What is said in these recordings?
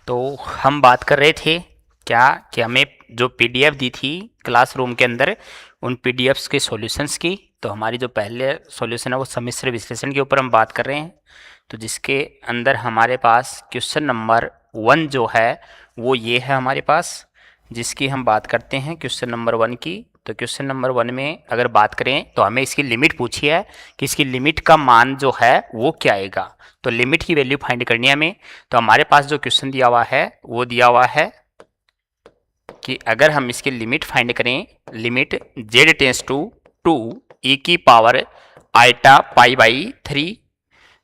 तो हम बात कर रहे थे क्या कि हमें जो पीडीएफ दी थी क्लासरूम के अंदर उन पीडीएफ्स के सॉल्यूशंस की। तो हमारी जो पहले सॉल्यूशन है वो सम्मिश्र विश्लेषण के ऊपर हम बात कर रहे हैं। तो जिसके अंदर हमारे पास क्वेश्चन नंबर 1 जो है वो ये है हमारे पास, जिसकी हम बात करते हैं क्वेश्चन नंबर 1 की। तो क्वेश्चन नंबर 1 में अगर बात करें तो हमें इसकी लिमिट पूछी है कि इसकी लिमिट का मान जो है वो क्या आएगा। तो लिमिट की वैल्यू फाइंड करनी है हमें। तो हमारे पास जो क्वेश्चन दिया हुआ है वो दिया हुआ है कि अगर हम इसकी लिमिट फाइंड करें, limit z tends to 2 e की power iota pi by 3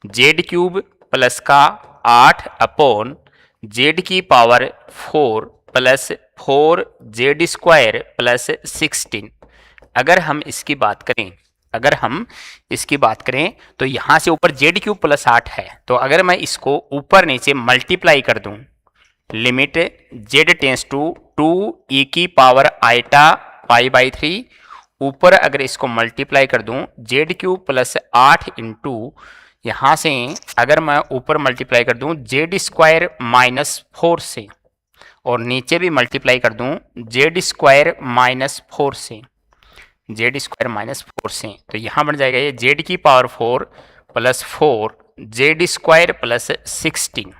Z cube plus का 8 अपॉन जेड की power 4 plus 4 Z square plus 16। अगर हम इसकी बात करें तो यहां से ऊपर जेड क्यूब प्लस 8 है। तो अगर मैं इसको ऊपर नीचे मल्टीप्लाई कर दूं, limit z tends to 2 e की पावर आइटा पाई बाई 3, ऊपर अगर इसको मल्टीप्लाई कर दूं जेड क्यूब प्लस 8 इंटू यहाँ से अगर मैं ऊपर मल्टीप्लाई कर दूं जेड स्क्वायर माइनस 4 से, और नीचे भी मल्टीप्लाई कर दूं जेड स्क्वायर माइनस 4 से, जेड स्क्वायर माइनस 4 से, तो यहाँ बन जाएगा ये जेड की power 4 plus 4 Z square plus 16।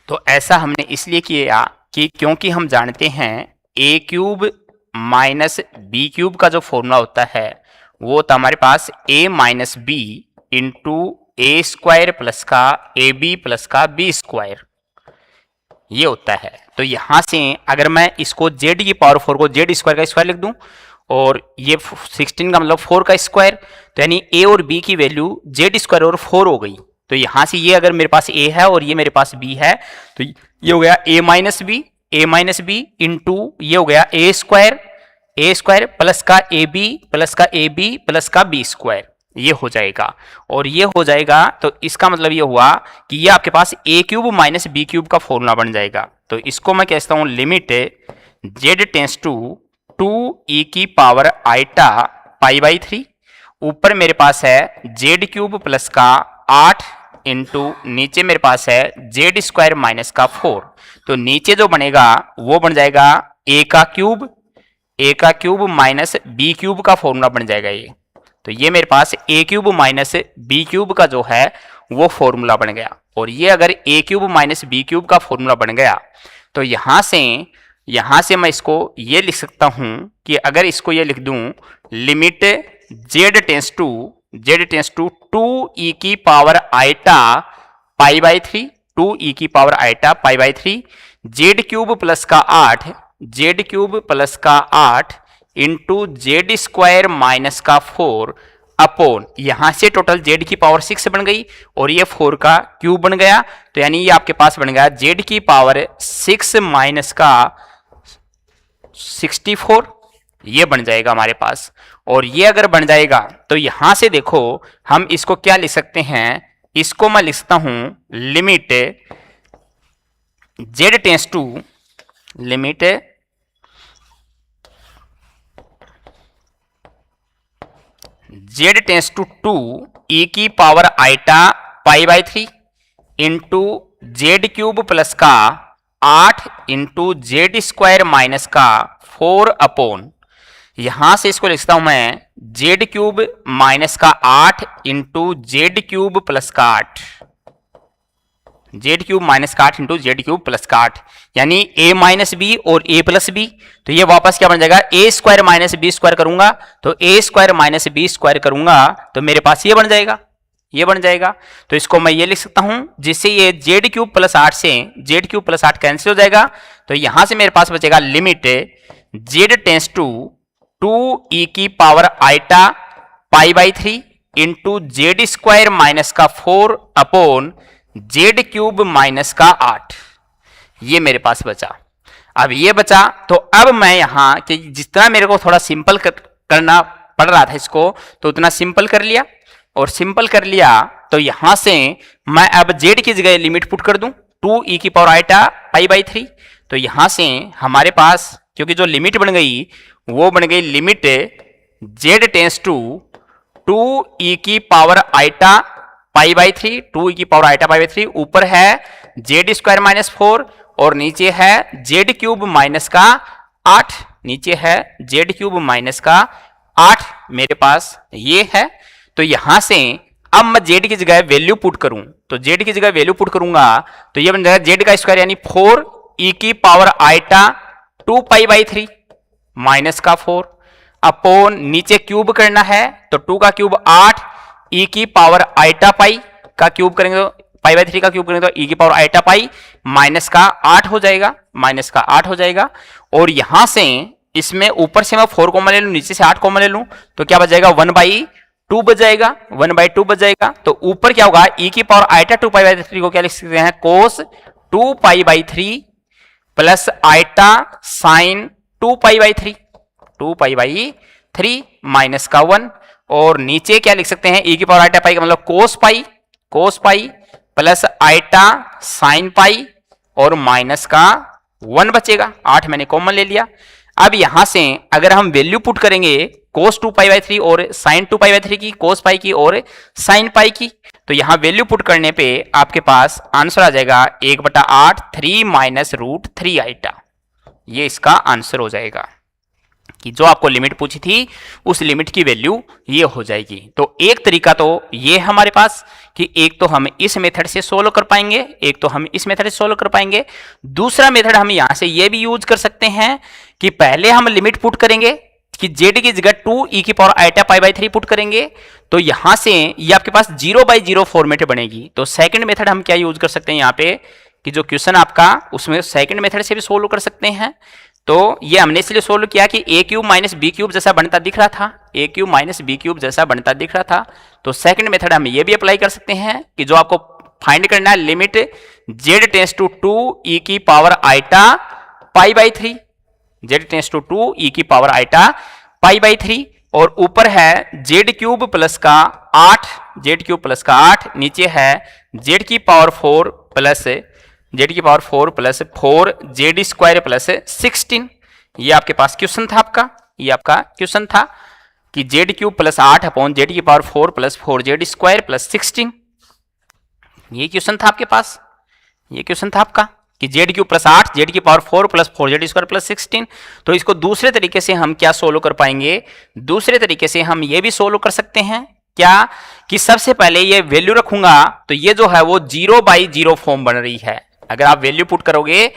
तो ऐसा हमने इसलिए किया कि क्योंकि हम जानते हैं ए क्यूब माइनस बी क्यूब का जो फॉर्मूला होता है वो तो हमारे पास ए माइनस बी इंटू ए स्क्वायर प्लस का ए बी प्लस का बी स्क्वायर ये होता है। तो यहां से अगर मैं इसको जेड की पावर 4 को जेड स्क्वायर का स्क्वायर लिख दूं और ये 16 का मतलब 4 का स्क्वायर, तो यानी ए और बी की वैल्यू जेड स्क्वायर और 4 हो गई। तो यहां से ये अगर मेरे पास ए है और ये मेरे पास बी है तो ये हो गया ए माइनस बी इंटू ये हो गया ए स्क्वायर प्लस का ए बी प्लस का बी स्क्वायर, ये हो जाएगा। और ये हो जाएगा तो इसका मतलब ये हुआ कि ये आपके पास A cube minus B cube का फॉर्मूला बन जाएगा। तो इसको मैं कहता हूं limit Z tends to 2 e की पावर आइटा पाई बाई 3, ऊपर मेरे पास है जेड क्यूब प्लस का 8 इंटू नीचे मेरे पास है जेड स्क्वायर माइनस का 4। तो नीचे जो बनेगा वो बन जाएगा ए का क्यूब माइनस बी क्यूब का फॉर्मूला बन जाएगा ये। तो ये मेरे पास A cube minus B cube का जो है वो फॉर्मूला बन गया। और ये अगर ए क्यूब माइनस बी क्यूब का फॉर्मूला बन गया तो यहां से मैं इसको ये लिख सकता हूं कि अगर इसको ये लिख दूं limit Z tends to 2 e की power iota pi by 3, 2 e की power iota pi by 3 Z cube plus का 8 इंटू जेड स्क्वायर माइनस का 4 अपॉन यहां से टोटल जेड की पावर 6 बन गई और ये 4 का क्यूब बन गया। तो यानी ये आपके पास बन गया जेड की पावर 6 माइनस का 64, ये बन जाएगा हमारे पास। और ये अगर बन जाएगा तो यहां से देखो हम इसको क्या लिख सकते हैं, इसको मैं लिख सकता हूं limit Z tends to 2 e की power iota pi by 3 into Z cube plus का 8 इंटू जेड स्क्वायर माइनस का 4 अपॉन यहां से इसको लिखता हूं मैं जेड क्यूब माइनस का 8 इंटू जेड क्यूब प्लस का 8, जेड क्यूब माइनस का 8 इंटू जेड क्यूब प्लस का 8, यानी ए माइनस बी और ए प्लस बी। तो ये वापस क्या बन जाएगा ए स्क्वायर माइनस बी स्क्वायर करूंगा तो a square minus B square करूंगा तो मेरे पास ये बन जाएगा। तो इसको मैं ये लिख सकता हूं जिससे ये जेड क्यूब प्लस 8 से जेड क्यूब प्लस 8 कैंसिल हो जाएगा। तो यहां से मेरे पास बचेगा limit Z tends to 2 e की power iota pi by 3 into z square minus का 4 अपॉन जेड क्यूब माइनस का 8, ये मेरे पास बचा। अब ये बचा तो अब मैं यहां कि जितना मेरे को थोड़ा सिंपल करना पड़ रहा था इसको तो उतना सिंपल कर लिया, और सिंपल कर लिया तो यहां से मैं अब जेड की जगह लिमिट पुट कर दूं 2 e की पावर आइटा पाई बाई 3। तो यहां से हमारे पास क्योंकि जो लिमिट बन गई वो बन गई limit Z tends to 2 e की power iota pi by 3, 2 e की पावर आइटा पाई बाई 3, ऊपर है जेड स्क्वायर माइनस 4 और नीचे है जेड क्यूब माइनस का 8, नीचे है जेड क्यूब माइनस का 8 मेरे पास ये है। तो यहां से अब मैं जेड की जगह वैल्यू पुट करूं, तो जेड की जगह वैल्यू पुट करूंगा तो ये बन जाएगा जेड का स्क्वायर यानी 4 ई की power iota 2 pi by 3 minus का 4 अपॉन नीचे क्यूब करना है तो 2 का क्यूब 8 ई की पावर आइटा पाई का क्यूब करेंगे तो पाई बाई 3 का क्यूब करेंगे तो ई की पावर आइटा पाई माइनस का 8 हो जाएगा, माइनस का 8 हो जाएगा। और यहां से इसमें ऊपर से मैं 4 कॉमन ले लूं, नीचे से 8 कॉमन ले लूं तो क्या बच जाएगा 1/2 बच जाएगा, 1/2 बच जाएगा। तो ऊपर क्या होगा ई की पावर आइटा 2 पाई बाई 3 को क्या लिख सकते हैं cos 2 pi by 3 plus iota sine 2 pi by 3, 2 pi by 3 minus का 1। और नीचे क्या लिख सकते हैं ई की पावर आइटा पाई का मतलब cos pi plus iota sine pi और माइनस का 1 बचेगा, 8 मैंने कॉमन ले लिया। अब यहां से अगर हम वैल्यू पुट करेंगे कोस 2 पाई बाई 3 और साइन 2 पाई बाई 3 की, कोस पाई की और साइन पाई की, तो यहां वैल्यू पुट करने पे आपके पास आंसर आ जाएगा 1/8 3 माइनस रूट 3 आइटा। ये इसका आंसर हो जाएगा कि जो आपको लिमिट पूछी थी उस लिमिट की वैल्यू ये हो जाएगी। तो एक तरीका तो ये हमारे पास कि एक तो हम इस मेथड से सोल्व कर पाएंगे, एक तो हम इस मेथड से सोल्व कर पाएंगे। दूसरा मेथड हम यहां से ये भी यूज कर सकते हैं कि पहले हम लिमिट पुट करेंगे कि जेड की जगह 2 ई की power iota pi by 3 put करेंगे तो यहां से ये आपके पास 0/0 फॉर्मेट बनेगी। तो सेकंड मेथड हम क्या यूज कर सकते हैं यहाँ पे कि जो क्वेश्चन आपका उसमें सेकंड मेथड से भी सोल्व कर सकते हैं। तो ये हमने इसलिए सोल्व किया कि ए क्यूब माइनस बी क्यूब जैसा बनता दिख रहा था, ए क्यूब माइनस बी क्यूब जैसा बनता दिख रहा था। तो सेकंड मेथड हम ये भी अप्लाई कर सकते हैं कि जो आपको फाइंड करना है limit Z tends to 2 e की power iota pi by 3, z tends to 2 e की पावर आइटा पाई बाई 3 और ऊपर है जेड क्यूब प्लस का 8, जेड क्यूब प्लस का 8, नीचे है जेड की पावर 4 प्लस जेड की पावर 4 + 4 जेड स्क्वायर प्लस 16। ये आपके पास क्वेश्चन था आपका, ये आपका क्वेश्चन था कि Z cube plus 8 upon Z की पावर 4 + 4 जेड स्क्वायर प्लस 16। ये क्वेश्चन था आपके पास, ये क्वेश्चन था आपका कि जेड क्यूब प्लस 8 जेड की पावर 4 + 4 जेड स्क्वायर प्लस 16। तो इसको दूसरे तरीके से हम क्या सोल्व कर पाएंगे, दूसरे तरीके से हम ये भी सोल्व कर सकते हैं क्या कि सबसे पहले ये वैल्यू रखूंगा तो ये जो है वो 0/0 फॉर्म बन रही है। अगर आप वैल्यू पुट करोगे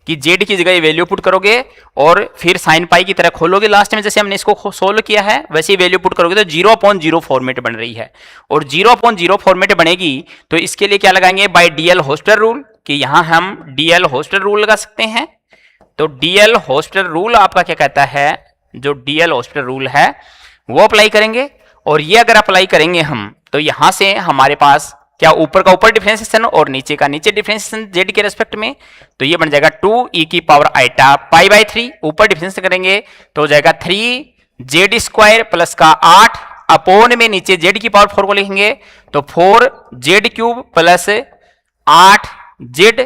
कि जेड की जगह वैल्यू पुट करोगे और फिर साइन पाई की तरह खोलोगे लास्ट में जैसे हमने इसको सोल्व किया है वैसे ही वैल्यू पुट करोगे तो 0/0 फॉर्मेट बन रही है। और 0/0 फॉर्मेट बनेगी तो इसके लिए क्या लगाएंगे बाय डीएल होस्टर रूल कि यहां हम डीएल होस्टर रूल लगा सकते हैं। तो डीएल होस्टर रूल आपका क्या कहता है, जो डीएल होस्टर रूल है वो अप्लाई करेंगे। और ये अगर अप्लाई करेंगे हम तो यहां से हमारे पास क्या ऊपर का ऊपर डिफरेंशिएशन और नीचे का नीचे डिफरेंशिएशन जेड के रेस्पेक्ट में, तो ये बन जाएगा 2 ई की पावर आइटा पाई बाई 3, ऊपर डिफरेंशिएशन करेंगे तो हो जाएगा 3 जेड स्क्वायर प्लस का 8 अपॉन में नीचे जेड की पावर 4 को लिखेंगे तो 4 Z cube plus 8 Z,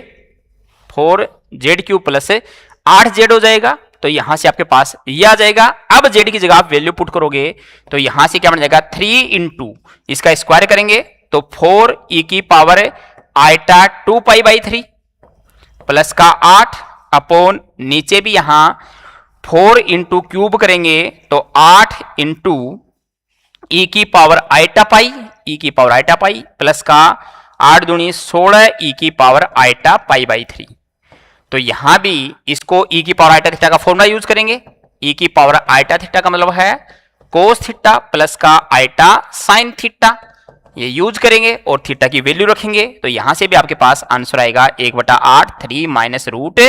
4 Z cube plus 8 Z हो जाएगा। तो यहां से आपके पास ये आ जाएगा। अब जेड की जगह आप वैल्यू पुट करोगे तो यहां से क्या बन जाएगा 3 इंटू इसका स्क्वायर करेंगे तो 4 ई की power iota 2 pi by 3 plus का 8 अपॉन नीचे भी यहां 4 इंटू क्यूब करेंगे तो 8 इंटू ई की पावर आइटा पाई, ई की पावर आइटा पाई प्लस का 8 दूनी 16 ई की पावर आइटा पाई बाई 3। तो यहां भी इसको ई की पावर आइटा थीटा का फॉर्मूला यूज करेंगे। ई की पावर आइटा थीटा का मतलब है कोस थीटा प्लस का आइटा साइन थीटा, ये यूज करेंगे और थीटा की वैल्यू रखेंगे। तो यहां से भी आपके पास आंसर आएगा 1/8 3 माइनस रूट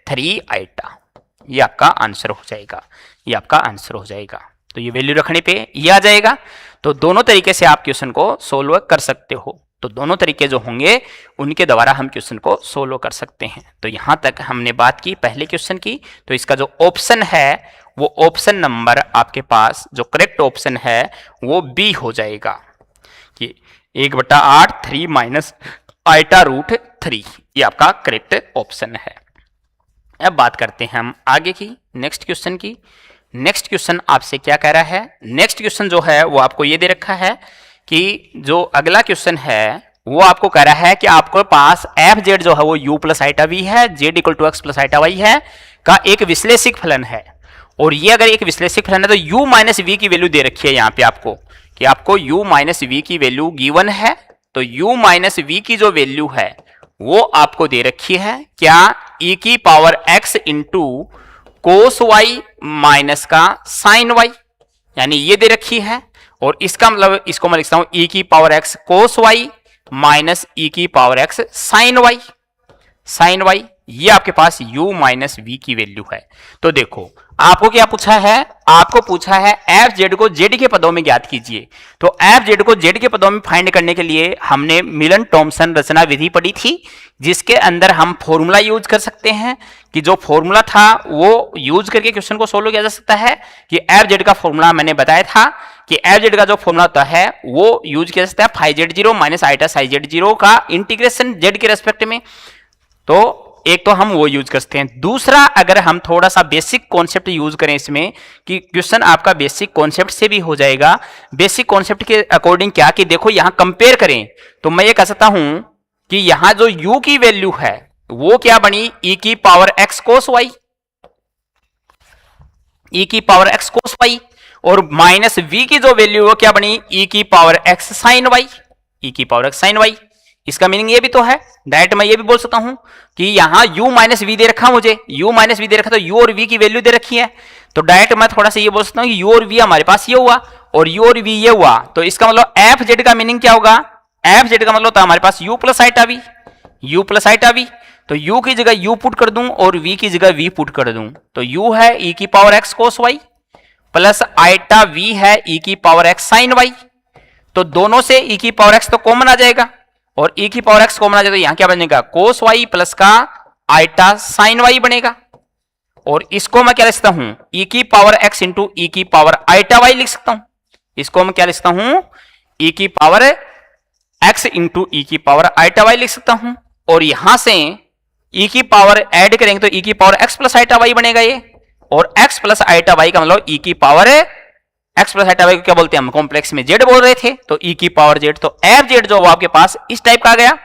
3 आइटा। ये आपका आंसर हो जाएगा, ये आपका आंसर हो जाएगा। तो ये वैल्यू रखने पे ये आ जाएगा। तो दोनों तरीके से आप क्वेश्चन को सोल्व कर सकते हो। तो दोनों तरीके जो होंगे उनके द्वारा हम क्वेश्चन को सोल्व कर सकते हैं। तो यहां तक हमने बात की पहले क्वेश्चन की। तो इसका जो ऑप्शन है वो ऑप्शन नंबर आपके पास जो करेक्ट ऑप्शन है वो बी हो जाएगा कि 1/8 3 माइनस आइटा रूट 3, ये आपका करेक्ट ऑप्शन है। अब बात करते हैं हम आगे की नेक्स्ट क्वेश्चन की। नेक्स्ट क्वेश्चन आपसे क्या कह रहा है, नेक्स्ट क्वेश्चन जो है वो आपको ये दे रखा है कि जो अगला क्वेश्चन है वो आपको कह रहा है कि आपको पास एफ जेड जो है वो u प्लस आइटा वी है, z equal to x plus iota y है का एक विश्लेषिक फलन है। और ये अगर एक विश्लेषिक फलन है तो u माइनस वी की वैल्यू दे रखी है यहाँ पे आपको, कि आपको u माइनस वी की वैल्यू गिवन है। तो u माइनस वी की जो वैल्यू है वो आपको दे रखी है क्या, e की power x into cos y minus का साइन वाई, यानी ये दे रखी है। और इसका मतलब इसको मैं लिखता हूं e की power x cos y minus e की power x sine y, sine y, ये आपके पास u माइनस वी की वैल्यू है। तो देखो आपको क्या पूछा है, आपको पूछा है एफ जेड को जेड के पदों में ज्ञात कीजिए। तो एफ जेड को जेड के पदों में फाइंड करने के लिए हमने मिलन टॉमसन रचना विधि पढ़ी थी, जिसके अंदर हम फॉर्मूला यूज कर सकते हैं, कि जो फॉर्मूला था वो यूज करके क्वेश्चन को सोल्व किया जा सकता है। कि एफ जेड का फॉर्मूला मैंने बताया था कि एफ जेड का जो फॉर्मूला होता है वो यूज किया जा सकता है phi z zero minus iota psi z zero का इंटीग्रेशन जेड के रेस्पेक्ट में। तो एक तो हम वो यूज कर सकते हैं। दूसरा, अगर हम थोड़ा सा बेसिक कॉन्सेप्ट यूज करें इसमें, कि क्वेश्चन आपका बेसिक कॉन्सेप्ट से भी हो जाएगा। बेसिक कॉन्सेप्ट के अकॉर्डिंग क्या, कि देखो यहां कंपेयर करें तो मैं ये कह सकता हूं कि यहां जो u की वैल्यू है वो क्या बनी, e की power x cos y, e की पावर x कोस y, और माइनस v की जो वैल्यू वो क्या बनी, e की power x sine y, e की पावर x साइन y। इसका मीनिंग ये भी तो है, डायरेक्ट मैं ये भी बोल सकता हूं कि यहां u माइनस वी दे रखा, मुझे u माइनस वी दे रखा, तो u और v की वैल्यू दे रखी है। तो डायरेक्ट मैं थोड़ा सा ये बोल सकता हूं कि u और v हमारे पास ये हुआ और u और v ये हुआ। तो इसका मतलब एफ जेड का मीनिंग क्या होगा, एफ जेड का मतलब होता है हमारे पास u plus iota v, u plus iota v। तो u की जगह u पुट कर दूं और v की जगह v पुट कर दूं, तो u है e की power x cos y plus iota v है e की पावर x साइन y। तो दोनों से e की पावर x तो कॉमन आ जाएगा, और e की पावर x कॉमन आ जाए तो यहां क्या बनेगा, कोस y प्लस का आइटा साइन y बनेगा। और इसको मैं क्या लिख सकता हूं, e की पावर x इंटू e की पावर आइटा y लिख सकता हूं। इसको मैं क्या लिख सकता हूं, e की पावर x इंटू e की पावर आइटा y लिख सकता हूं। और यहां से e की पावर ऐड करेंगे तो e की power x plus iota y बनेगा ये, और x प्लस आइटा y का मतलब e की power x plus iota y को क्या बोलते हैं हम, कॉम्प्लेक्स में z बोल रहे थे, तो e की पावर z। तो एफ जेड जो वो आपके पास इस टाइप का आ गया,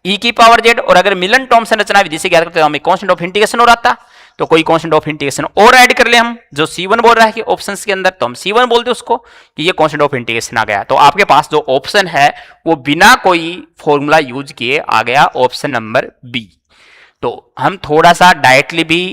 e की पावर z। और अगर मिलन टॉमसन रचना विधि से ज्ञात करते हैं हमें कांस्टेंट ऑफ इंटीग्रेशन और आता, तो कोई कांस्टेंट ऑफ इंटीग्रेशन और ऐड कर ले हम, जो C1 बोल रहा है कि ऑप्शंस के अंदर, तो हम C1 बोलते हैं उसको कि ये कांस्टेंट ऑफ इंटीग्रेशन आ गया। तो आपके पास जो ऑप्शन है वो बिना कोई फॉर्मूला यूज किए आ गया, ऑप्शन नंबर बी। तो हम थोड़ा सा डायरेक्टली भी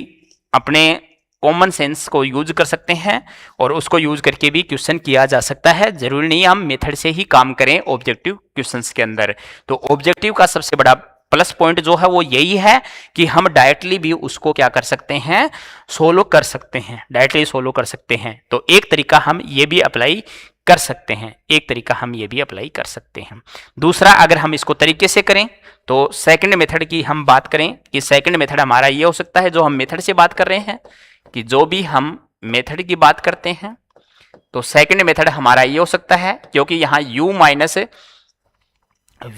अपने कॉमन सेंस को यूज कर सकते हैं और उसको यूज करके भी क्वेश्चन किया जा सकता है। जरूरी नहीं हम मेथड से ही काम करें ऑब्जेक्टिव क्वेश्चंस के अंदर। तो ऑब्जेक्टिव का सबसे बड़ा प्लस पॉइंट जो है वो यही है कि हम डायरेक्टली भी उसको क्या कर सकते हैं, सोल्व कर सकते हैं, डायरेक्टली सोल्व कर सकते हैं। तो एक तरीका हम ये भी अप्लाई कर सकते हैं, एक तरीका हम ये भी अप्लाई कर सकते हैं। दूसरा, अगर हम इसको तरीके से करें तो सेकंड मेथड की हम बात करें कि सेकंड मेथड हमारा ये हो सकता है, जो हम मेथड से बात कर रहे हैं, कि जो भी हम मेथड की बात करते हैं तो सेकंड मेथड हमारा ये हो सकता है, क्योंकि यहां u माइनस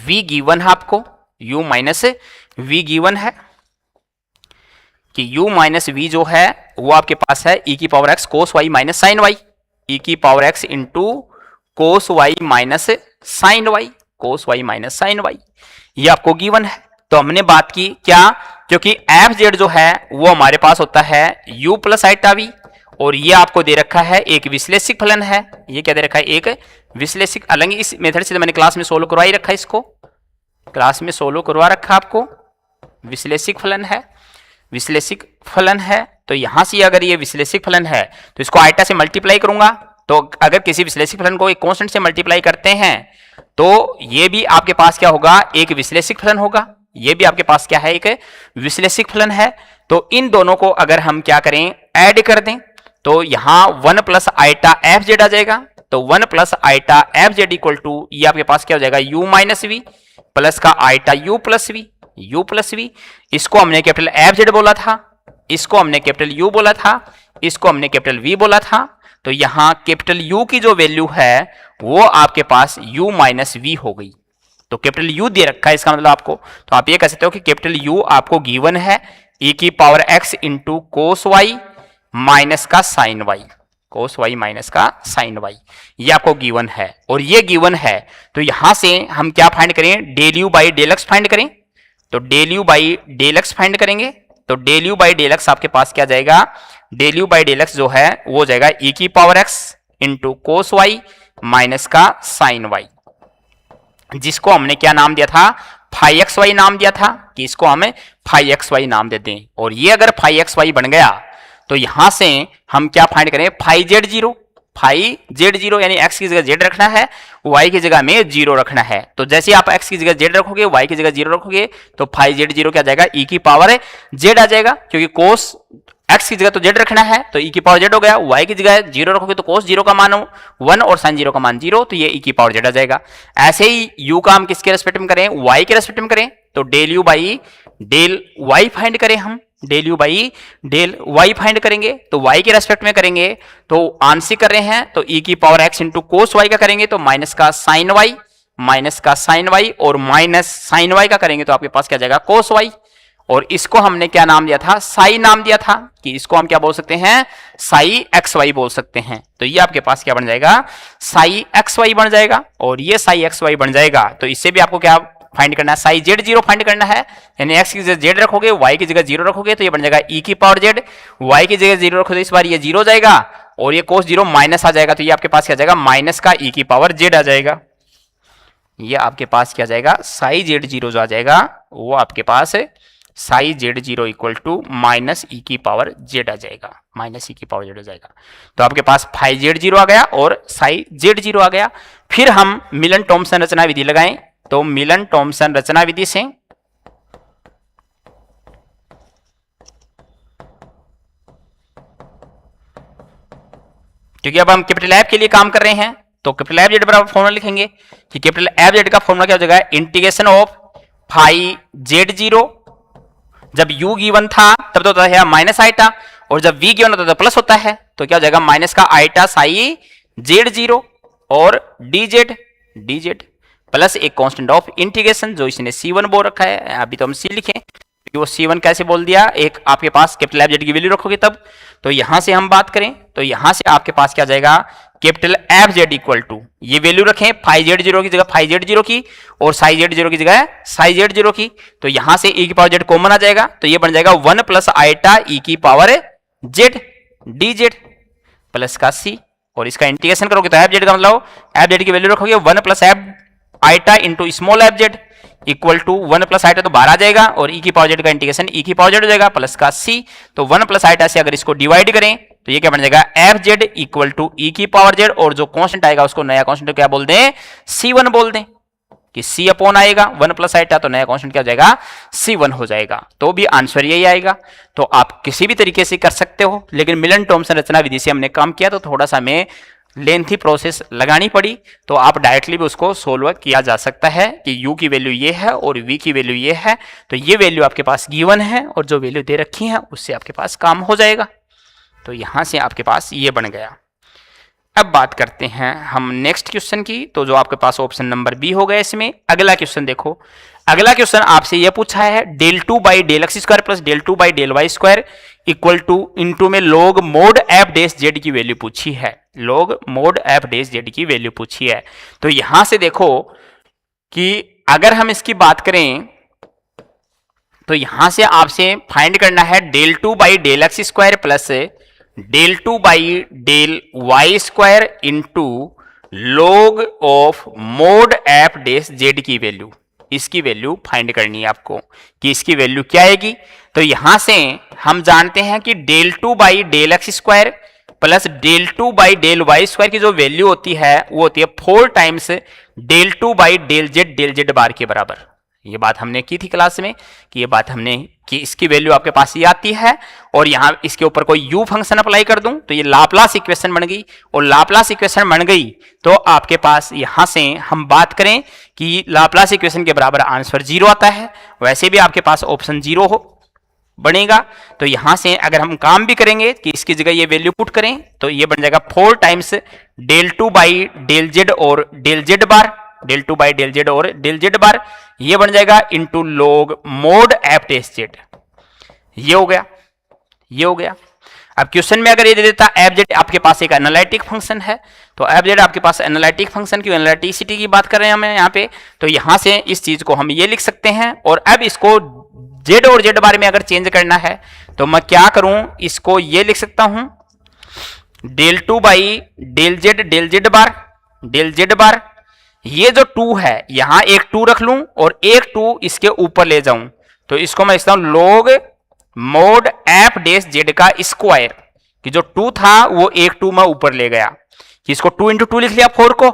वी गिवन है, आपको u माइनस वी गिवन है कि u माइनस वी जो है वो आपके पास है e की power x cos y minus sine y, e की power x into cos y minus sine y, cos y minus sine y, ये आपको गिवन है। तो हमने बात की क्या, क्योंकि एफ जेड जो है वो हमारे पास होता है u प्लस आइटा वी, और ये आपको दे रखा है एक विश्लेषिक फलन है। ये क्या दे रखा है, एक विश्लेषिक। हालांकि इस मेथड से तो मैंने क्लास में सोल्व करवा ही रखा है, इसको क्लास में सोल्व करवा रखा आपको। विश्लेषिक फलन है, विश्लेषिक फलन है। तो यहां से अगर ये विश्लेषिक फलन है तो इसको आइटा से मल्टीप्लाई करूंगा। तो अगर किसी विश्लेषिक फलन को एक कांस्टेंट से मल्टीप्लाई करते हैं तो ये भी आपके पास क्या होगा, एक विश्लेषिक फलन होगा। ये भी आपके पास क्या है, एक विश्लेषिक फलन है। तो इन दोनों को अगर हम क्या करें, ऐड कर दें, तो यहां 1 प्लस आइटा एफ जेड आ जाएगा। तो 1 plus iota f z equal to ये आपके पास क्या हो जाएगा, u माइनस वी प्लस का iota u plus v, u plus v. इसको हमने कैपिटल एफ जेड बोला था, इसको हमने कैपिटल u बोला था, इसको हमने कैपिटल v बोला था। तो यहां कैपिटल u की जो वैल्यू है वो आपके पास u माइनस वी हो गई। तो कैपिटल U दे रखा है, इसका मतलब आपको, तो आप ये कह सकते हो कि कैपिटल U आपको गिवन है e की power x into cos y minus का साइन y, कोस वाई माइनस का साइन वाई, ये आपको गिवन है और ये गिवन है। तो यहां से हम क्या फाइंड करें, del u by del x find करें। तो del u by del x find करेंगे, तो del u by del x आपके पास क्या जाएगा, del u by del x जो है वो जाएगा ई की power x into cos y minus का साइन वाई, जिसको हमने क्या नाम दिया था, फाई एक्स वाई नाम दिया था, कि इसको हमें फाई एक्स वाई नाम देते हैं। और ये अगर फाई एक्स वाई बन गया तो यहां से हम क्या फाइंड करें, phi z zero, phi z zero यानी एक्स की जगह जेड रखना है, वाई की जगह में जीरो रखना है। तो जैसे आप एक्स की जगह जेड रखोगे, वाई की जगह जीरो रखोगे, तो फाई जेड जीरो क्या जाएगा, ई की पावर जेड आ जाएगा, क्योंकि कोस एक्स की जगह तो जेड रखना है तो ई की पावर जेड हो गया, वाई की जगह जीरो रखोगे तो कोस जीरो का मान 1 और साइन जीरो का मान 0, तो ये ई की पावर जेड आ जाएगा। ऐसे ही यू का हम किसके रेस्पेक्ट में करें, वाई के रेस्पेक्ट में करें, तो del u by del y find करें, हम del u by del y find करेंगे, तो वाई के रेस्पेक्ट में करेंगे तो आंशिक कर रहे हैं, तो ई की power x into cos y का करेंगे तो माइनस का साइन वाई, माइनस का साइन वाई, और माइनस साइन वाई का करेंगे तो आपके पास क्या जाएगा, कोस वाई। और इसको हमने क्या नाम दिया था, साई नाम दिया था, कि इसको हम क्या बोल सकते हैं, साई एक्स वाई बोल सकते हैं। तो ये आपके पास क्या बन जाएगा, साई एक्स वाई बन जाएगा। और ये साई एक्स वाई बन जाएगा तो इससे भी आपको क्या फाइंड करना है, साई जेड जीरो फाइंड करना है, यानी एक्स की जगह जेड रखोगे, वाई की जगह जीरो रखोगे तो ये बन जाएगा ई की पावर जेड, वाई की जगह जीरो रखोगे तो इस बार ये जीरो जाएगा और ये कोस जीरो माइनस आ जाएगा, तो ये आपके पास क्या जाएगा, माइनस का ई की पावर जेड आ जाएगा। ये आपके पास क्या जाएगा, साई जेड जीरो जो आ जाएगा वो आपके पास psi z zero equal to minus e की पावर जेड आ जाएगा, माइनस ई की पावर जेड आ जाएगा। तो आपके पास फाई जेड जीरो आ गया और साई जेड जीरो आ गया। फिर हम मिलन टॉमसन रचना विधि लगाएं, तो मिलन टॉमसन रचना विधि से क्योंकि अब हम कैपिटल एफ के लिए काम कर रहे हैं तो कैपिटल एफ जेड बराबर फॉर्मूला लिखेंगे कि कैपिटल एफ जेड का फॉर्मूला क्या हो जाएगा, integration of phi z zero, जब u गिवन था तब तो होता है माइनस आइटा, और जब v गिवन होता है तो प्लस होता है, तो क्या हो जाएगा, माइनस का आइटा साई जेड जीरो और डी जेड प्लस एक कांस्टेंट ऑफ इंटीग्रेशन जो इसने c1 बोल रखा है, अभी तो हम c लिखें क्योंकि वो c1 कैसे बोल दिया, एक आपके पास कैपिटल एफ जेड की वैल्यू रखोगे तब। तो यहां से हम बात करें तो यहां से आपके पास क्या जाएगा, capital f z equal to ये वैल्यू रखें, फाई जेड जीरो की जगह फाई जेड जीरो की और साई जेड जीरो की जगह साई जेड जीरो की, तो यहां से ई की पावर जेड कॉमन आ जाएगा, तो ये बन जाएगा 1 प्लस आइटा ई की power Z D z plus का सी, और इसका इंटीग्रेशन करोगे तो एफ जेड का मतलब एफ जेड की वैल्यू रखोगे 1 plus f iota into small f z equal to 1 plus iota तो बाहर आ जाएगा और ई की पावर जेड का इंटीग्रेशन ई की पावर जेड हो जाएगा प्लस का सी, तो 1 प्लस आइटा से अगर इसको डिवाइड करें तो ये क्या बन जाएगा, एफ जेड इक्वल टू ई की पावर जेड, और जो कांस्टेंट आएगा उसको नया कांस्टेंट क्या बोल दें, c1 बोल दें, कि c अपॉन आएगा 1 प्लस आइटा तो नया कांस्टेंट क्या हो जाएगा, c1 हो जाएगा, तो भी आंसर यही आएगा। तो आप किसी भी तरीके से कर सकते हो, लेकिन मिलन टॉमसन रचना विधि से हमने काम किया तो थोड़ा सा हमें लेंथी प्रोसेस लगानी पड़ी, तो आप डायरेक्टली भी उसको सोल्व किया जा सकता है कि u की वैल्यू ये है और v की वैल्यू ये है, तो ये वैल्यू आपके पास गिवन है और जो वैल्यू दे रखी है उससे आपके पास काम हो जाएगा। तो यहां से आपके पास ये बन गया। अब बात करते हैं हम नेक्स्ट क्वेश्चन की, तो जो आपके पास ऑप्शन नंबर बी हो गया इसमें। अगला क्वेश्चन देखो, अगला क्वेश्चन आपसे ये पूछा है del two by del x square plus del two by del y square equal to into में लॉग मोड एफ डेस जेड की वैल्यू पूछी है, लॉग मोड एफ डेस जेड की वैल्यू पूछी है। तो यहां से देखो कि अगर हम इसकी बात करें तो यहां से आपसे फाइंड करना है del two by del x square plus del two by del y square into log of mod f days z की वैल्यू, इसकी वैल्यू फाइंड करनी है आपको कि इसकी वैल्यू क्या आएगी। तो यहां से हम जानते हैं कि del two by del x square plus del two by del y square की जो वैल्यू होती है वो होती है 4 times del two by del z bar के बराबर। ये बात हमने की थी क्लास में कि ये बात हमने कि इसकी वैल्यू आपके पास ये आती है, और यहां इसके ऊपर कोई u फंक्शन अप्लाई कर दूं तो ये लाप्लास इक्वेशन बन गई, और लाप्लास इक्वेशन बन गई तो आपके पास यहां से हम बात करें कि लाप्लास इक्वेशन के बराबर आंसर 0 आता है, वैसे भी आपके पास ऑप्शन 0 हो बनेगा। तो यहां से अगर हम काम भी करेंगे कि इसकी जगह ये वैल्यू पुट करें तो ये बन जाएगा 4 times del two by del z और del z bar, del two by del z और डेल जेड बार, ये बन जाएगा इंटू लॉग मोड एफ डेस जेड। ये हो गया, ये हो गया। अब क्वेश्चन में अगर ये दे देता एफ जेड आपके पास एक एनालिटिक फंक्शन है, तो एफ जेड आपके पास एनालिटिक फंक्शन की एनालिटिसिटी की बात कर रहे हैं हम यहाँ पे, तो यहां से इस चीज को हम ये लिख सकते हैं। और अब इसको जेड और जेड बार में अगर चेंज करना है तो मैं क्या करूं, इसको ये लिख सकता हूं del two by del z bar del z bar. ये जो 2 है यहां एक 2 रख लूं और एक 2 इसके ऊपर ले जाऊं, तो इसको मैं लिखता हूं log mod F dash z का स्क्वायर, कि जो 2 था वो एक 2 में ऊपर ले गया, कि इसको 2 इंटू 2 लिख लिया 4 को,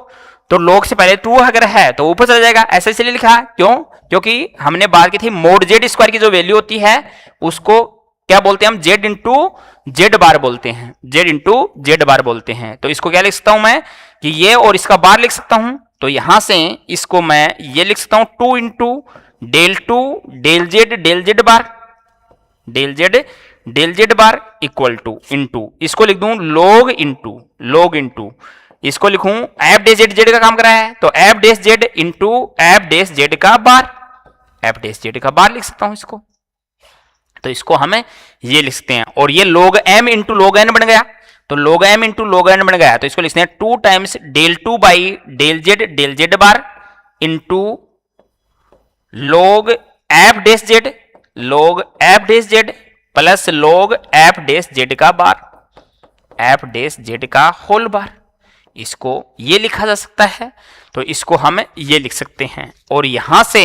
तो log से पहले 2 अगर है तो ऊपर चला जाएगा, ऐसे इसलिए लिखा। क्यों? क्योंकि हमने बात की थी मोड जेड स्क्वायर की जो वैल्यू होती है उसको क्या बोलते हैं हम, जेड इंटू जेड बार बोलते हैं, जेड इंटू जेड बार बोलते हैं। तो इसको क्या लिख सकता हूं मैं कि ये और इसका बार लिख सकता हूं, तो यहां से इसको मैं ये लिख सकता हूं 2 into del z bar del z bar equal to into इसको लिख दूं लॉग इंटू इसको लिखूं एफ डेश जेड का काम करा है तो F dash Z into F dash z का बार लिख सकता हूं इसको। तो इसको हमें ये लिख सकते हैं और ये log m into log n बन गया, तो log m into log n बन गया, तो इसको लिखते हैं 2 times del two by del z bar into log f dash z plus log f dash z का बार f डेश जेड का होल बार। इसको ये लिखा जा सकता है, तो इसको हम ये लिख सकते हैं। और यहां से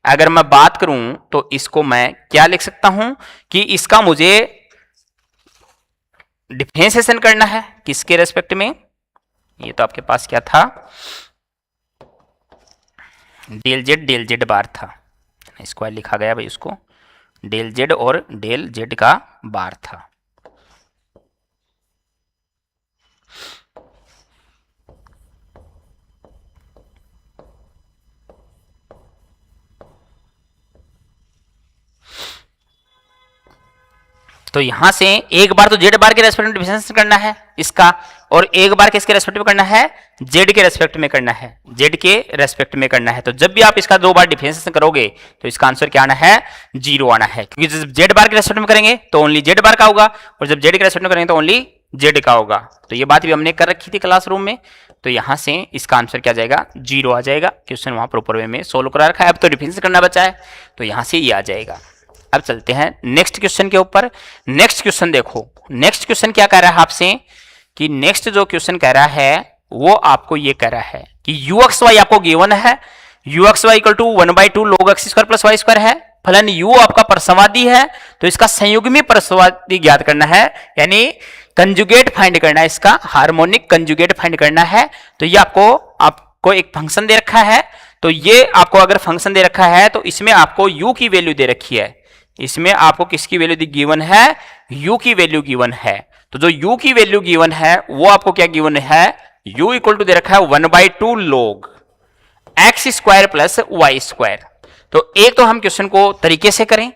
अगर मैं बात करूं तो इसको मैं क्या लिख सकता हूं कि इसका मुझे डिफरेंशिएशन करना है किसके रेस्पेक्ट में, ये तो आपके पास क्या था डेल जेड बार था, स्क्वायर लिखा गया भाई उसको, डेल जेड और डेल जेड का बार था। तो यहां से एक बार तो जेड बार के रेस्पेक्ट में डिफरेंशिएशन करना है इसका, और एक बार किसके रेस्पेक्ट में करना है, जेड के रेस्पेक्ट में करना है, जेड के रेस्पेक्ट में करना है। तो जब भी आप इसका 2 बार डिफरेंशिएशन करोगे तो इसका आंसर क्या आना है, 0 आना है, क्योंकि जब जेड बार के रेस्पेक्ट में करेंगे तो ओनली जेड बार का होगा और जब जेड के रेस्पेक्ट में करेंगे तो ओनली जेड का होगा। तो ये बात भी हमने कर रखी थी क्लासरूम में, तो यहां से इसका आंसर क्या जाएगा, 0 आ जाएगा। क्वेश्चन वहां प्रॉपर वे में सोल्व करा रखा है, अब तो डिफरेंशिएशन करना बचा है, तो यहां से ये आ जाएगा। अब चलते हैं नेक्स्ट क्वेश्चन के ऊपर। नेक्स्ट क्वेश्चन देखो, नेक्स्ट क्वेश्चन क्या कह रहा है आपसे कि नेक्स्ट जो क्वेश्चन कह रहा है वो आपको ये कह रहा है कि ux y आपको गिवन है, ux y equal to 1/2 log x square plus y square है, फलन u आपका परसवादी है, तो इसका संयुग्मी परसवादी ज्ञात करना है, यानी कंजुगेट फाइंड करना है, इसका हार्मोनिक कंजुगेट फाइंड करना है। तो ये आपको एक फंक्शन दे रखा है, तो ये आपको अगर फंक्शन दे रखा है तो इसमें आपको u की वैल्यू दे रखी है, इसमें आपको किसकी वैल्यू गिवन है, u की वैल्यू गिवन है। तो जो u की वैल्यू गिवन है वो आपको क्या गिवन है, u इक्वल टू दे रखा है 1/2 log x square plus y square. तो एक तो हम क्वेश्चन को तरीके से करें,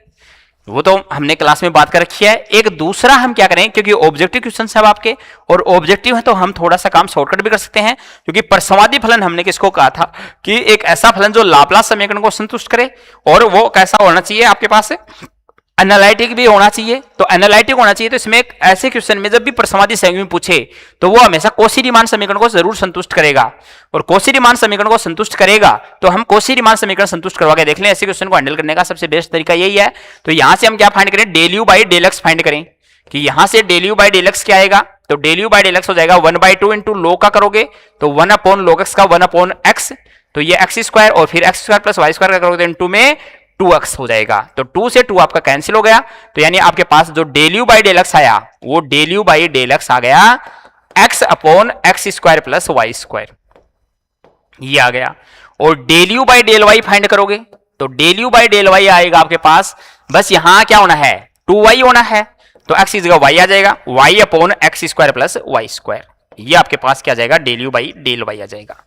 वो तो हमने क्लास में बात कर रखी है। एक दूसरा हम क्या करें, क्योंकि ऑब्जेक्टिव क्वेश्चन है आपके और ऑब्जेक्टिव है तो हम थोड़ा सा काम शॉर्टकट भी कर सकते हैं, क्योंकि परसवादी फलन हमने किसको कहा था कि एक ऐसा फलन जो लाप्लास समीकरण को संतुष्ट करे, और वो कैसा होना चाहिए आपके पास, एनालिटिक भी होना चाहिए। तो एनालिटिक होना चाहिए, तो इसमें एक ऐसे क्वेश्चन में जब भी परसवादी संयुग्मी पूछे तो वो हमेशा कॉची-रीमान समीकरण को जरूर संतुष्ट करेगा, और कॉची-रीमान समीकरण को संतुष्ट करेगा तो हम कॉची-रीमान समीकरण संतुष्ट करवा के देख लें। ऐसे क्वेश्चन को हैंडल करने का सबसे बेस्ट तरीका यही है। तो यहां से हम क्या फाइंड करें, del u by del x find करें, कि यहां से del u by del x क्या आएगा, तो del u by del x हो जाएगा 1/2 इंटू log का करोगे तो 1 log x का 1 x, तो ये x स्क्वायर और फिर x square plus y square का करोगे तो इंटू में 2x हो जाएगा, तो 2 से 2 आपका कैंसिल हो गया। तो यानी आपके पास जो del u by del x आया वो del u by del x आ गया x square plus y square, ये आ गया। और del u by del y find करोगे तो del u by del y आएगा आपके पास, बस यहां क्या होना है, 2y होना है, तो x की जगह y आ जाएगा, y/x square plus y square, ये आपके पास क्या जाएगा, del u by del y आ जाएगा।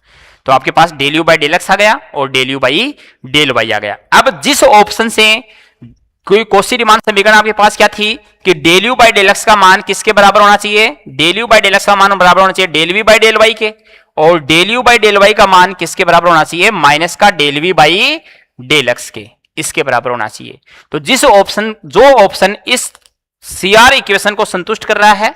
तो आपके पास del u by del x आ गया और del u by del y आ गया। अब जिस ऑप्शन से कोई कॉची-रीमान समीकरण आपके पास क्या थी कि del u by del x का मान किसके बराबर होना चाहिए, del u by del x का मान बराबर होना चाहिए del v by del y के, और del u by del y का मान किसके बराबर होना चाहिए, माइनस का del v by del x के, इसके बराबर होना चाहिए। तो जो ऑप्शन इस सीआर इक्वेशन को संतुष्ट कर रहा है।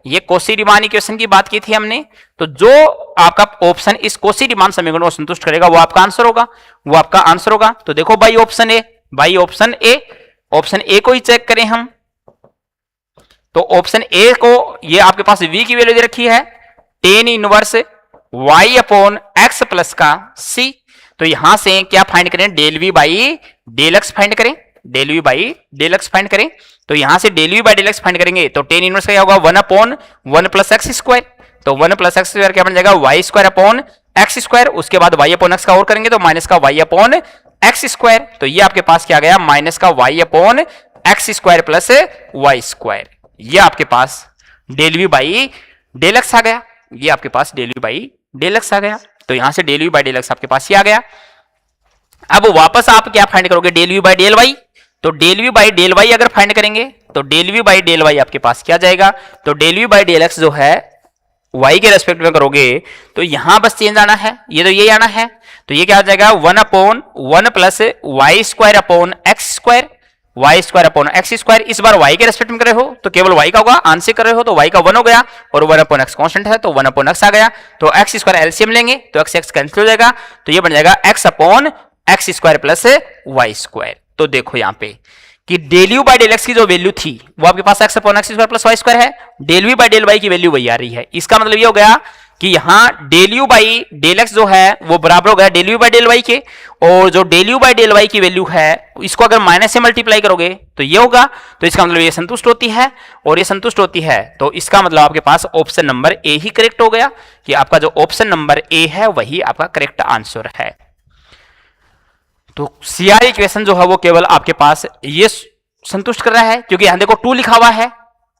ये कॉची रीमान इक्वेशन की बात की थी हमने, तो जो आपका ऑप्शन इस कॉची रीमान समीकरण को संतुष्ट करेगा वो आपका आंसर होगा, वो आपका आंसर होगा। तो देखो भाई ऑप्शन ए, भाई ऑप्शन ए को ही चेक करें हम, तो ऑप्शन ए को, ये आपके पास v की वैल्यू दे रखी है tan inverse y upon x plus का c। तो यहां से क्या फाइंड करें, del v by del x find करें, del v by del x find करें। तो यहां से del v by del x find करेंगे तो tan इनवर्स का क्या होगा, 1 अपॉन 1 प्लस एक्स स्क्वायर। तो 1 प्लस एक्स स्क्वायर क्या बन जाएगा, y square upon x square. उसके बाद y अपॉन एक्स का और करेंगे तो माइनस का y अपॉन एक्स स्क्वायर। तो ये आपके पास क्या गया, माइनस का y upon x square plus y square. ये आपके पास del v by del x आ गया, ये आपके पास del v by del x आ गया। तो यहां से del v by del x आपके पास ये आ गया। अब वापस आप क्या फाइंड करोगे, del v by del y. तो del v by del y अगर फाइंड करेंगे तो del v by del y आपके पास क्या जाएगा, तो del v by del x जो है y के रेस्पेक्ट में करोगे तो यहां बस चेंज आना है, ये तो यही आना है। तो ये क्या आ जाएगा, 1 upon 1 plus y square upon x square, y square upon x square. इस बार y के रेस्पेक्ट में कर रहे हो तो केवल y का होगा, आंसर कर रहे हो तो y का 1 हो गया और 1 अपॉन एक्स कांस्टेंट है तो 1 अपॉन एक्स आ गया। तो एक्स स्क्वायर एलसीएम लेंगे तो एक्स एक्स कैंसिल हो जाएगा, तो ये बन जाएगा x upon x square plus y square. तो देखो यहाँ पे कि del u by del x की जो वैल्यू थी वो आपके पास x upon x square plus y square है, del v by del y की वैल्यू वही आ रही है। इसका मतलब ये हो गया कि यहाँ del u by del x जो है वो बराबर हो गया del u by del y के, और जो del u by del y की वैल्यू है इसको अगर माइनस से मल्टीप्लाई करोगे तो ये होगा। तो इसका मतलब ये संतुष्ट होती है और ये संतुष्ट होती है, तो इसका मतलब आपके पास ऑप्शन नंबर ए ही करेक्ट हो गया कि आपका जो ऑप्शन नंबर ए है वही आपका करेक्ट आंसर है। तो सीआर इक्वेशन जो है वो केवल आपके पास ये संतुष्ट कर रहा है क्योंकि यहां देखो 2 लिखा हुआ है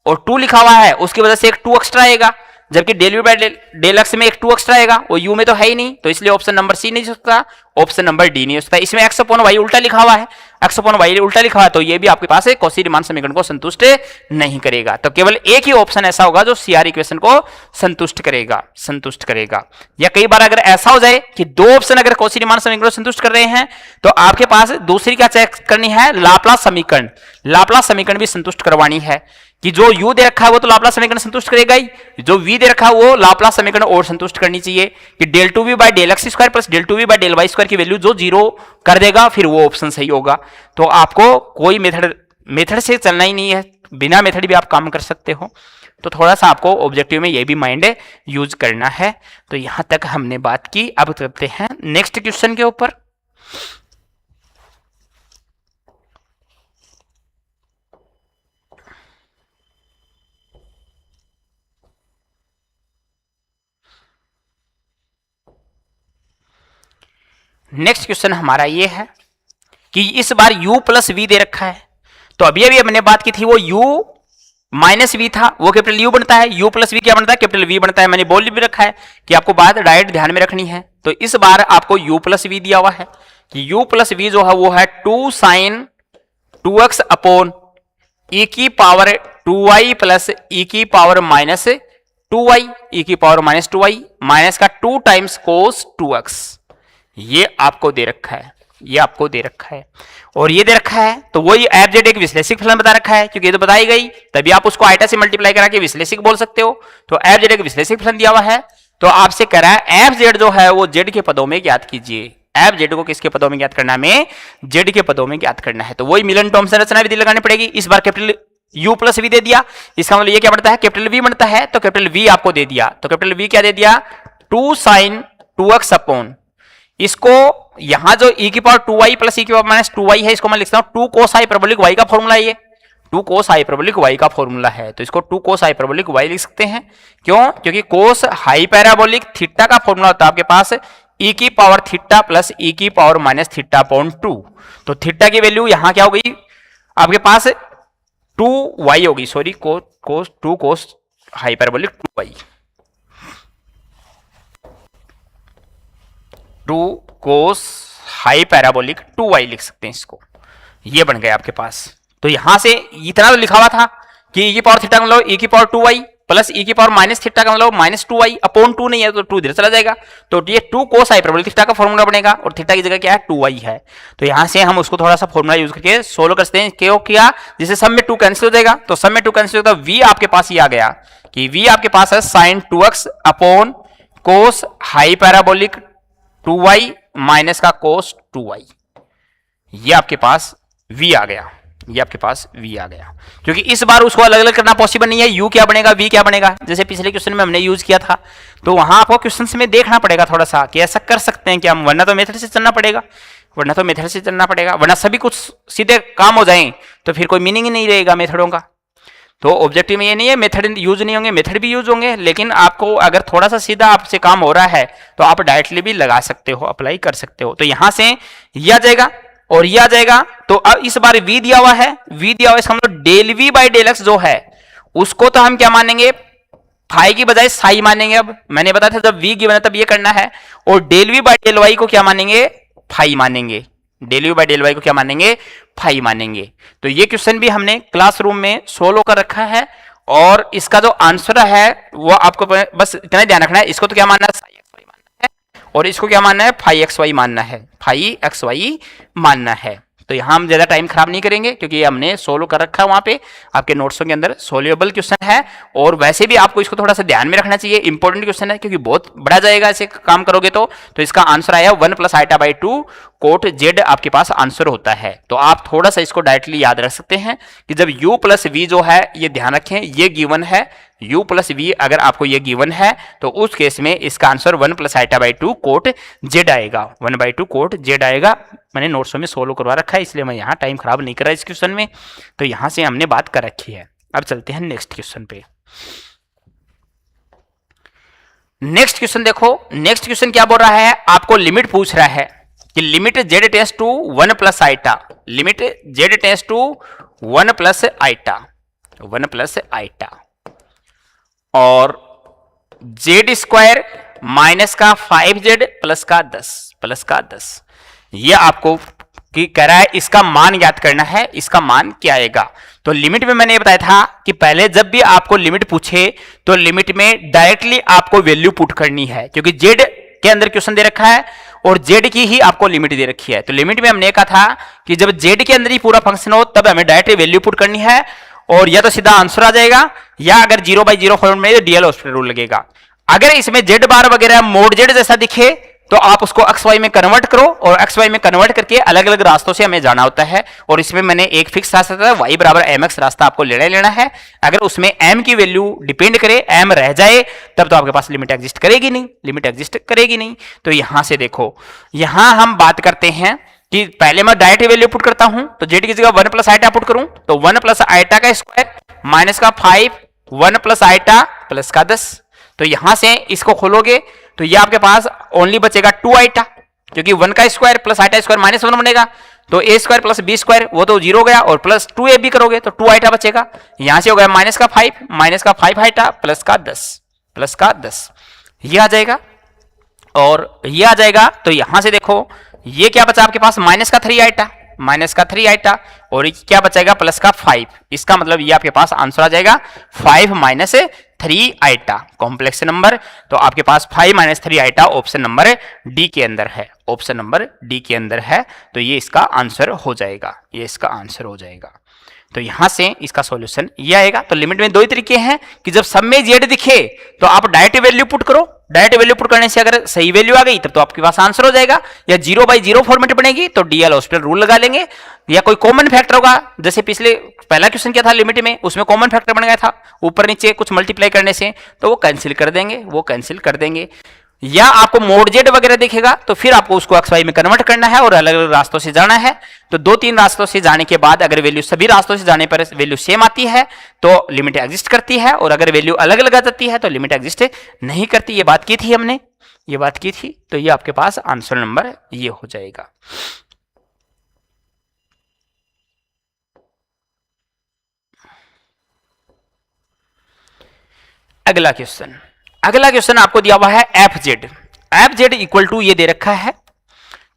और 2 लिखा हुआ है उसकी वजह से एक 2 एक्स्ट्रा आएगा, जबकि del u by del x में एक 2 एक्स्ट्रा आएगा और यू में तो है ही नहीं, तो इसलिए ऑप्शन नंबर सी नहीं हो सकता, ऑप्शन नंबर डी नहीं हो सकता। इसमें एक्स अपॉन वाई उल्टा लिखा हुआ है, एक्स अपॉन वाई उल्टा लिखा हुआ है, तो ये भी आपके पास है कॉची रीमान समीकरण को संतुष्ट नहीं करेगा। तो केवल एक ही ऑप्शन ऐसा होगा जो सीआर इक्वेशन को संतुष्ट करेगा। या कई बार अगर ऐसा हो जाए कि 2 ऑप्शन अगर कॉची रीमान समीकरण को संतुष्ट कर रहे हैं तो आपके पास दूसरी क्या चेक करनी है, लाप्लास समीकरण। लाप्लास समीकरण भी संतुष्ट करवानी है कि जो u दे रखा है वो तो लाप्लास समीकरण संतुष्ट करेगा ही, जो v दे रखा है वो लाप्लास समीकरण और संतुष्ट करनी चाहिए कि del two v by del x square plus del two v by del y square की वैल्यू जो 0 कर देगा फिर वो ऑप्शन सही होगा। तो आपको कोई मेथड से चलना ही नहीं है, बिना मेथड भी आप काम कर सकते हो। तो थोड़ा सा आपको ऑब्जेक्टिव में ये भी माइंड यूज करना है। तो यहां तक हमने बात की, अब करते हैं नेक्स्ट क्वेश्चन के ऊपर। नेक्स्ट क्वेश्चन हमारा ये है कि इस बार u प्लस वी दे रखा है, तो अभी अभी हमने बात की थी वो u माइनस वी था, वो कैपिटल u बनता है, u प्लस वी क्या बनता है, कैपिटल v बनता है। मैंने बोल भी रखा है कि आपको बात डायरेक्ट ध्यान में रखनी है। तो इस बार आपको u प्लस वी दिया हुआ है कि u प्लस वी जो है वो है 2 साइन 2x अपॉन e की पावर 2y प्लस e की पावर माइनस 2y, e की पावर माइनस 2y माइनस का 2 टाइम्स कोस 2x। ये आपको दे रखा है, ये आपको दे रखा है और ये दे रखा है, तो वही एफ जेड एक विश्लेषिक फलन बता रखा है क्योंकि ये तो बताई गई, तभी आप उसको आइटा से मल्टीप्लाई करा के विश्लेषिक बोल सकते हो। तो एफ जेड एक विश्लेषिक फलन दिया हुआ है, तो आपसे कह रहा है एफ जेड जो है वो जेड के पदों में ज्ञात कीजिए। एफ जेड को किसके पदों में ज्ञात करना है, हमें जेड के पदों में ज्ञात करना है। तो वही मिलन थॉमसन रचना विधि लगानी पड़ेगी। इस बार कैपिटल u प्लस वी दे दिया, इसका मतलब ये क्या बनता है, कैपिटल v बनता है, तो कैपिटल v आपको दे दिया। तो कैपिटल v क्या दे दिया, 2 साइन 2x अपॉन, इसको यहां जो e की पावर 2y प्लस e की पावर माइनस 2y है, इसको मैं लिखता हूं 2 कोस हाइपरबोलिक y का फॉर्मूला है, ये 2 कोस हाइपरबोलिक y का फॉर्मूला है, तो इसको 2 कोस हाइपरबोलिक y लिख सकते हैं। क्यों, क्योंकि कोस हाइपरबोलिक थीटा का फॉर्मूला होता है आपके पास e की पावर थीटा प्लस e की पावर माइनस थीटा अपॉन 2। तो थीटा की वैल्यू यहां क्या हो गई आपके पास 2y होगी, सॉरी कोस 2 कोस हाइपरबोलिक 2y, 2 कोस हाई पैराबोलिक 2y लिख सकते हैं इसको, ये बन गया आपके पास। तो यहां से इतना तो लिखा हुआ था कि e की पावर थीटा मतलब e की पावर 2y, प्लस ई की पावर माइनस थीटा का मतलब माइनस 2i अपॉन 2 नहीं है तो 2 इधर चला जाएगा, तो ये 2 कोस हाइपरबोलिक थीटा का फॉर्मूला बनेगा और थीटा की जगह क्या है 2i है। तो यहां से हम उसको थोड़ा सा फॉर्मूला यूज करके सोल्व करते हैं, क्यों किया, जिससे सब में 2 कैंसिल हो जाएगा, तो सब में 2 कैंसिल होता है, v आपके पास ये आ गया कि v आपके पास है sin 2x upon cos hyperbolic 2y minus का कोस 2y, ये आपके पास v आ गया, ये आपके पास v आ गया। क्योंकि इस बार उसको अलग अलग करना पॉसिबल नहीं है, u क्या बनेगा v क्या बनेगा, जैसे पिछले क्वेश्चन में हमने यूज किया था, तो वहां आपको क्वेश्चन में देखना पड़ेगा थोड़ा सा कि ऐसा कर सकते हैं क्या हम, वरना तो मेथड से चलना पड़ेगा, वरना सभी कुछ सीधे काम हो जाए तो फिर कोई मीनिंग ही नहीं रहेगा मेथडों का। तो ऑब्जेक्टिव में ये नहीं है मेथड यूज नहीं होंगे, मेथड भी यूज होंगे, लेकिन आपको अगर थोड़ा सा सीधा आपसे काम हो रहा है तो आप डायरेक्टली भी लगा सकते हो, अप्लाई कर सकते हो। तो यहां से ये आ जाएगा और ये आ जाएगा, तो अब इस बार v दिया हुआ है, v दिया हुआ है, इसका मतलब del v by del x जो है उसको तो हम क्या मानेंगे, फाई की बजाय साई मानेंगे। अब मैंने बताया था जब v गिवन है तब ये करना है, और del v by del y को क्या मानेंगे, फाई मानेंगे, del v by del y को क्या मानेंगे, फाई मानेंगे। तो ये क्वेश्चन भी हमने क्लासरूम में सोल्व कर रखा है, और इसका जो आंसर है वो आपको बस इतना ध्यान रखना है, इसको तो क्या मानना है, साई एक्स वाई मानना है, और इसको क्या मानना है, फाई एक्स वाई मानना है, फाई एक्स वाई मानना है। तो यहां हम ज्यादा टाइम खराब नहीं करेंगे क्योंकि ये हमने सोल्व कर रखा है, वहां पे आपके नोट्सों के अंदर सोल्वेबल क्वेश्चन है, और वैसे भी आपको इसको थोड़ा सा ध्यान में रखना चाहिए, इंपॉर्टेंट क्वेश्चन है क्योंकि बहुत बड़ा जाएगा ऐसे काम करोगे तो इसका आंसर आया 1 plus iota by 2 cot z आपके पास आंसर होता है। तो आप थोड़ा सा इसको डायरेक्टली याद रख सकते हैं कि जब u प्लस वी जो है, ये ध्यान रखें ये गिवन है, u प्लस वी अगर आपको ये गिवन है तो उस केस में इसका answer 1 plus iota by 2 cot z आएगा, 1/2 कोट जेड आएगा। मैंने नोट्सों में सोल्व करवा रखा है इसलिए मैं यहाँ टाइम खराब नहीं कर रहा इस क्वेश्चन में, तो यहां से हमने बात कर रखी है। अब चलते हैं नेक्स्ट क्वेश्चन पे। नेक्स्ट क्वेश्चन देखो, नेक्स्ट क्वेश्चन क्या बोल रहा है, आपको लिमिट पूछ रहा है कि limit Z tends to 1 plus iota, limit Z tends to 1 plus iota, 1 plus iota, और जेड स्क्वायर माइनस का 5z प्लस का 10, ये आपको कि कह रहा है इसका मान ज्ञात करना है, इसका मान क्या आएगा। तो लिमिट में मैंने बताया था कि पहले जब भी आपको लिमिट पूछे तो लिमिट में डायरेक्टली आपको वैल्यू पुट करनी है, क्योंकि जेड के अंदर क्वेश्चन दे रखा है और जेड की ही आपको लिमिट दे रखी है। तो लिमिट में हमने कहा था कि जब जेड के अंदर ही पूरा फंक्शन हो तब हमें डायरेक्टली वैल्यू पुट करनी है, और या तो सीधा आंसर आ जाएगा, या अगर 0/0 फॉर्म में डीएल हॉस्पिटल रूल लगेगा। अगर इसमें जेड बार वगैरह मोड जेड जैसा दिखे तो आप उसको एक्स वाई में कन्वर्ट करो, और एक्स वाई में कन्वर्ट करके अलग अलग रास्तों से हमें जाना होता है, और इसमें मैंने एक फिक्स रास्ता था y बराबर mx रास्ता आपको लेना है। अगर उसमें m की वैल्यू डिपेंड करे, m रह जाए तब तो आपके पास लिमिट एग्जिस्ट करेगी नहीं, लिमिट एग्जिस्ट करेगी नहीं। तो यहां से देखो, यहां हम बात करते हैं कि पहले मैं डायरेक्ट वैल्यू पुट करता हूं, तो जेड की जगह 1 प्लस आइटा पुट करूं तो 1 प्लस आइटा का स्क्वायर माइनस का 5, 1 प्लस आइटा प्लस का 10। तो यहां से इसको खोलोगे तो ये आपके पास ओनली बचेगा 2 आइटा, क्योंकि 1 का square plus iota square minus 1 बनेगा, तो a square plus b square वो तो 0 हो गया, और प्लस 2a भी करोगे तो 2 आइटा बचेगा। यहां से हो गया माइनस का 5 आइटा प्लस का 10, ये आ जाएगा और ये आ जाएगा। तो यहां से देखो ये क्या बचा आपके पास, माइनस का 3 आइटा, और क्या बचेगा प्लस का 5। इसका मतलब ये आपके पास आंसर आ जाएगा 5 माइनस 3 आइटा कॉम्प्लेक्स नंबर। तो आपके पास 5 minus 3 iota option number D के अंदर है, ऑप्शन नंबर डी के अंदर है। तो ये इसका आंसर हो जाएगा, ये इसका आंसर हो जाएगा। तो यहां से इसका सॉल्यूशन ये आएगा। तो लिमिट में दो ही तरीके हैं कि जब सब में जेड दिखे तो आप डायरेक्ट वैल्यू पुट करो, डायरेक्ट वैल्यू पुट करने से अगर सही वैल्यू आ गई तब तो आपके पास आंसर हो जाएगा, या 0/0 फॉर्मेट बनेगी तो डीएल हॉस्पिटल रूल लगा लेंगे, या कोई कॉमन फैक्टर होगा, जैसे पिछले पहला क्वेश्चन क्या था लिमिट में, उसमें कॉमन फैक्टर बन गया था ऊपर नीचे कुछ मल्टीप्लाई करने से, तो वो कैंसिल कर देंगे, या आपको मोड जेड वगैरह दिखेगा तो फिर आपको उसको एक्स वाई में कन्वर्ट करना है और अलग अलग रास्तों से जाना है। तो 2-3 रास्तों से जाने के बाद अगर वैल्यू सभी रास्तों से जाने पर वैल्यू सेम आती है तो लिमिट एग्जिस्ट करती है, और अगर वैल्यू अलग अलग आ जाती है तो लिमिट एग्जिस्ट नहीं करती। ये बात की थी हमने, ये बात की थी। तो ये आपके पास आंसर नंबर ये हो जाएगा। अगला क्वेश्चन आपको दिया हुआ है एफ जेड इक्वल टू ये दे रखा है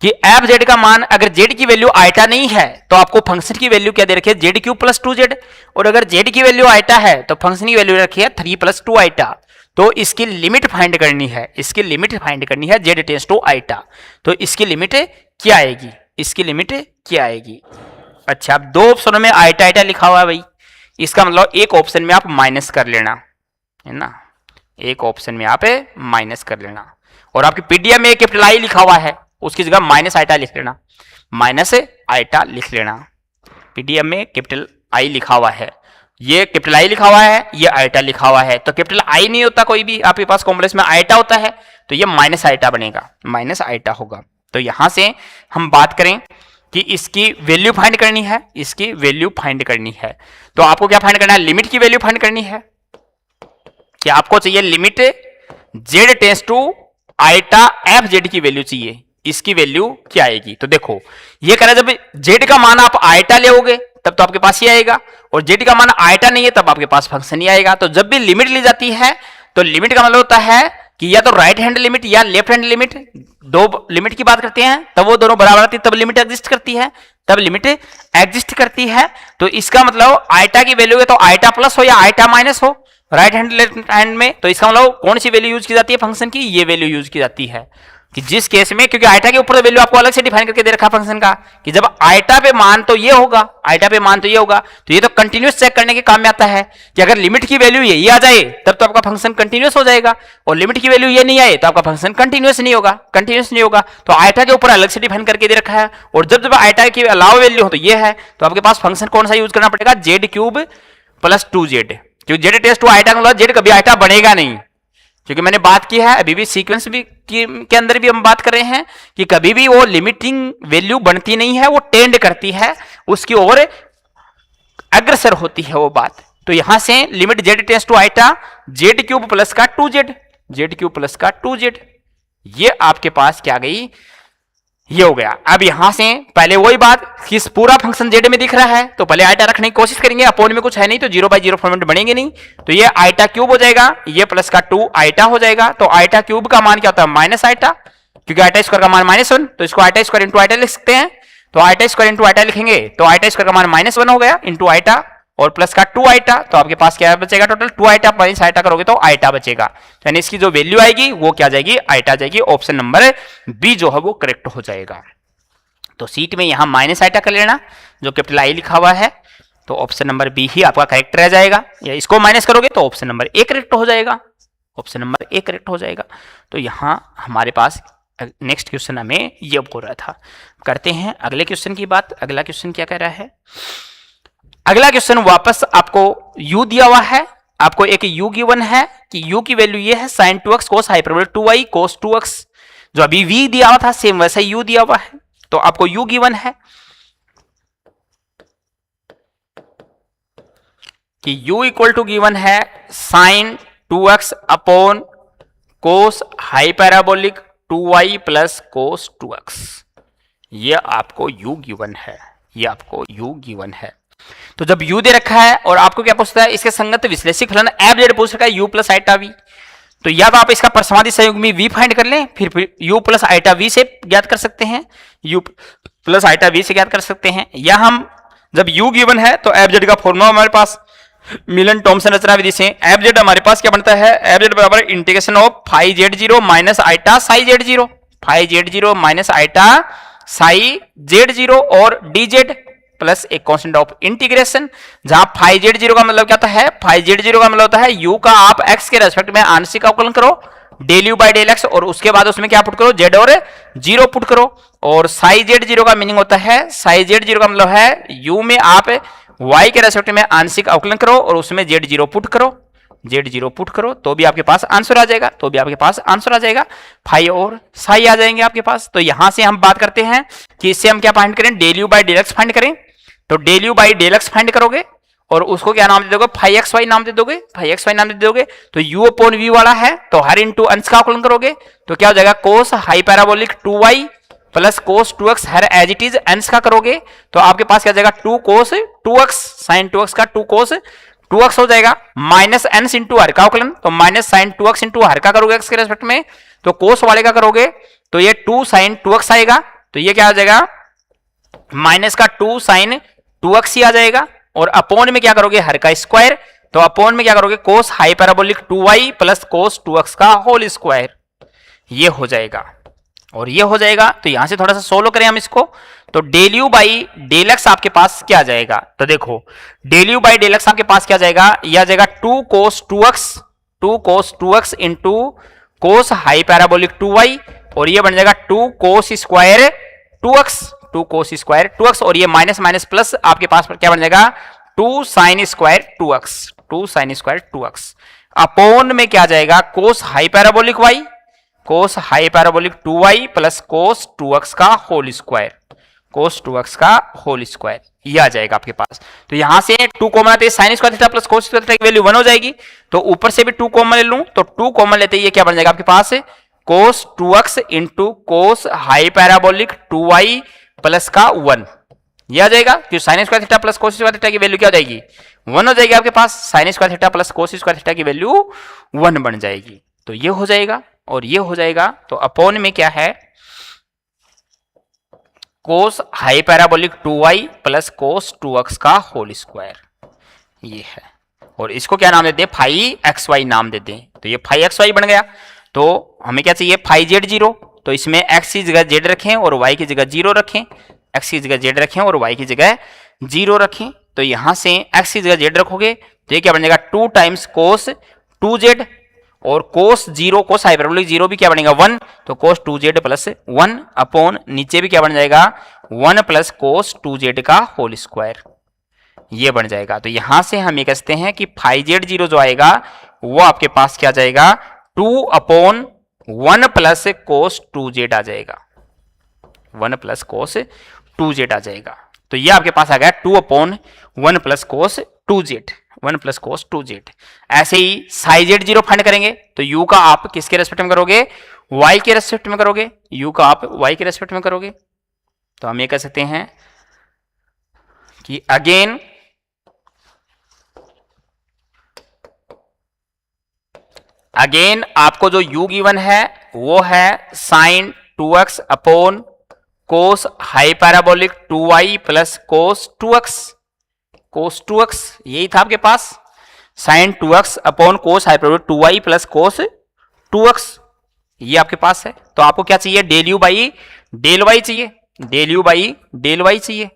कि एफ जेड का मान अगर जेड की वैल्यू आइटा नहीं है तो आपको फंक्शन की वैल्यू क्या दे रखी है, जेड क्यूब प्लस 2z, और अगर जेड की वैल्यू आइटा है तो फंक्शन की वैल्यू रखी है 3 प्लस 2 आइटा। तो इसकी लिमिट फाइंड करनी है, इसकी लिमिट फाइंड करनी है जेड टेंड्स टू आइटा। तो इसकी लिमिट क्या आएगी, इसकी लिमिट क्या आएगी। अच्छा, अब दो ऑप्शनों में आइटा आइटा लिखा हुआ है भाई, इसका मतलब एक ऑप्शन में आप माइनस कर लेना है ना, एक ऑप्शन में आप माइनस कर लेना, और आपकी पीडीएफ में कैपिटल आई लिखा हुआ है उसकी जगह माइनस आइटा लिख लेना, माइनस आइटा लिख लेना। पीडीएफ में कैपिटल आई लिखा हुआ है, ये कैपिटल आई लिखा हुआ है, ये आइटा लिखा हुआ है, तो कैपिटल आई नहीं होता कोई भी, आपके पास कॉम्प्लेक्स में आइटा होता है, तो ये माइनस आइटा बनेगा, माइनस आइटा होगा। तो यहां से हम बात करें कि इसकी वैल्यू फाइंड करनी है, इसकी वैल्यू फाइंड करनी है, तो आपको क्या फाइंड करना है, लिमिट की वैल्यू फाइंड करनी है। कि आपको चाहिए limit z tends to iota f z की वैल्यू चाहिए, इसकी वैल्यू क्या आएगी। तो देखो ये कह रहा है जब जेड का मान आप आइटा लेओगे तब तो आपके पास ही आएगा, और जेड का मान आइटा नहीं है तब आपके पास फंक्शन ही आएगा। तो जब भी लिमिट ली जाती है तो लिमिट का मतलब होता है कि या तो राइट हैंड लिमिट या लेफ्ट हैंड लिमिट, दो लिमिट की बात करते हैं तब वो दोनों बराबर आती है, तब लिमिट एग्जिस्ट करती है, तब लिमिट एग्जिस्ट करती है। तो इसका मतलब आइटा की वैल्यू है तो आइटा प्लस हो या आइटा माइनस हो राइट हैंड लेफ्ट हैंड में, तो इसका मतलब कौन सी वैल्यू यूज की जाती है फंक्शन की, ये वैल्यू यूज की जाती है। कि जिस केस में, क्योंकि आइटा के ऊपर वैल्यू आपको अलग से डिफाइन करके दे रखा है फंक्शन का, कि जब आइटा पे मान तो ये होगा, आइटा पे मान तो ये होगा, तो ये तो कंटिन्यूस चेक करने के काम में आता है कि अगर लिमिट की वैल्यू ये आ जाए तब तो आपका फंक्शन कंटिन्यूस हो जाएगा, और लिमिट की वैल्यू ये नहीं आए तो आपका फंक्शन कंटिन्यूस नहीं होगा, कंटिन्यूस नहीं होगा। तो आइटा के ऊपर अलग से डिफाइन करके दे रखा है, और जब जब आइटा की अलावा वैल्यू हो तो ये है, तो आपके पास फंक्शन कौन सा यूज करना पड़ेगा, जेड क्यूब प्लस 2z, क्योंकि जेड टेंड्स टू आइटा का मतलब जेड कभी आइटा बनेगा नहीं, क्योंकि मैंने बात की है अभी भी सीक्वेंस भी के अंदर भी हम बात कर रहे हैं कि कभी भी वो लिमिटिंग वैल्यू बनती नहीं है, वो टेंड करती है उसकी ओर अग्रसर होती है वो बात। तो यहां से limit z tends to iota Z cube plus का 2z, जेड क्यूब प्लस का 2z, ये आपके पास क्या गई, ये हो गया। अब यहां से पहले वही बात कि पूरा फंक्शन जेड में दिख रहा है तो पहले आइटा रखने की कोशिश करेंगे, अपोन में कुछ है नहीं तो 0/0 फॉर्मेट बनेंगे नहीं, तो ये आइटा क्यूब हो जाएगा, ये प्लस का 2 आइटा हो जाएगा। तो आइटा क्यूब का मान क्या होता है, माइनस आइटा, क्योंकि आइटा स्क्वायर का मान -1, तो इसको आइटा स्क्वायर इंटू आइटा लिख सकते हैं। तो आइटा स्क्वायर इंटू आइटा लिखेंगे तो आइटा स्क्वायर का मान -1 हो गया इंटू आइटा, और प्लस का 2 आइटा, तो आपके पास क्या बचेगा, टोटल 2 आइटा माइनस आइटा करोगे तो आइटा बचेगा, तो यानी इसकी जो वैल्यू आएगी वो क्या जाएगी, आइटा जाएगी। ऑप्शन नंबर बी जो है वो करेक्ट हो जाएगा। तो सीट में यहां माइनस आइटा कर लेना जो कैपिटल आई लिखा हुआ है, तो ऑप्शन नंबर बी ही आपका करेक्ट रह जाएगा, या इसको माइनस करोगे तो ऑप्शन नंबर ए करेक्ट हो जाएगा, ऑप्शन नंबर ए करेक्ट हो जाएगा। तो यहां हमारे पास नेक्स्ट क्वेश्चन हमें ये बोल रहा था। करते हैं अगले क्वेश्चन की बात। अगला क्वेश्चन क्या कह रहा है, अगला क्वेश्चन वापस आपको u दिया हुआ है, आपको एक u गिवन है कि u की वैल्यू ये है sin 2x cos hyperbola 2y cos 2x, जो अभी v दिया हुआ था सेम वैसा ही u दिया हुआ है, तो आपको u गिवन है कि u इक्वल टू गिवन है sin 2x upon cos hyperbolic 2y plus cos 2x, ये आपको u गिवन है, ये आपको u गिवन है। तो जब u दे रखा है और आपको क्या पूछता है, इसके संगत विश्लेषी फलन एफ जेड पूछ रखा है u प्लस आइटा v, तो या तो आप इसका परसमाधि संयुग्मी v फाइंड कर लें, फिर u प्लस आइटा v से ज्ञात कर सकते हैं, u प्लस आइटा v से ज्ञात कर सकते हैं, या हम जब u गिवन है तो एफ जेड का फॉर्मूला हमारे पास मिलन टॉमसन रचना विधि से एफ जेड हमारे पास क्या बनता है, एफ जेड बराबर integration of phi z zero minus iota psi z zero, phi z zero minus iota psi z zero और डी जेड प्लस एक कांस्टेंट ऑफ इंटीग्रेशन, जहां फाई जेड जीरो का मतलब क्या होता है, फाई जेड जीरो का मतलब होता है u का आप x के रेस्पेक्ट में आंशिक अवकलन करो del u by del x, और उसके बाद उसमें क्या पुट करो, z और जीरो पुट करो, और साई जेड जीरो का मीनिंग होता है, साई जेड जीरो का मतलब है u में आप y के रेस्पेक्ट में आंशिक अवकलन करो और उसमें z जीरो पुट करो, z जीरो पुट करो तो भी आपके पास आंसर आ जाएगा, तो भी आपके पास आंसर आ जाएगा, फाई और साई आ जाएंगे आपके पास। तो यहां से हम बात करते हैं कि इससे हम क्या फाइंड करें, del u by del x find करें, तो del u by del x find करोगे और उसको क्या नाम दे दोगे, फाई एक्स वाई नाम दे दोगे, फाई एक्स वाई नाम दे दोगे, तो u अपॉन v वाला है तो हर इंटू अंश का अवकलन करोगे तो क्या हो जाएगा, cos hyperbolic 2y plus cos 2x हर एज इट इज अंश का करोगे तो आपके पास क्या जाएगा 2 कोस 2x साइन 2x का 2 कोस 2x हो जाएगा, माइनस अंश इंटू हर का अवकलन, तो माइनस साइन 2x इंटू हर का करोगे x के रेस्पेक्ट में, तो कोस वाले का करोगे तो ये 2 साइन 2x आएगा तो ये क्या आ जाएगा, माइनस का 2 साइन 2x ही आ जाएगा, और अपोन में क्या करोगे, हर का स्क्वायर, तो अपोन में क्या करोगे, cos hyperbolic 2y plus cos 2x का होल स्क्वायर, ये हो जाएगा और ये हो जाएगा। तो यहां से थोड़ा सा सोल्व करें हम इसको, तो del u by del x आपके पास क्या आ जाएगा, तो देखो del u by del x आपके पास क्या आ जाएगा, यह आ जाएगा 2 cos 2x into cos hyperbolic 2y, और ये बन जाएगा 2 cos स्क्वायर 2x, और ये माइनस माइनस प्लस आपके पास क्या बन जाएगा, 2 साइन स्क्वायर 2x, अपोन में क्या आ जाएगा, cos hyperbolic y, cos hyperbolic 2y plus cos 2x का होल स्क्वायर, ये आ जाएगा आपके पास। तो यहां से 2 कॉमन आते हैं, sign square theta plus cos square theta की वैल्यू 1 हो जाएगी, तो ऊपर से भी 2 कॉमन ले लूं, तो 2 कॉमन लेते ही ये क्या बन जाएगा आपके पास, cos 2x into cos hyperbolic 2y plus का 1, ये आ जाएगा, क्योंकि sine square theta plus cos square theta की वैल्यू क्या हो जाएगी, 1 हो जाएगी आपके पास, sine square theta plus cos square theta की वैल्यू 1 बन जाएगी। तो ये हो जाएगा और ये हो जाएगा, तो अपोन में क्या है, cos hyperbolic 2y plus cos 2x का होल स्क्वायर, ये है, और इसको क्या नाम देते हैं, फाई एक्स वाई नाम देते हैं, तो ये फाई एक्स वाई बन गया। तो हमें क्या चाहिए, फाई जेड 0, तो इसमें x की जगह z रखें और y की जगह 0 रखें, x की जगह z रखें और y की जगह 0 रखें, तो यहां से x की जगह z रखोगे तो ये क्या बन जाएगा, 2 टाइम्स कोस 2z, और कोस 0 कोस हाइपरबोलिक 0 भी क्या बनेगा 1, तो कोस 2z प्लस 1 अपॉन नीचे भी क्या बन जाएगा 1 प्लस कोस 2z का होल स्क्वायर, ये बन जाएगा। तो यहां से हम ये कहते हैं कि फाई जेड 0 जो आएगा वो आपके पास क्या जाएगा, 2 अपॉन 1 प्लस कोस 2z आ जाएगा, 1 प्लस कोस 2z आ जाएगा। तो ये आपके पास आ गया 2 upon 1 plus cos 2z, 1 plus cos 2z। ऐसे ही साई जेड 0 फाइंड करेंगे, तो u का आप किसके रेस्पेक्ट में करोगे, y के रेस्पेक्ट में करोगे, u का आप y के रेस्पेक्ट में करोगे। तो हम ये कह सकते हैं कि अगेन आपको जो u गिवन है वो है sine 2x upon cos hyperbolic 2y plus cos 2x, यही था आपके पास, sine 2x upon cos hyperbolic 2y plus cos 2x, ये आपके पास है। तो आपको क्या चाहिए, del u by del y चाहिए, del u by del y चाहिए।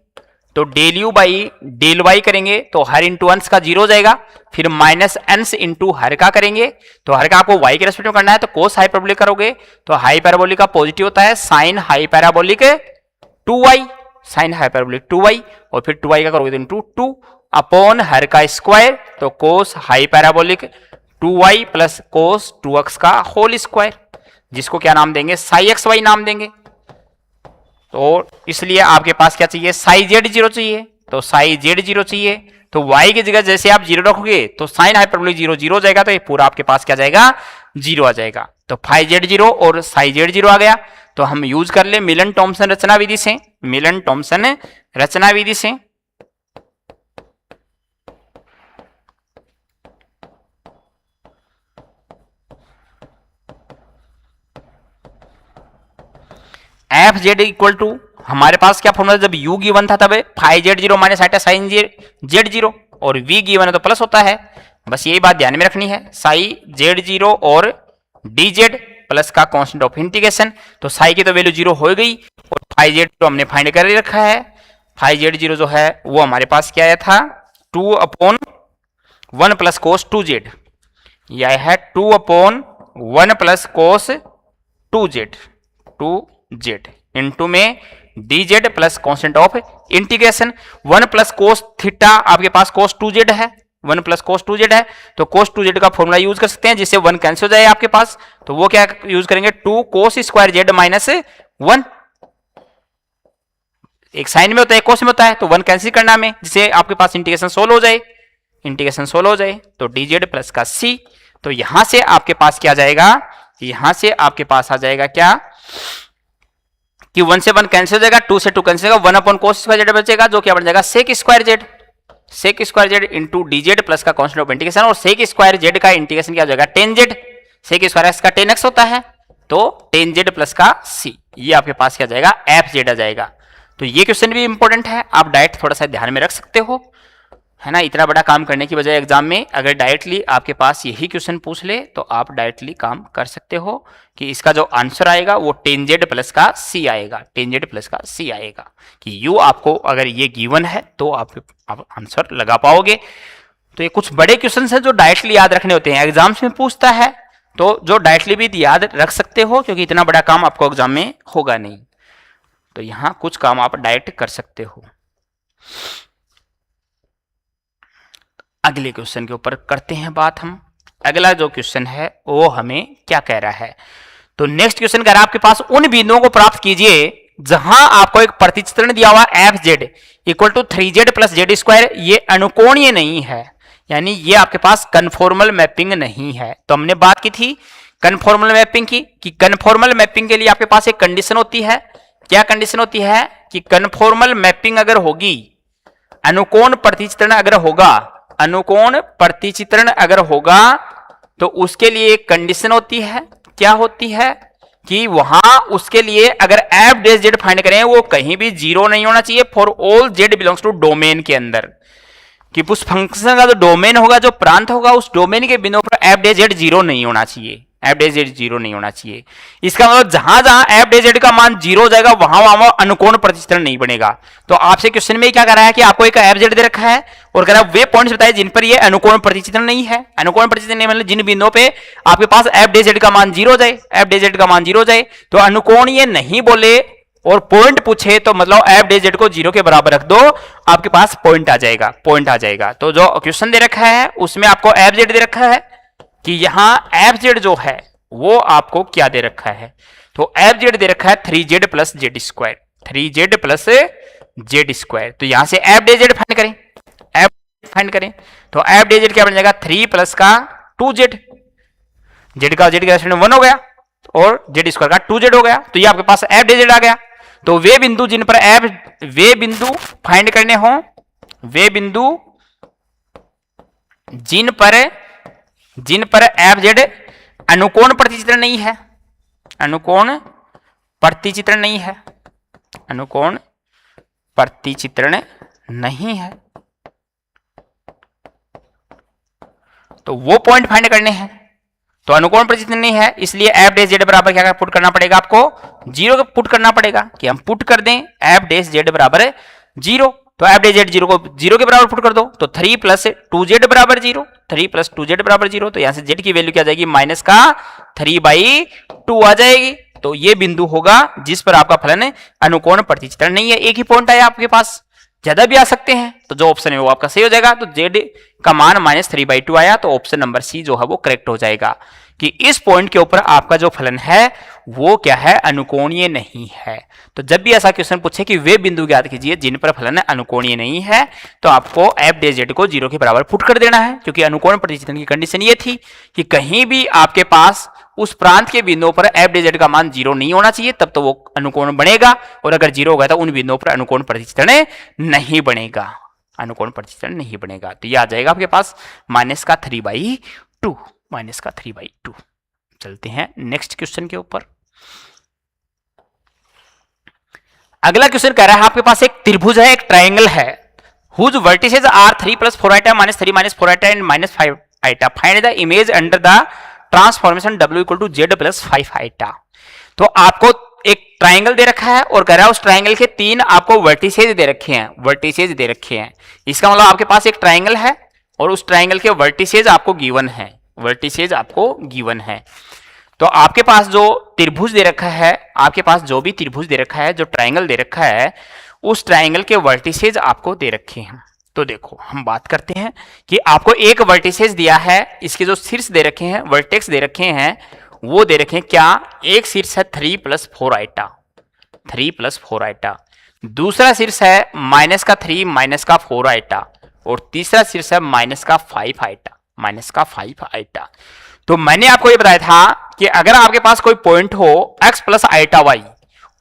तो del u by del y करेंगे तो हर इंटू अंश का 0 हो जाएगा, फिर माइनस अंश इंटू हर का करेंगे, तो हर का आपको y के रेस्पेक्ट में करना है, तो कोस हाइपरबोलिक करोगे तो हाई पैराबोलिक का पॉजिटिव होता है, sine hyperbolic 2y, sine hyperbolic 2y, और फिर 2y का करोगे तो इंटू 2 अपॉन हर का स्क्वायर, तो cos hyperbolic 2y plus cos 2x का होल स्क्वायर, जिसको क्या नाम देंगे, साई एक्स वाई नाम देंगे। तो इसलिए आपके पास क्या चाहिए, साई जेड 0 चाहिए, तो साई जेड 0 चाहिए, तो y की जगह जैसे आप 0 रखोगे तो साइन हाइपरबोलिक 0 0 हो जाएगा, तो ये पूरा आपके पास क्या जाएगा 0 आ जाएगा। तो फाई जेड 0 और साई जेड 0 आ गया, तो हम यूज कर ले मिलन टॉमसन रचना विधि से, मिलन टॉमसन रचना विधि से। एफ जेड इक्वल टू, हमारे पास क्या फॉर्मूला, जब u गिवन था तब phi z 0 minus iota sine z 0, और v गिवन है तो प्लस होता है, बस यही बात ध्यान में रखनी है, साई जेड 0 और dz प्लस का कांस्टेंट ऑफ इंटीग्रेशन। तो साई की तो वैल्यू 0 हो गई, और फाई जेड तो हमने फाइंड कर रखा है, फाई जेड 0 जो है वो हमारे पास क्या आया था, 2 अपॉन 1 प्लस कोस 2z, यह है 2 upon 1 plus cos 2z into में dz plus constant of integration, 1 plus cos theta आपके पास कोस 2z है, 1 प्लस कोस 2z है, तो कोस 2z का फॉर्मूला यूज कर सकते हैं जिससे 1 कैंसिल हो जाए आपके पास, तो वो क्या यूज करेंगे, 2 कोस स्क्वायर z माइनस 1, एक साइन में होता है एक कोस में होता है, तो 1 कैंसिल करना में, जिससे आपके पास इंटीग्रेशन सोल्व हो जाए, इंटीग्रेशन सोल्व हो जाए, तो dz प्लस का c। तो यहां से आपके पास क्या जाएगा, यहां से आपके पास आ जाएगा क्या कि 1 से 1 कैंसिल हो जाएगा, 2 से 2 कैंसिल होगा, 1 अपॉन कोस स्क्वायर जेड बचेगा, जो क्या बन जाएगा sec square z into dz plus का कांस्टेंट ऑफ इंटीग्रेशन, और सेक स्क्वायर जेड का इंटीग्रेशन क्या हो जाएगा 10z, सेक स्क्वायर एक्स का 10x होता है, तो टेन जेड प्लस का सी, ये आपके पास क्या जाएगा, एफ जेड आ जाएगा। तो ये क्वेश्चन भी इंपॉर्टेंट है, आप डायरेक्ट थोड़ा सा ध्यान में रख सकते हो, है ना। इतना बड़ा काम करने की बजाय एग्जाम में अगर डायरेक्टली आपके पास यही क्वेश्चन पूछ ले तो आप डायरेक्टली काम कर सकते हो कि इसका जो आंसर आएगा वो टेन जेड प्लस का सी आएगा, टेन जेड प्लस का सी आएगा। कि यू आपको अगर ये गिवन है तो आप आंसर लगा पाओगे। तो ये कुछ बड़े क्वेश्चन हैं जो डायरेक्टली याद रखने होते हैं, एग्जाम्स में पूछता है तो जो डायरेक्टली भी याद रख सकते हो, क्योंकि इतना बड़ा काम आपको एग्जाम में होगा नहीं। तो यहां कुछ काम आप डायरेक्ट कर सकते हो। अगले क्वेश्चन के ऊपर करते हैं बात हम। अगला जो क्वेश्चन है वो हमें क्या कह रहा है, तो नेक्स्ट क्वेश्चन कह रहा है आपके पास उन बिंदुओं को प्राप्त कीजिए जहां आपको एक प्रतिचित्रण दिया हुआ f z equal to 3z plus z square, ये अनुकोणीय नहीं है, यानी ये आपके पास कन्फॉर्मल मैपिंग नहीं है। तो हमने बात की थी कन्फॉर्मल मैपिंग की, कि कन्फॉर्मल मैपिंग के लिए आपके पास एक कंडीशन होती है। क्या कंडीशन होती है कि कन्फॉर्मल मैपिंग अगर होगी, अनुकोण प्रतिचित्रण अगर होगा, अनुकोण प्रतिचित्रण अगर होगा तो उसके लिए एक कंडीशन होती है। क्या होती है कि वहां उसके लिए अगर एफ डैश जेड फाइंड करें वो कहीं भी जीरो नहीं होना चाहिए for all z belongs to domain के अंदर, कि उस फंक्शन का जो डोमेन होगा, जो प्रांत होगा, उस डोमेन के बिंदुओं पर एफ डैश जेड जीरो नहीं होना चाहिए, एफ डैश जेड जीरो नहीं होना चाहिए। इसका मतलब जहां जहां एफ डैश जेड का मान जीरो हो जाएगा वहां वहां अनुकोण प्रतिचित्रण नहीं बनेगा। तो आपसे क्वेश्चन में क्या कह रहा है कि आपको एक एफ जेड दे रखा है और कह रहा है वे पॉइंट्स बताए जिन पर ये अनुकोण प्रतिचित्रण नहीं है। अनुकोण प्रतिचित्रण नहीं मतलब जिन बिंदुओं पे आपके पास एफ डैश जेड का मान जीरो हो जाए, एफ डैश जेड का मान जीरो हो जाए। तो अनुकोण ये नहीं बोले और पॉइंट पूछे तो मतलब एफ डैश जेड को जीरो के बराबर रख दो, आपके पास पॉइंट आ जाएगा, पॉइंट आ जाएगा। तो जो क्वेश्चन दे रखा है उसमें आपको एफ जेड दे रखा है कि यहां एफ जेड जो है वो आपको क्या दे रखा है, तो एफ जेड दे रखा है 3z plus z square, 3z plus z square. तो यहां से एफ डैश जेड फाइंड करें, एफ फाइंड करें तो एफ डैश जेड क्या बन जाएगा, 3 प्लस का 2z, जेड का रेस्पेक्ट में 1 हो गया और जेड स्क्वायर का 2z हो गया। तो ये आपके पास एफ डैश जेड आ गया। तो वे बिंदु जिन पर वे बिंदु फाइंड करने हो, वे बिंदु जिन पर एफ जेड अनुकोण प्रतिचित्रण नहीं है, अनुकोण प्रतिचित्रण नहीं है, अनुकोण प्रतिचित्रण नहीं है, तो वो पॉइंट फाइंड करने हैं। तो अनुकोण प्रतिचित्रण नहीं है, इसलिए एफ डैश जेड बराबर क्या पुट करना पड़ेगा, आपको जीरो पुट करना पड़ेगा। कि हम पुट कर दें एफ डैश जेड बराबर जीरो, तो एफ डैश जेड जीरो को जीरो के बराबर पुट कर दो, तो 3 प्लस 2z बराबर जीरो, 3 प्लस 2z बराबर जीरो। तो यहां से z की वैल्यू क्या आ जाएगी, माइनस का 3/2 आ जाएगी। तो ये बिंदु होगा जिस पर आपका फलन अनुकोण प्रतिचित्रण नहीं है। एक ही पॉइंट आया आपके पास, ज्यादा भी आ सकते हैं, तो जो ऑप्शन है वो आपका सही हो जाएगा। तो z का मान -3/2 आया, तो ऑप्शन नंबर सी जो है वो करेक्ट हो जाएगा कि इस पॉइंट के ऊपर आपका जो फलन है वो क्या है, अनुकोणीय नहीं है। तो जब भी ऐसा क्वेश्चन पूछे कि वे बिंदु ज्ञात कीजिए जिन पर फलन अनुकोणीय नहीं है, तो आपको एफ डैश जेड को जीरो के बराबर पुट कर देना है, क्योंकि अनुकोण प्रतिचित्रण की कंडीशन ये थी कि कहीं भी आपके पास उस प्रांत के बिंदुओं पर एफ डैश जेड का मान जीरो नहीं होना चाहिए, तब तो वो अनुकोण बनेगा, और अगर जीरो होगा तो उन बिंदुओं पर अनुकोण प्रतिचित्रण नहीं बनेगा, अनुकोण प्रतिचित्रण नहीं बनेगा। तो ये आ जाएगा आपके पास -3/2, -3/2। चलते हैं नेक्स्ट क्वेश्चन के ऊपर। अगला क्वेश्चन कह रहा है आपके पास एक त्रिभुज है, एक ट्रायंगल है, whose vertices are 3 + 4 i -3 - 4 i and -5 i। Find the image under the transformation w = z + 5 i। तो आपको एक ट्रायंगल दे रखा है और कह रहा है उस ट्रायंगल के 3 आपको वर्टिसेज दे रखे हैं, वर्टिसेज दे रखे हैं। इसका मतलब आपके पास एक ट्रायंगल है और उस ट्रायंगल के वर्टिसेज आपको गिवन है, वर्टिसेज आपको गिवन है। तो आपके पास जो त्रिभुज दे रखा है, आपके पास जो भी त्रिभुज दे रखा है, जो ट्रायंगल दे रखा है, उस ट्रायंगल के वर्टिसेज आपको दे रखे हैं। तो देखो हम बात करते हैं कि आपको एक वर्टिसेज दिया है, इसके जो शीर्ष दे रखे हैं, वर्टेक्स दे रखे हैं, वो दे रखे हैं क्या, एक शीर्ष है 3 + 4 i, 3 + 4 i, दूसरा शीर्ष है -3 - 4 i, और तीसरा शीर्ष है -5 i, -5 i। तो मैंने आपको ये बताया था कि अगर आपके पास कोई पॉइंट हो x + i,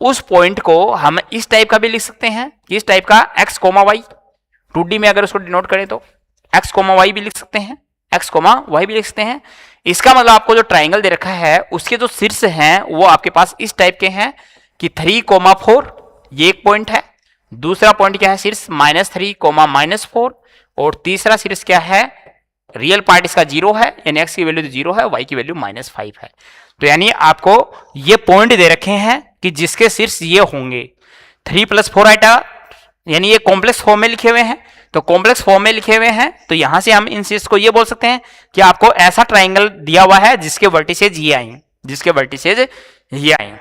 उस पॉइंट को हम इस टाइप का भी लिख सकते हैं, इस टाइप का x, y, 2D में अगर उसको डिनोट करें तो x, y भी लिख सकते हैं, x, y भी लिख सकते हैं। इसका मतलब आपको जो ट्राइंगल दे रखा है उसके जो शीर्ष हैं वो आपके पास इस टाइप के हैं कि 3,4, ये एक पॉइंट है। दूसरा पॉइंट क्या है, शीर्ष -3, -4, और तीसरा शीर्ष क्या है, रियल पार्ट इसका 0 है, यानी x की वैल्यू तो 0 है, y की वैल्यू -5 है। तो यानी आपको ये पॉइंट दे रखे हैं कि जिसके शीर्ष ये होंगे 3 + 4 आइटा, यानी ये कॉम्प्लेक्स फॉर्म में लिखे हुए हैं। तो कॉम्प्लेक्स फॉर्म में लिखे हुए हैं तो यहां से हम इन शीर्ष को ये बोल सकते हैं कि आपको ऐसा ट्राइंगल दिया हुआ है जिसके वर्टिसेज ये आए, जिसके वर्टिसेज ये आए।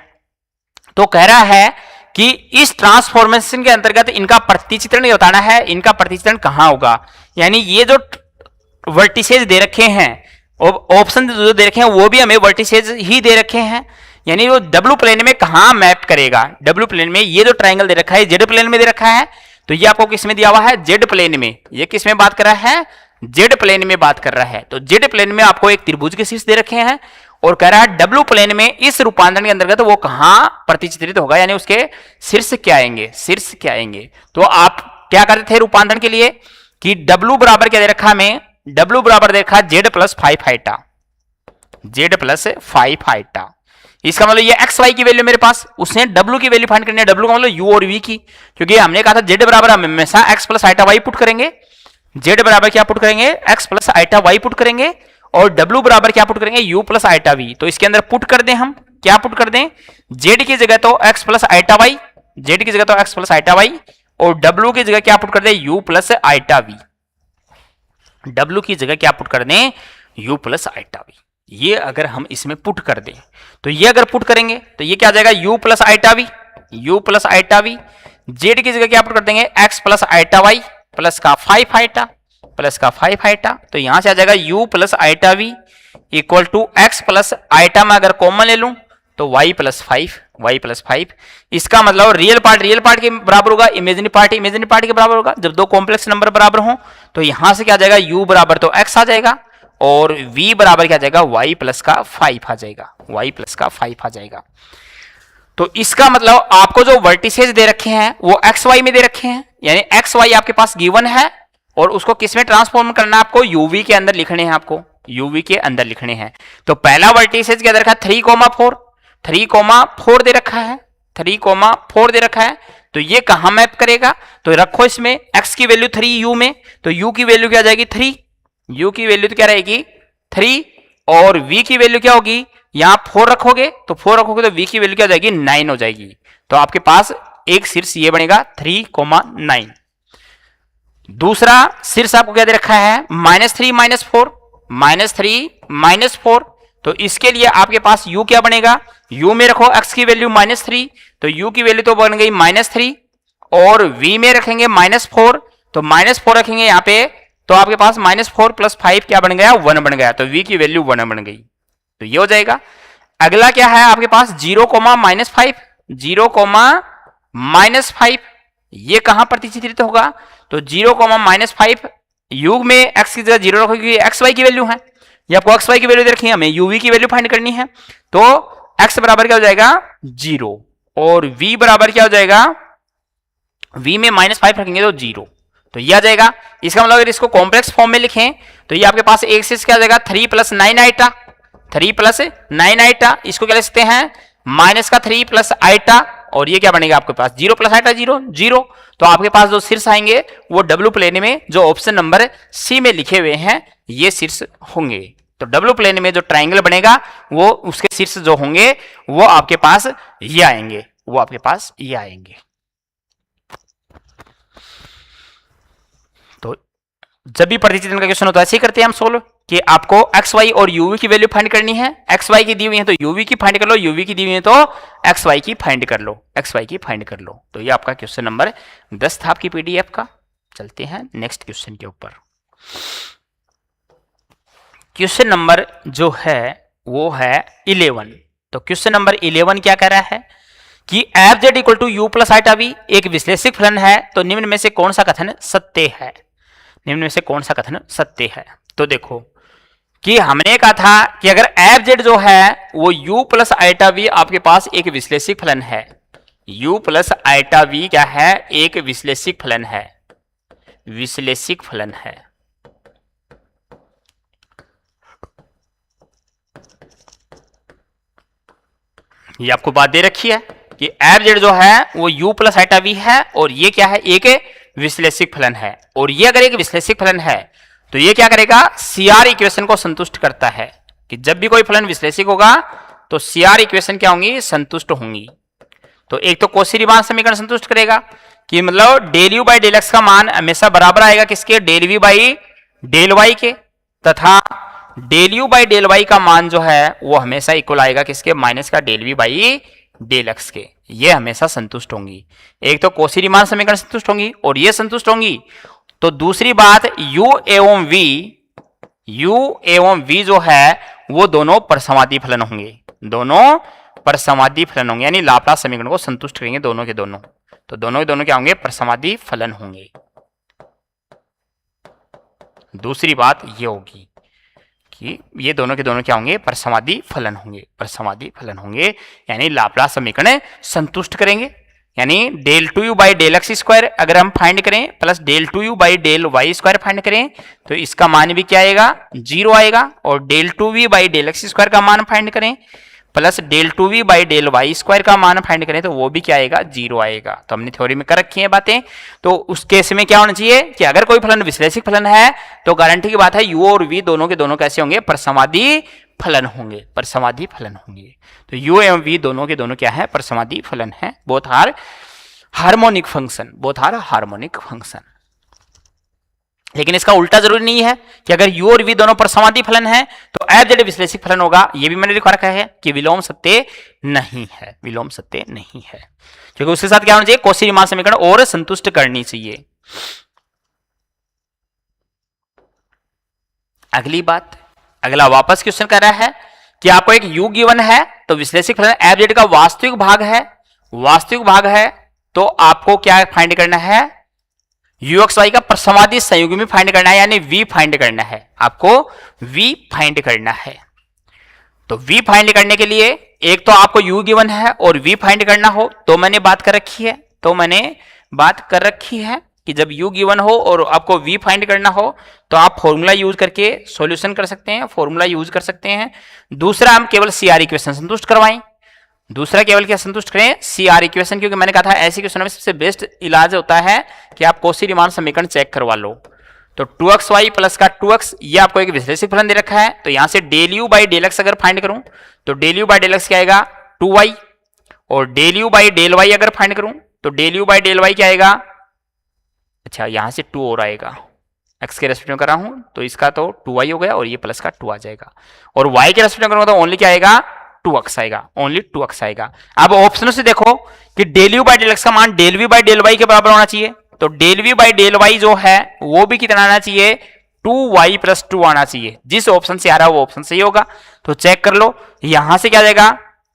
तो कह रहा है कि इस ट्रांसफॉर्मेशन के अंतर्गत इनका प्रतिचित्रण बताना है, इनका प्रतिचित्रण कहां होगा। यानी ये जो वर्टिसेज दे रखे हैं, ऑप्शन जो दे रखे हैं वो भी हमें वर्टिसेज ही दे रखे हैं, यानी वो डब्ल्यू प्लेन में कहां मैप करेगा। डब्ल्यू प्लेन में ये जो ट्राइंगल दे रखा है जेड प्लेन में दे रखा है, तो ये आपको किस में दिया हुआ है, जेड प्लेन में। ये किस में बात कर रहा है, जेड प्लेन में बात कर रहा है। तो जेड प्लेन में आपको एक त्रिभुज के शीर्ष दे रखे हैं और कह रहा है डब्ल्यू प्लेन में इस रूपांतरण के अंतर्गत वो कहां प्रतिचित्रित होगा, यानी उसके शीर्ष क्या आएंगे, शीर्ष क्या आएंगे। तो आप क्या करते थे रूपांतरण के लिए कि डब्ल्यू बराबर क्या दे रखा हमें, डब्ल्यू बराबर दे रखा z plus 5 iota, z plus 5 iota. इसका मतलब ये एक्स वाई की वैल्यू मेरे पास, उसने डब्ल्यू की वैल्यू फाइंड करनी है, डब्ल्यू का मतलब यू और वी की, क्योंकि हमने कहा था जेड बराबर हम हमेशा x plus iota y put करेंगे। जेड बराबर क्या पुट करेंगे, x plus iota y put करेंगे, और डब्ल्यू बराबर क्या पुट करेंगे, यू प्लस आइटा वी। तो इसके अंदर पुट कर दें, हम क्या पुट कर दें, जेड की जगह तो x plus iota y, z की जगह तो एक्स प्लस आइटा वाई, और डब्ल्यू की जगह क्या पुट कर दें, यू प्लस आइटा वी। डब्ल्यू की जगह क्या पुट कर दें, यू प्लस आइटा वी। ये अगर हम इसमें पुट कर दें तो ये अगर पुट करेंगे तो ये क्या आ जाएगा, u plus iota v, u plus iota v. Z की जगह क्या पुट कर देंगे, x plus iota y plus का 5 आइटा, प्लस का 5 आइटा। तो यहां से आ जाएगा u plus iota v equal to x plus iota में अगर कॉमन ले लूं तो y प्लस 5, y प्लस 5। इसका मतलब रियल पार्ट के बराबर होगा, इमेजिनरी पार्ट के बराबर होगा। जब दो कॉम्प्लेक्स नंबर बराबर हों तो यहां से क्या आ जाएगा, u बराबर तो x आ जाएगा और v बराबर क्या आ जाएगा, y प्लस का 5 आ जाएगा, y प्लस का 5 आ जाएगा। तो इसका मतलब आपको जो वर्टिसेज दे रखे हैं वो एक्स वाई में दे रखे हैं, यानी एक्स वाई आपके पास गिवन है और उसको किस में ट्रांसफॉर्म करना है, आपको यूवी के अंदर लिखने हैं, आपको यूवी के अंदर लिखने हैं। तो पहला वर्टिसेज क्या दे रखा है, 3,4, 3,4 दे रखा है, 3,4 दे रखा है। तो ये कहां मैप करेगा, तो रखो इसमें x की वैल्यू 3 u में, तो u की वैल्यू क्या आ जाएगी 3, u की वैल्यू तो क्या रहेगी 3, और v की वैल्यू क्या होगी, यहां 4 रखोगे तो 4 रखोगे तो v की वैल्यू क्या हो जाएगी 9 हो जाएगी। तो आपके पास एक शीर्ष ये बनेगा 3,9। दूसरा शीर्ष आपको क्या दे रखा है, -3 -4, -3 -4। तो इसके लिए आपके पास u क्या बनेगा, u में रखो x की वैल्यू -3, तो u की वैल्यू तो बन गई -3, और v में रखेंगे -4, तो -4 रखेंगे यहां पे, तो आपके पास -4 + 5 क्या बन गया, 1 बन गया। तो v की वैल्यू 1 बन गई, तो ये हो जाएगा। अगला क्या है आपके पास 0, -5, 0, -5, ये कहां प्रतिचित्रित होगा, तो 0, -5 u में x की जगह 0 रखो क्योंकि एक्स वाई की वैल्यू है, ये आपको एक्स वाई की वैल्यू दे रखी है, हमें u v की वैल्यू फाइंड करनी है। तो x बराबर क्या हो जाएगा 0 और v बराबर क्या हो जाएगा, v में -5 रखेंगे तो 0, तो ये आ जाएगा। इसका मतलब अगर इसको कॉम्प्लेक्स फॉर्म में लिखें तो ये आपके पास एक से क्या आ जाएगा 3 + 9 आइटा, 3 + 9 आइटा। इसको क्या लिख सकते हैं, -3 + आइटा, और ये क्या बनेगा आपके पास 0 + आइटा 0 0। तो आपके पास जो शीर्ष आएंगे वो डब्ल्यू प्लेन में जो ऑप्शन नंबर सी में लिखे हुए हैं ये शीर्ष होंगे। तो डब्ल्यू प्लेन में जो ट्राइंगल बनेगा वो उसके शीर्ष जो होंगे वो आपके पास ये आएंगे, वो आपके पास ये आएंगे। तो जब भी प्रतिचित्रण का क्वेश्चन होता है ऐसे ही करते हैं हम सोल्व कि आपको एक्स वाई और यूवी की वैल्यू फाइंड करनी है। एक्स वाई की दी हुई है तो यूवी की फाइंड कर लो, यूवी की दी हुई है तो एक्स वाई की फाइंड कर लो, एक्स वाई की फाइंड कर लो। तो ये आपका क्वेश्चन नंबर 10 था आपकी पीडीएफ का। चलते हैं नेक्स्ट क्वेश्चन के ऊपर। क्वेश्चन नंबर जो है वो है 11। तो क्वेश्चन नंबर 11 क्या कह रहा है कि f z equal to u plus iota v एक विश्लेषिक फलन है, तो निम्न में से कौन सा कथन सत्य है, निम्न में से कौन सा कथन सत्य है। तो देखो कि हमने कहा था कि अगर एफ जेड जो है वो u प्लस आइटा वी आपके पास एक विश्लेषिक फलन है, u प्लस आइटा वी क्या है, एक विश्लेषिक फलन है, विश्लेषिक फलन है। ये आपको बात दे रखी है कि एफ जेड जो है वो u प्लस आइटा v है और ये क्या है, एक विश्लेषिक फलन है। और ये अगर एक विश्लेषिक फलन है तो ये क्या करेगा, CR इक्वेशन को संतुष्ट करता है कि जब भी कोई फलन विश्लेषिक होगा तो CR इक्वेशन क्या होंगी, संतुष्ट होंगी। तो एक तो कौशी रीमान समीकरण संतुष्ट करेगा कि मतलब del u by del x का मान हमेशा बराबर आएगा किसके, del v by del y के, तथा del u by del y का मान जो है वो हमेशा इक्वल आएगा किसके, माइनस का del v by del x के। ये हमेशा संतुष्ट होंगी। एक तो कौशी रीमान समीकरण संतुष्ट होंगी और ये संतुष्ट होंगी। तो दूसरी बात u एवं v जो है वो दोनों परसमाधि फलन होंगे, दोनों परसमाधि फलन होंगे, यानी लाप्लास समीकरण को संतुष्ट करेंगे दोनों के दोनों। तो दोनों के दोनों क्या होंगे, परसमाधि फलन होंगे। दूसरी बात ये होगी कि ये दोनों के दोनों क्या होंगे, परसमाधि फलन होंगे, परसमाधि फलन होंगे, यानी लाप्लास समीकरण संतुष्ट करेंगे। यानी del two u by del x square अगर हम फाइंड करें plus del two u by del y square find करें तो इसका मान भी क्या आएगा, 0 आएगा। और del two v by del x square का मान फाइंड करें plus del two v by del y square का मान फाइंड करें तो वो भी क्या आएगा, 0 आएगा। तो हमने थ्योरी में कर रखी है बातें। तो उस केस में क्या होना चाहिए कि अगर कोई फलन विश्लेषिक फलन है तो गारंटी की बात है u और v दोनों के दोनों कैसे होंगे, परसमाधि फलन होंगे, परसमाधि फलन होंगे। तो u एवं v दोनों के दोनों क्या है, परसमाधि फलन है। Both are harmonic function, both are harmonic function. लेकिन इसका उल्टा जरूरी नहीं है कि अगर u और v दोनों परसमाधि फलन है तो एफ जेड विश्लेषिक फलन होगा। ये भी मैंने लिखा रखा है कि विलोम सत्य नहीं है, विलोम सत्य नहीं है, क्योंकि उसके साथ क्या होना चाहिए, कौशी रीमान समीकरण और संतुष्ट करनी चाहिए। अगली बात, अगला वापस क्वेश्चन कर रहा है कि आपको एक u गिवन है तो विश्लेषिक फलन एफ जेड का वास्तविक भाग है, वास्तविक भाग है तो आपको क्या फाइंड करना है, ux y का परसमाधि संयुग्मी फाइंड करना है, यानी v फाइंड करना है, आपको v फाइंड करना है। तो v फाइंड करने के लिए एक तो आपको u गिवन है और v फाइंड करना हो तो मैंने बात कर रखी है, कि जब u गिवन हो और आपको v फाइंड करना हो तो आप फॉर्मूला यूज करके सॉल्यूशन कर सकते हैं, फॉर्मूला यूज कर सकते हैं। दूसरा हम केवल CR इक्वेशन संतुष्ट करवाएं, दूसरा केवल क्या संतुष्ट करें, CR इक्वेशन, क्योंकि मैंने कहा था ऐसे क्वेश्चन में सबसे बेस्ट इलाज होता है कि आप कौशी रीमान समीकरण चेक करवा लो। तो 2xy प्लस का 2x ये आपको एक विश्लेषिक फलन दे रखा है, तो यहां से del u by del x अगर फाइंड करूं तो del u by del x क्या आएगा, 2y, और del u by del y अगर फाइंड करूं तो del u by del y क्या आएगा, अच्छा यहां से 2 और आएगा, x के रेस्पेक्ट में कर रहा हूं तो इसका तो 2y हो गया और ये प्लस का 2 आ जाएगा, और y के रेस्पेक्ट में करूंगा तो ओनली क्या आएगा, 2x आएगा, ओनली 2x आएगा। अब ऑप्शनों से देखो कि del u by del x का मान del v by del y के बराबर होना चाहिए, तो del v by del y जो है वो भी कितना आना चाहिए, 2y प्लस 2 आना चाहिए। जिस ऑप्शन से आ रहा है वो ऑप्शन सही होगा। तो चेक कर लो, यहां से क्या जाएगा,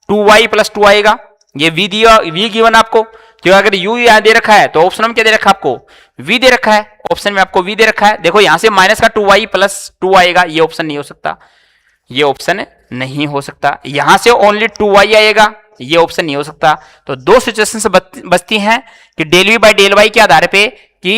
2y प्लस 2 आएगा, ये v दिया, v गिवन आपको, क्योंकि अगर u यहां दे रखा है तो ऑप्शन में क्या दे रखा है आपको, v दे रखा है, ऑप्शन में आपको v दे रखा है। देखो यहां से माइनस का 2y प्लस 2 आएगा, ये ऑप्शन नहीं हो सकता, ये ऑप्शन नहीं हो सकता। यहां से ओनली 2y आएगा, ये ऑप्शन नहीं हो सकता। तो दो सिचुएशन बचती हैं कि del v by del y के आधार पे कि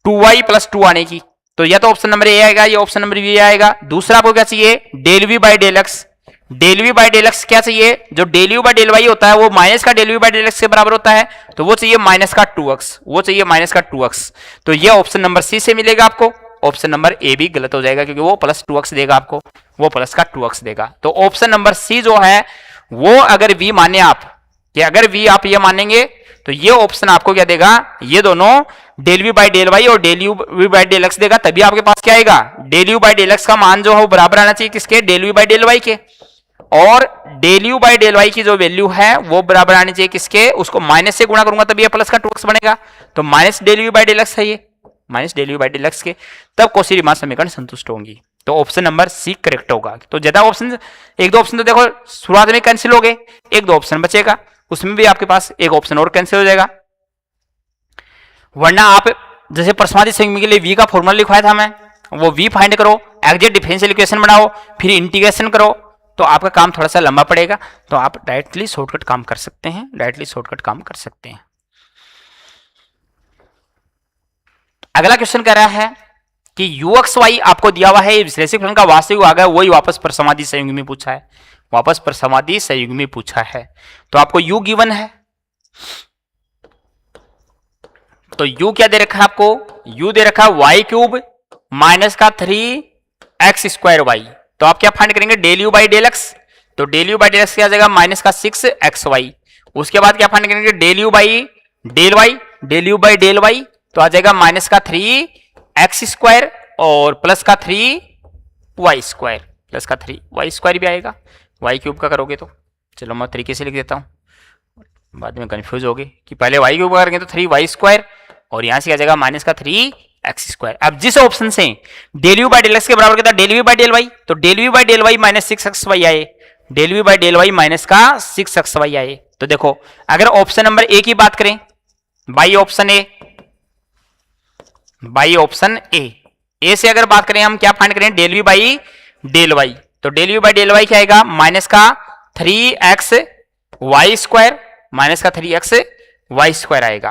2y प्लस 2 आने की, तो या तो ऑप्शन नंबर ए आएगा या ऑप्शन नंबर बी आएगा। दूसरा आपको क्या चाहिए, del v by del x, del v by del x क्या चाहिए, जो del u by del y होता है वो माइनस का del v by del x के बराबर होता है, तो वो चाहिए माइनस का 2x, वो चाहिए माइनस का 2x। तो ये ऑप्शन नंबर सी से मिलेगा आपको, ऑप्शन नंबर ए भी गलत हो जाएगा क्योंकि वो प्लस 2x देगा आपको, वो प्लस का 2x देगा। तो ऑप्शन नंबर सी जो है वो अगर v माने आप, कि अगर v आप ये मानेंगे तो ये ऑप्शन आपको क्या देगा, ये दोनों del v by del y और del u v by del x देगा, तभी आपके पास क्या आएगा, del u by del x का मान जो है वो बराबर आना चाहिए किसके, del u by del y के, और del u by del y की जो वैल्यू है वो बराबर आनी चाहिए किसके, उसको माइनस से गुणा करूंगा तभी ये प्लस का 2x बनेगा, तो minus del u by del x है ये, minus del u by del x के, तब कौशी रीमान समीकरण संतुष्ट होंगी। तो ऑप्शन नंबर सी करेक्ट होगा। तो ज्यादा ऑप्शन, एक दो ऑप्शन तो देखो शुरुआत में कैंसिल हो गए, एक दो ऑप्शन बचेगा, उसमें भी आपके पास एक ऑप्शन और कैंसिल हो जाएगा। वरना आप जैसे परसमाधि संयुग्मी के लिए v का फॉर्मूला लिखवाया था मैं, वो v फाइंड करो, एग्जैक्ट डिफरेंशियल इक्वेशन बनाओ, फिर इंटीग्रेशन करो, तो आपका काम थोड़ा सा लंबा पड़ेगा। तो आप डायरेक्टली शॉर्टकट काम कर सकते हैं, डायरेक्टली शॉर्टकट काम कर सकते हैं। अगला क्वेश्चन कह रहा है कि ux y आपको दिया हुआ है, विश्लेषिक फलन का वास्तविक भाग है, वही वापस परसमाधि संयुग्मी में पूछा है, वापस प्रसमादि संयुग्मी पूछा है। तो आपको u गिवन है, तो u क्या दे रखा है आपको, u दे रखा है वाई क्यूब माइनस का 3x² y। तो आप क्या फाइंड करेंगे, del u by del x. तो del u by del x क्या आ जाएगा, माइनस का 6xy। उसके बाद क्या फाइंड करेंगे, del u by del y, del u by del y तो आ जाएगा माइनस का 3x² और प्लस का 3y², प्लस का 3y² भी आएगा, वाई क्यूब का करोगे तो। चलो मैं तरीके से लिख देता हूं, बाद में कंफ्यूज होगे कि पहले वाई क्यूब करेंगे तो 3y² और यहां से आ जाएगा माइनस का 3x²। अब जिस ऑप्शन से del u by del x के बराबर कहता है del u by del y, तो del u by del y minus 6xy आए, del u by del y minus का 6xy आए। तो देखो अगर ऑप्शन नंबर ए की बात करें, by option A, by option A से अगर बात करें हम क्या फाइंड करें, del u by del y. तो del u by del y क्या आएगा, माइनस का 3xy² माइनस का 3xy² आएगा।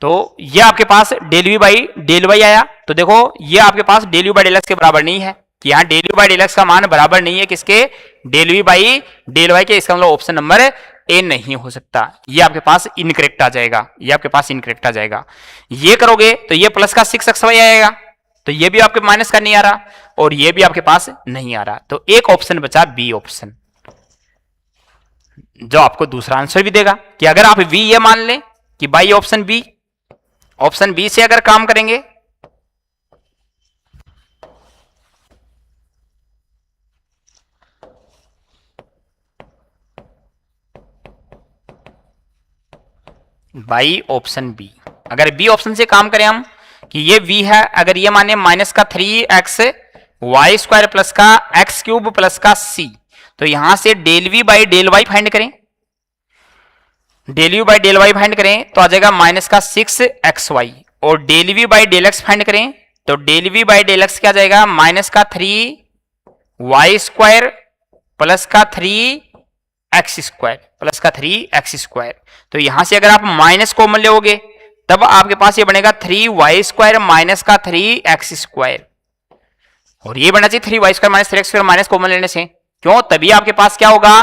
तो ये आपके पास del u by del y आया। तो देखो ये आपके पास del u by del x के बराबर नहीं है, कि यहां del u by del x का मान बराबर नहीं है किसके, del u by del y के। इसका मतलब ऑप्शन नंबर ए नहीं हो सकता, ये आपके पास इनकरेक्ट आ जाएगा, ये आपके पास इनकरेक्ट आ जाएगा। ये करोगे तो ये प्लस का 6xy आएगा, तो ये भी आपके माइनस का नहीं आ रहा और ये भी आपके पास नहीं आ रहा। तो एक ऑप्शन बचा बी ऑप्शन, जो आपको दूसरा आंसर भी देगा। कि अगर आप वी ये मान लें कि by option B, option B से अगर काम करेंगे बाई ऑप्शन बी, अगर बी ऑप्शन से काम करें हम कि ये v है, अगर ये माने माइनस का 3xy² प्लस का x³ प्लस का c, तो यहां से del v by del y find करें, del u by del y find करें तो आ जाएगा माइनस का 6xy। और del v by del x find करें तो del v by del x क्या जाएगा, माइनस का 3y² प्लस का 3x² प्लस का 3x²। तो यहां से अगर आप माइनस कॉमन लोगे तब आपके पास ये बनेगा 3y² माइनस का 3x², और ये बनना चाहिए 3y² minus 3x² minus common लेने से। क्यों, तभी आपके पास क्या होगा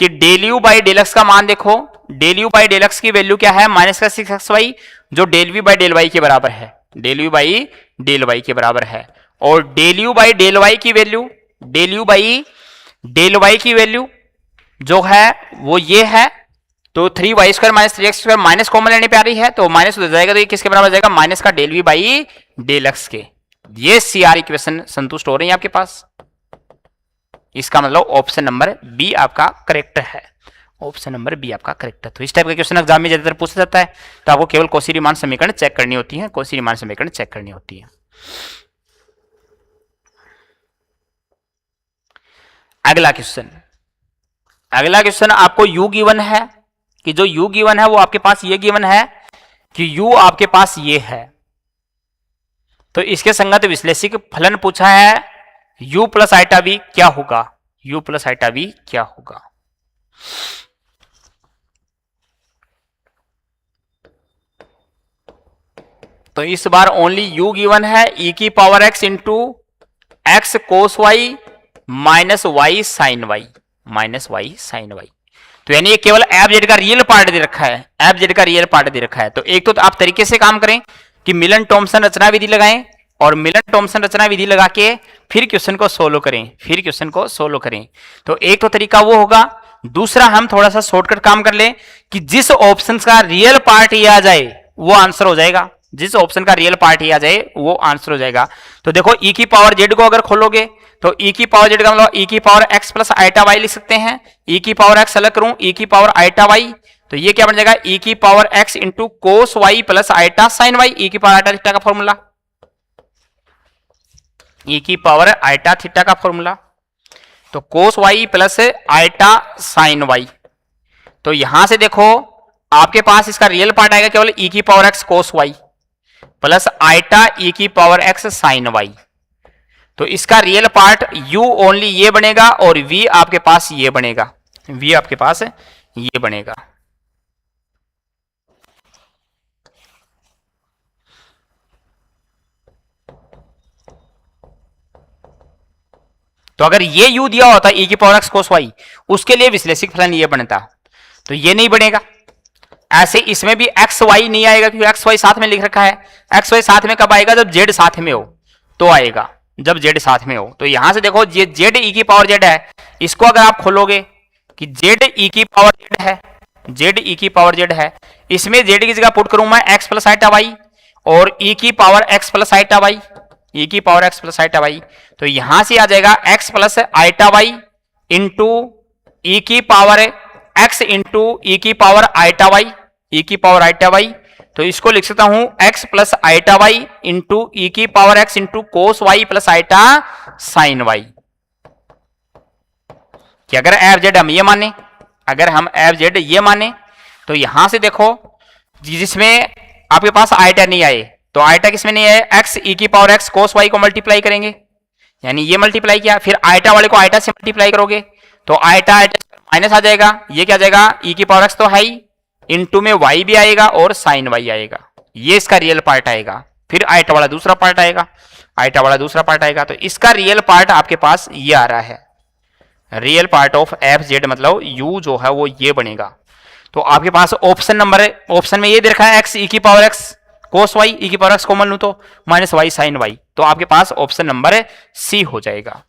कि del u by del x का मान देखो, del u by del x की वैल्यू क्या है, माइनस का 6xy, जो del v by del y के बराबर है, del u by del y के बराबर है। और del u by del y की value, del u by del y की वैल्यू जो है वो ये है, तो 3y² minus 3x² minus common लेने पे आ रही है, तो माइनस हो जाएगा, तो ये किसके बराबर जाएगा, माइनस का del v by del x के। ये सीआर इक्वेशन संतुष्ट हो रही है आपके पास। इसका मतलब ऑप्शन नंबर बी आपका करेक्ट है, ऑप्शन नंबर बी आपका करेक्ट है। तो इस टाइप का क्वेश्चन एग्जाम में ज्यादातर पूछा जाता है, तो आपको केवल कौशी-रीमान समीकरण चेक करनी होती है, कौशी-रीमान समीकरण चेक करनी होती है। अगला क्वेश्चन, अगला क्वेश्चन आपको u गिवन है, कि जो u गिवन है वो आपके पास ये गिवन है कि u आपके पास ये है, तो इसके संगत विश्लेषिक फलन पूछा है, u प्लस आइटा v क्या होगा, u प्लस आइटा v क्या होगा। तो इस बार ओनली u गिवन है, e की power x into x cos y minus y sine y, minus y sine y. तो यानी ये केवल एफ जेड का रियल पार्ट दे रखा है, एफ जेड का रियल पार्ट दे रखा है। तो एक तो आप तरीके से काम करें कि मिलन टॉमसन रचना विधि लगाएं, और मिलन टॉमसन रचना विधि लगा के फिर क्वेश्चन को सोल्व करें, फिर क्वेश्चन को सोल्व करें। तो एक तो तरीका वो होगा, दूसरा हम थोड़ा सा शॉर्टकट काम कर लें कि जिस ऑप्शन का रियल पार्ट ये आ जाए वो आंसर हो जाएगा, जिस ऑप्शन का रियल पार्ट ही आ जाए वो आंसर हो जाएगा। तो देखो e की पावर z को अगर खोलोगे तो e की पावर z का मतलब e की power x plus iota y लिख सकते हैं। e की पावर x अलग करूं, e की पावर आइटा y, तो ये क्या बन जाएगा, e की power x into cos y plus iota sine y, e की पावर आइटा थीटा का फॉर्मूला, e की पावर आइटा थीटा का फॉर्मूला, तो cos y plus iota sine y. तो यहां से देखो आपके पास इसका रियल पार्ट आएगा केवल e की power x cos y plus iota e की पावर x साइन वाई। तो इसका रियल पार्ट u ओनली ये बनेगा और v आपके पास ये बनेगा, v आपके पास ये बनेगा। तो अगर ये u दिया होता e की पावर x cos y, उसके लिए विश्लेषिक फलन ये बनता, तो ये नहीं बनेगा। ऐसे इसमें भी एक्स वाई नहीं आएगा क्योंकि एक्स वाई साथ में लिख रखा है। एक्स वाई साथ में कब आएगा? जब जेड साथ में हो तो आएगा, जब जेड साथ में हो। तो यहां से देखो ये जेड ई की पावर जेड है, इसको अगर आप खोलोगे कि जेड ई की पावर जेड है, जेड ई की पावर जेड है, इसमें जेड की जगह पुट करूं मैं एक्स प्लस आइटा वाई और ई की power x plus iota y, e की power x plus iota y. तो यहां से आ जाएगा x plus iota y into e की पावर एक्स इंटू ई की पावर आइटा वाई, ई की पावर आइटा वाई। तो इसको लिख सकता हूं x plus iota y into e की power x into cos y plus iota sine y. कि अगर एफ जेड हम ये माने, अगर हम एफ जेड ये माने तो यहां से देखो जिसमें आपके पास आइटा नहीं आए, तो आइटा किसमें नहीं आए? एक्स ई की पावर एक्स कोस वाई को मल्टीप्लाई करेंगे, यानी ये मल्टीप्लाई किया, फिर आइटा वाले को आइटा से मल्टीप्लाई करोगे तो आइटा आइटा माइनस आ जाएगा, ये क्या आ जाएगा? ई की पावर एक्स तो है ही, इनटू में वाई भी आएगा और साइन वाई आएगा, ये इसका रियल पार्ट आएगा। फिर आइटा वाला दूसरा पार्ट आएगा, आइटा वाला दूसरा पार्ट आएगा। तो इसका रियल पार्ट आपके पास ये आ रहा है, real part of F Z मतलब यू जो है वो ये बनेगा। तो आपके पास ऑप्शन नंबर, ऑप्शन में ये दे रखा है एक्स ई की power x cos Y, e की पावर एक्स कॉमन लूं तो माइनस वाई साइन वाई, तो आपके पास ऑप्शन नंबर सी हो जाएगा।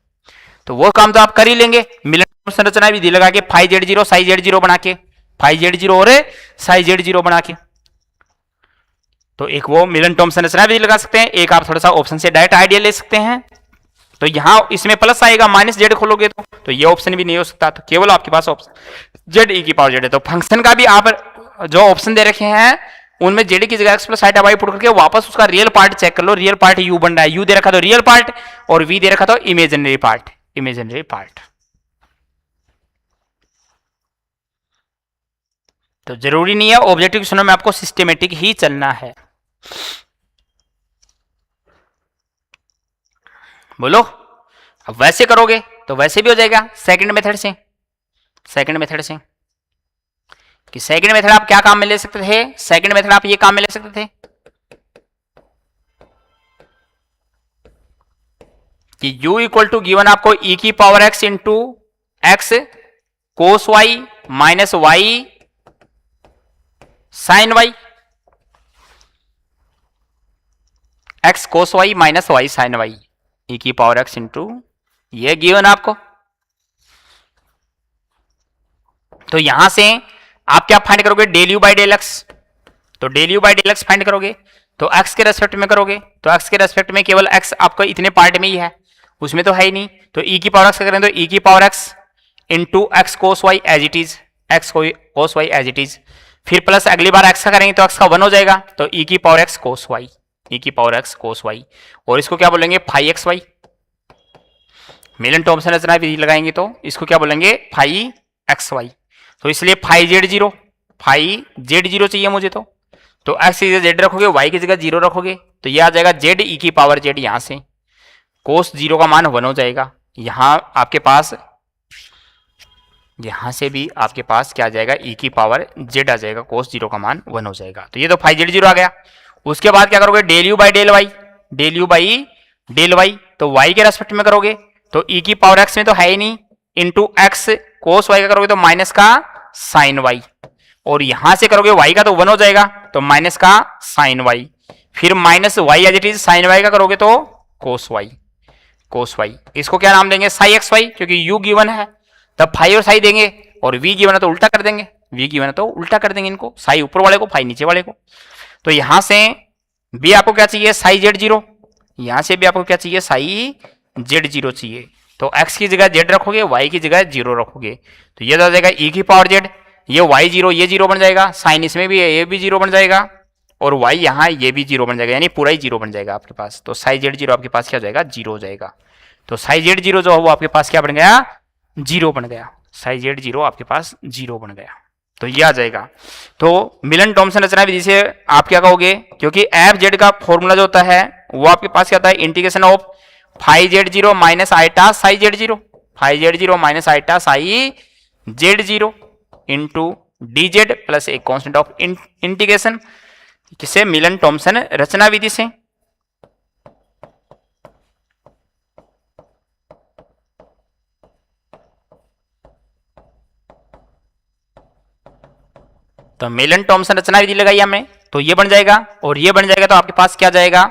तो वो काम तो आप कर ही लेंगे, मिलन संरचना विधि लगा के phi z zero psi z zero बना के, फाई जेड जीरो और साई जेड जीरो बना के। तो एक वो मिलन टॉमसन संरचना विधि लगा सकते हैं, एक आप थोड़ा सा ऑप्शन से डायरेक्ट आइडिया ले सकते हैं। तो यहां इसमें प्लस आएगा, माइनस जेड खोलोगे तो ये ऑप्शन भी नहीं हो सकता, तो केवल आपके पास ऑप्शन जेड ई की पावर जेड है। तो फंक्शन का भी आप जो ऑप्शन दे रखे हैं उनमें जेड की जगह x plus iota y put करके वापस उसका रियल पार्ट चेक कर लो, रियल पार्ट यू बन रहा है, यू दे रखा तो रियल पार्ट और वी दे रखा तो इमेजिनरी पार्ट, इमेजिनरी पार्ट। तो जरूरी नहीं है ऑब्जेक्टिव क्वेश्चनों में आपको सिस्टमेटिक ही चलना है। बोलो, अब वैसे करोगे तो वैसे भी हो जाएगा सेकंड मेथड से, सेकंड मेथड से। कि सेकंड मेथड आप क्या काम में ले सकते थे? सेकंड मेथड आप ये काम में ले सकते थे कि u इक्वल टू गिवन आपको e की power x into x cos y minus y sine y, x cos y minus y sine y, e की पावर x इंटू ये गिवन आपको। तो यहां से आप क्या फाइंड करोगे? Del u by del x. तो del u by del x find करोगे तो x के रेस्पेक्ट में करोगे, तो x के रेस्पेक्ट में केवल x आपको इतने पार्ट में ही है, उसमें तो है ही नहीं। तो e की पावर x करें तो e की power x into x cos y as it is, x cos y as it is. फिर प्लस अगली बार x का करेंगे तो x का 1 हो जाएगा, तो e की power x cos y, e की पावर x कोस वाई। और इसको क्या बोलेंगे? Phi x y. Milne Thomson रचना विधि लगाएंगे तो इसको क्या बोलेंगे? Phi x y. तो इसलिए phi z zero, phi z zero चाहिए मुझे, तो एक्स की जगह जेड रखोगे, वाई की जगह जीरो रखोगे, तो ये आ जाएगा जेड ई की पावर जेड। यहां से कोस जीरो का मान 1 हो जाएगा। यहां आपके पास, यहां से भी आपके पास क्या आ जाएगा? ई की पावर जेड आ जाएगा, कोस जीरो का मान 1 हो जाएगा। तो ये तो फाई जेड जीरो आ गया। उसके बाद क्या करोगे? Del u by del y, del u by del y. तो वाई के रेस्पेक्ट में करोगे तो ई की पावर एक्स में तो है ही नहीं, इंटू एक्स कोस वाई का करोगे तो माइनस का साइन वाई, और यहां से करोगे वाई का तो 1 हो जाएगा, तो माइनस का साइन वाई। फिर minus y as it is, sine y का करोगे तो कोस वाई, कोस वाई। इसको क्या नाम देंगे? साई एक्स वाई, क्योंकि यू गिवन है तब फाई और साई देंगे, और वी गिवन है तो उल्टा कर देंगे, वी गिवन है तो उल्टा कर देंगे इनको, साई ऊपर वाले को फाई नीचे वाले को। तो यहां से भी आपको क्या चाहिए? Sai z zero. यहां से भी आपको क्या चाहिए? साई जेड जीरो चाहिए। तो x की जगह जेड रखोगे, y की जगह जीरो रखोगे, तो ये आ जाएगा e की पावर जेड, ये y जीरो, ये जीरो बन जाएगा, साइन इसमें भी है, ये भी जीरो बन जाएगा, और y यहाँ ये भी जीरो बन जाएगा, यानी पूरा ही जीरो बन जाएगा आपके पास। तो साई जेड जीरो आपके पास क्या हो जाएगा? जीरो हो जाएगा। तो साई जेड जीरो जो है वो आपके पास क्या बन गया? जीरो बन गया। साई जेड जीरो आपके पास जीरो बन गया, तो ये आ जाएगा। तो मिलन टॉमसन रचना विधि से आप क्या कहोगे? क्योंकि एफ जेड का फॉर्मूला जो होता है वो आपके पास क्या होता है? Integration of phi z zero minus iota psi z zero, phi z zero minus iota psi z zero into d z plus एक कॉन्स्टेंट ऑफ इंटीग्रेशन, किसे? मिलन टॉमसन रचना विधि से। तो मेलन टॉमसन रचना विधि लगाई हमने, तो ये बन जाएगा और ये बन जाएगा। तो आपके पास क्या जाएगा,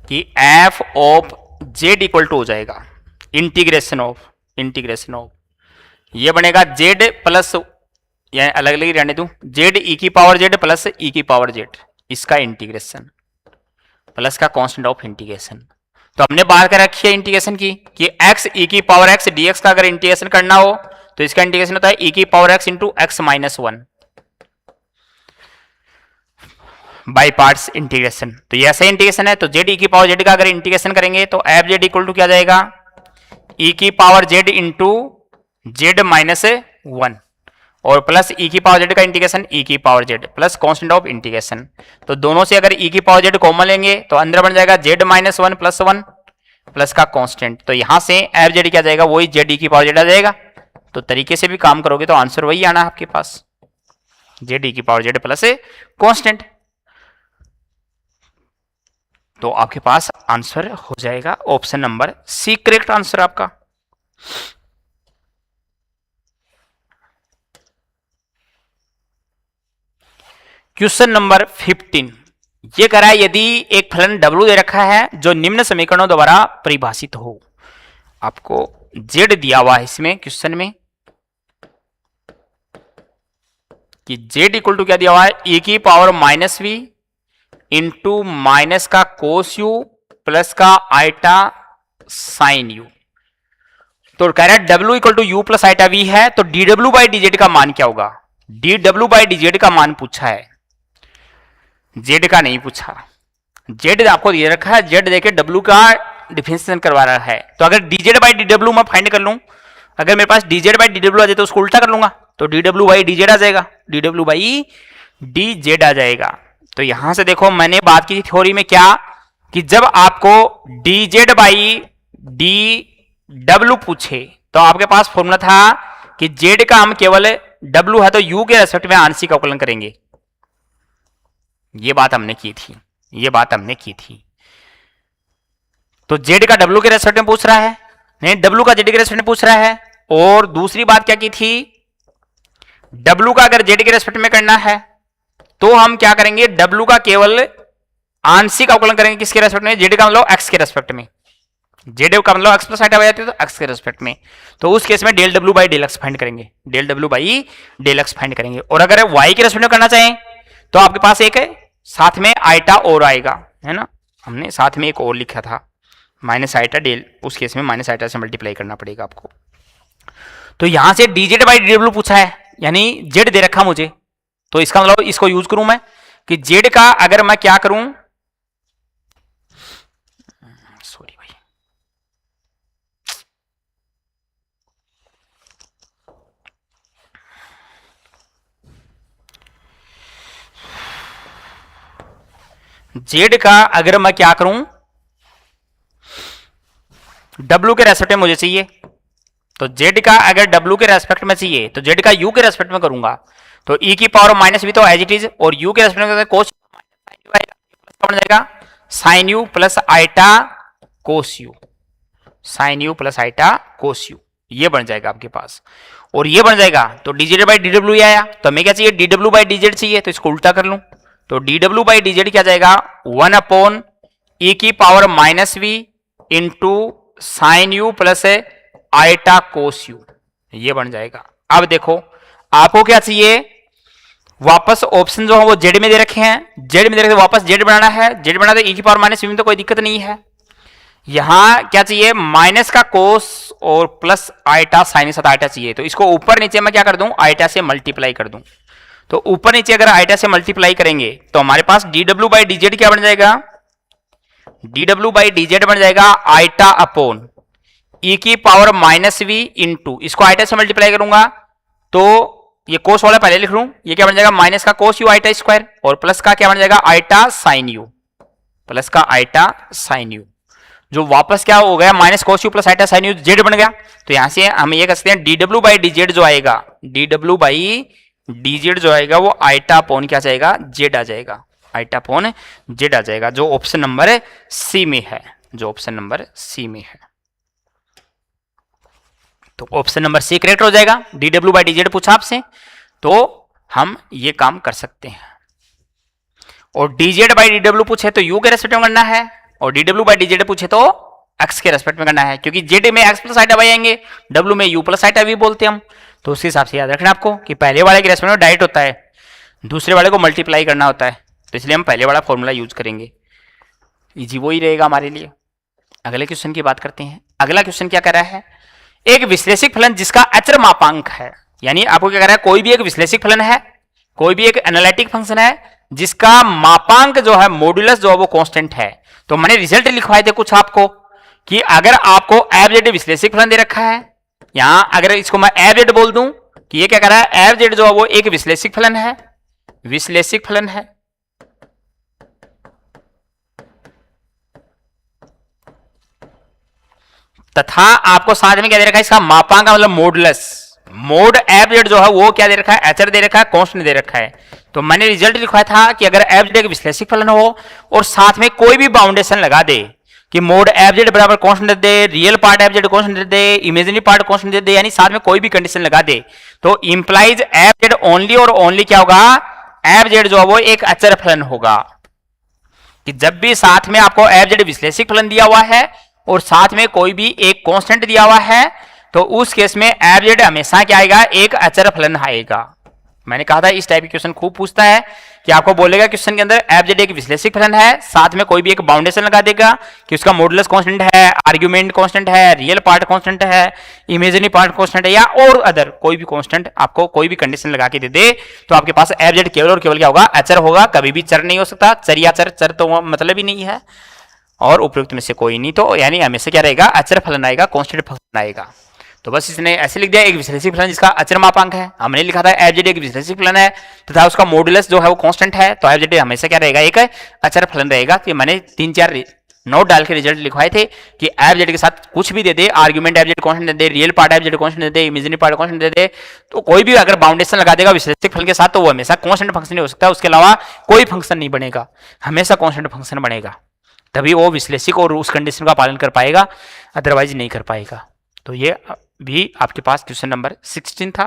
कि f of z equal to हो जाएगा इंटीग्रेशन ऑफ ये बनेगा जेड प्लस, या अलग अलग ही रहने दूं, जेड ई की पावर जेड प्लस ई की पावर जेड, इसका इंटीग्रेशन प्लस का कांस्टेंट ऑफ इंटीग्रेशन। तो हमने बाहर कर रखी है इंटीग्रेशन की कि एक्स ई की पावर एक्स डीएक्स का अगर इंटीग्रेशन करना हो तो इसका इंटीग्रेशन होता है ई की power x into x minus 1 by parts integration. तो ये ऐसा इंटीग्रेशन है। तो जेड ई की पावर जेड का अगर इंटीग्रेशन करेंगे तो एफ जेड इक्वल टू क्या जाएगा, ई की power Z into Z minus 1 और प्लस ई की पावर जेड का इंटीग्रेशन ई की power Z plus constant of integration. तो दोनों से अगर ई की पावर जेड कॉमन लेंगे तो अंदर बन जाएगा जेड माइनस 1 प्लस 1 प्लस का कांस्टेंट। तो यहां से एफ जेड क्या जाएगा, वही जेड ई की पावर जेड आ जाएगा। तो तरीके से भी काम करोगे तो आंसर वही आना आपके पास, जेड ई की पावर जेड प्लस कांस्टेंट। तो आपके पास आंसर हो जाएगा option number c correct answer आपका। क्वेश्चन नंबर 15 ये कह रहा है यदि एक फलन W दे रखा है जो निम्न समीकरणों द्वारा परिभाषित हो। आपको Z दिया हुआ है इसमें क्वेश्चन में कि Z इक्वल टू क्या दिया हुआ है, e की power minus v into minus का कोस यू प्लस का आइटा साइन यू। तो कह रहा है W equal to u plus iota v है, तो dW बाई dz का मान क्या होगा, dW बाई dz का मान पूछा है, Z का नहीं पूछा। Z आपको दे रखा है, Z देके W का डिफरेंशिएशन करवा रहा है। तो अगर dz बाई dW मैं फाइंड कर लूं, अगर मेरे पास dz बाई dW आ जाए तो उसको उल्टा कर लूंगा, तो dW बाई dz आ जाएगा, dW बाई dz आ जाएगा। तो यहां से देखो मैंने बात की थी थ्योरी में क्या, कि जब आपको dz बाई dW पूछे तो आपके पास फॉर्मूला था कि z का हम केवल W है तो u के रेस्पेक्ट में आंशिक अवकलन करेंगे। ये बात हमने की थी। तो z का W के रेस्पेक्ट में पूछ रहा है, नहीं W का z के रेस्पेक्ट में पूछ रहा है। और दूसरी बात क्या की थी, W का अगर z के रेस्पेक्ट में करना है तो हम क्या करेंगे, W का केवल आंशिक अवकलन करेंगे किसके रेस्पेक्ट में, z का मतलब x के रेस्पेक्ट में, z का मतलब x प्लस आइटा हो जाती है तो x के रेस्पेक्ट में। तो उस केस में del W by del x find करेंगे, del W by del x find करेंगे। और अगर y के रेस्पेक्ट में करना चाहें तो आपके पास एक साथ में आइटा और आएगा, है ना, हमने साथ में एक और लिखा था माइनस आइटा डेल, उस केस में माइनस आइटा से मल्टीप्लाई करना पड़ेगा आपको। तो यहां से dz बाई dw पूछा है, यानी z दे रखा मुझे, तो इसका मतलब इसको यूज करूं मैं कि z का अगर मैं क्या करूं, सॉरी भाई, z का अगर मैं क्या करूं, W के रेस्पेक्ट में मुझे चाहिए, तो z का अगर W के रेस्पेक्ट में चाहिए तो z का u के रेस्पेक्ट में करूंगा, तो e की पावर माइनस भी तो एज इट इज, और u के रेस्पेक्ट में कोस बन जाएगा sine u plus iota cos u, sine u plus iota cos u, ये बन जाएगा आपके पास। और ये बन जाएगा तो dz बाई dw आया, तो हमें क्या चाहिए, dw बाई dz चाहिए, तो इसको उल्टा कर लूं, तो dw बाई dz क्या जाएगा, 1 अपॉन e की power minus v into sine u plus iota cos u, ये बन जाएगा। अब देखो आपको क्या चाहिए, वापस ऑप्शन जो है वो जेड में दे रखे हैं, जेड में दे रखे वापस जेड बनाना है, जेड बना तो e की पावर माइनस वी में तो कोई दिक्कत नहीं है। यहां क्या चाहिए, माइनस का कोस और प्लस आइटा साइन साथ आइटा चाहिए, तो इसको ऊपर नीचे मैं क्या कर दूं, आइटा से मल्टीप्लाई कर दूं। तो ऊपर नीचे अगर आइटा से मल्टीप्लाई करेंगे तो हमारे पास dw बाई dz क्या बन जाएगा, dw बाई dz बन जाएगा आइटा अपॉन e की पावर माइनस वी इंटू, इसको आइटा से मल्टीप्लाई करूंगा तो ये कोस वाला पहले लिख लूं, ये क्या बन जाएगा माइनस का कोस यू आइटा स्क्वायर, और प्लस का क्या बन जाएगा आइटा साइन यू, प्लस का आइटा साइन यू, जो वापस क्या हो गया minus cos u plus iota sine u, z बन गया। तो यहां से हम ये कह सकते हैं dw बाई dz जो आएगा, dw बाई dz जो आएगा वो आइटा अपॉन क्या जाएगा, जेड आ जाएगा, आइटा अपॉन जेड आ जाएगा, जो ऑप्शन नंबर सी में है, जो ऑप्शन नंबर सी में है। तो ऑप्शन नंबर सी करेक्ट हो जाएगा। D W by D Z पूछा आपसे, तो हम ये काम कर सकते हैं। और d Z by D W पूछे तो यू के रेस्पेक्ट में करना है, और D W by D Z पूछे तो एक्स के रेस्पेक्ट में करना है, क्योंकि जेड में एक्स प्लस आइटा वाई आएंगे, डब्ल्यू में यू प्लस आइटा वी बोलते हैं हम। तो उस हिसाब से याद रखना आपको कि पहले वाले के रेस्पेक्ट में डायरेक्ट होता है, दूसरे वाले को मल्टीप्लाई करना होता है, तो इसलिए हम पहले वाला फॉर्मूला यूज करेंगे। इजी वो ही रहेगा हमारे लिए। अगले क्वेश्चन की बात करते हैं। अगला क्वेश्चन क्या कर रहा है, एक विश्लेषिक फलन जिसका अचर मापांक है, यानी आपको क्या कर रहा है, कोई भी एक विश्लेषिक फलन है, कोई भी एक एनालिटिक फंक्शन है जिसका मापांक जो है मॉड्यूलस जो है वो कांस्टेंट है। तो मैंने रिजल्ट लिखवाए थे कुछ आपको कि अगर आपको एफ जेड विश्लेषिक फलन दे रखा है, यहां अगर इसको मैं एफ जेड बोल दूं कि ये क्या कर रहा है, एफ जेड जो है वो एक विश्लेषिक फलन है, विश्लेषिक फलन है, तथा आपको साथ में क्या दे रखा है, इसका मापांक का मतलब मॉडुलस, मोड एफ जेड जो है वो क्या दे रखा है, एचर दे रखा है, कांस्टेंट दे रखा है। तो मैंने रिजल्ट लिखवाया था कि अगर एफ जेड एक विश्लेषिक फलन हो और साथ में कोई भी बाउंडेशन लगा दे कि मोड एफ जेड बराबर कांस्टेंट दे, real part f z constant दे, इमेजिनरी पार्ट कांस्टेंट दे, यानी साथ में कोई भी कंडीशन लगा दे, तो इंप्लाइज एफ जेड ओनली और ओनली क्या होगा, एफ जेड जो है वो एक अचर फलन होगा। कि जब भी साथ में आपको एफ जेड विश्लेषिक फलन दिया हुआ है और साथ में कोई भी एक कांस्टेंट दिया हुआ है, तो उस केस में एफ जेड हमेशा क्या आएगा, एक अचर फलन आएगा। मैंने कहा था इस टाइप के क्वेश्चन खूब पूछता है कि आपको बोलेगा क्वेश्चन के अंदर एफ जेड एक विश्लेषिक फलन है, साथ में कोई भी एक बाउंडेशन लगा देगा कि उसका मॉडुलस कांस्टेंट है, आर्गुमेंट कांस्टेंट है, रियल पार्ट कांस्टेंट है, इमेजिनरी पार्ट कांस्टेंट है, या और अदर कोई भी कांस्टेंट आपको कोई भी कंडीशन लगा के दे दे, तो आपके पास एफ जेड केवल और केवल क्या होगा, अचर होगा, कभी भी चर नहीं हो सकता। चर या चर, चर तो मतलब ही नहीं है, और उपयुक्त में से कोई नहीं, तो यानी हमेशा क्या रहेगा, अचर फलन आएगा, कांस्टेंट फलन आएगा। तो बस इसने ऐसे लिख दिया, एक विश्लेषिक फलन जिसका अचर मापांक है। हमने लिखा था एफ जेड एक विश्लेषिक फलन है तथा उसका मॉडुलस जो है वो कांस्टेंट है, तो एफ जेड हमेशा क्या रहेगा, एक अचर फलन रहेगा। कि मैंने 3-4 नोट डाल के रिजल्ट लिखवाए थे कि एफ जेड के साथ कुछ भी दे दे, आर्गुमेंट एफ जेड कांस्टेंट दे दे, real part f z constant दे दे, इमेजिनरी पार्ट कांस्टेंट दे दे, तो कोई भी अगर बाउंडेशन लगा देगा विश्लेषिक फलन के साथ, तो वो हमेशा कांस्टेंट फंक्शन ही हो सकता है, उसके अलावा कोई फंक्शन नहीं बनेगा, हमेशा कांस्टेंट फंक्शन बनेगा, तभी वो विश्लेषिक और उस कंडीशन का पालन कर पाएगा, अदरवाइज नहीं कर पाएगा। तो ये भी आपके पास क्वेश्चन नंबर 16 था।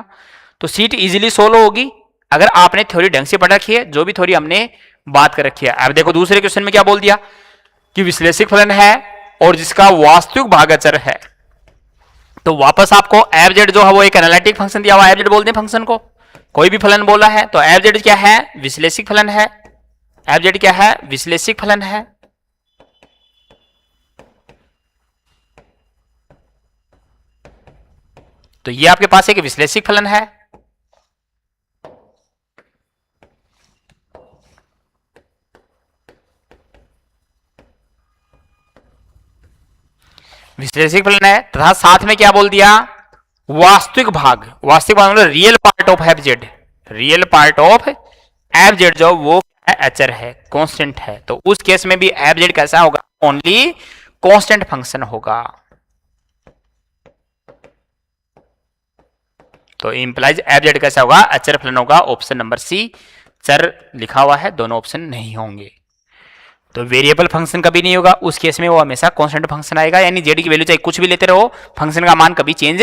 तो सीट इजीली सोल्व होगी अगर आपने थ्योरी ढंग से पढ़ रखी है, जो भी थ्योरी हमने बात कर रखी है। अब देखो दूसरे क्वेश्चन में क्या बोल दिया कि विश्लेषिक फलन है और जिसका वास्तविक भाग अचर है, तो वापस आपको एफ जेड जो है वो एक एनालिटिक फंक्शन दिया हुआ, एफ जेड बोलते हैं फंक्शन को, कोई भी फलन बोला है तो एफ जेड क्या है, विश्लेषिक फलन है, एफ जेड क्या है, विश्लेषिक फलन है। तो ये आपके पास एक विश्लेषिक फलन है, विश्लेषिक फलन है, तथा साथ में क्या बोल दिया, वास्तविक भाग, वास्तविक भाग मतलब real part of F Z, real part of F Z जो वो अचर है, कांस्टेंट है। तो उस केस में भी एफ जेड कैसा होगा, ओनली कांस्टेंट फंक्शन होगा। तो इंप्लाइज एफ जेड कैसा होगा, अचर फलन होगा। ऑप्शन नंबर सी, चर लिखा हुआ है, दोनों ऑप्शन नहीं होंगे। तो वेरिएबल फंक्शन कभी नहीं होगा, उस केस में वो हमेशा कांस्टेंट फंक्शन आएगा, यानी जेड की वैल्यू चाहे कुछ भी लेते रहो, फंक्शन का मान कभी चेंज